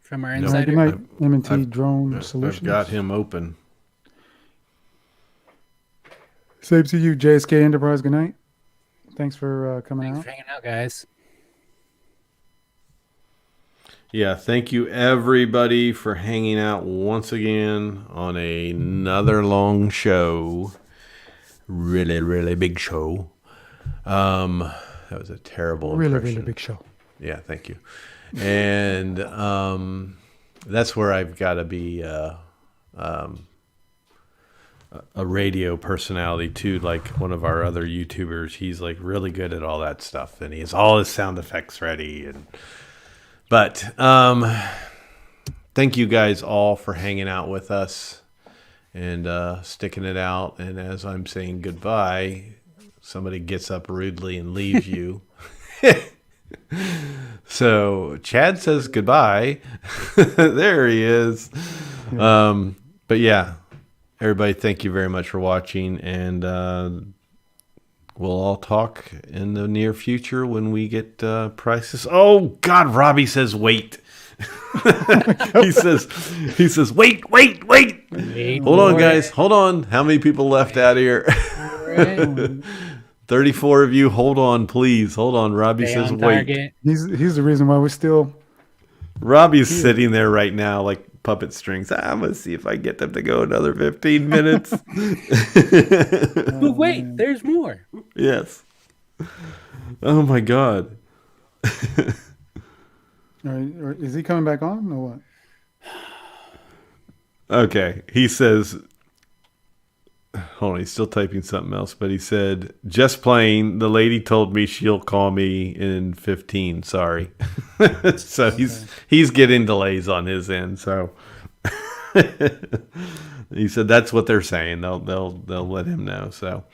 from our No. insider. good night, M&T I've- Drone Solutions. I've got him open. Same to you, JSK Enterprise. Good night. Thanks for coming Thanks out. for hanging out, guys. Yeah, thank you everybody for hanging out once again on another long show. Really, really big show. That was a terrible Really, impression. really big show. Yeah, thank you. And that's where I've got to be a radio personality too, like one of our other YouTubers. He's like really good at all that stuff, and he has all his sound effects ready. But thank you guys all for hanging out with us and sticking it out. And as I'm saying goodbye, somebody gets up rudely and leaves you. So Chad says goodbye. There he is. But yeah, everybody, thank you very much for watching, and we'll all talk in the near future when we get prices. Oh God, Robbie says wait. he says wait. Hold on, guys. Hold on. How many people left out here? 34 of you. Hold on, please. Hold on. Robbie Stay says on wait. target. He's the reason why we're still. Robbie's sitting there right now like puppet strings. I'm going to see if I get them to go another 15 minutes. But wait, there's more. Yes. Oh my God. Or is he coming back on or what? Okay. He says, hold on, he's still typing something else, but he said, just playing. The lady told me she'll call me in 15. Sorry. So he's getting delays on his end. So he said that's what they're saying. They'll let him know. So,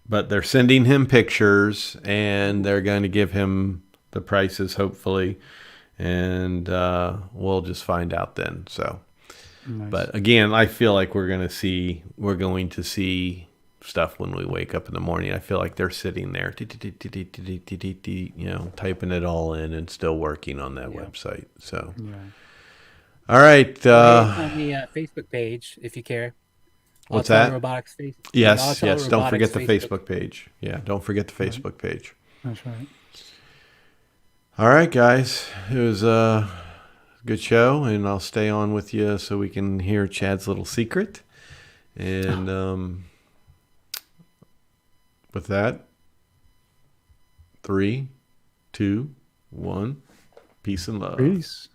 but they're sending him pictures, and they're going to give him the prices, hopefully, and we'll just find out then. So, Nice. but again, I feel like we're going to see stuff when we wake up in the morning. I feel like they're sitting there, typing it all in and still working on that website. So, Yeah. all right. On the Facebook page, if you care. What's Autel that? Robotics face. Yes. Autel Don't forget the Robotics Facebook page. Yeah. Don't forget the Facebook page. That's right. All right, guys. It was a good show, and I'll stay on with you so we can hear Chad's little secret. And with that, 3, 2, 1, peace and love. Peace.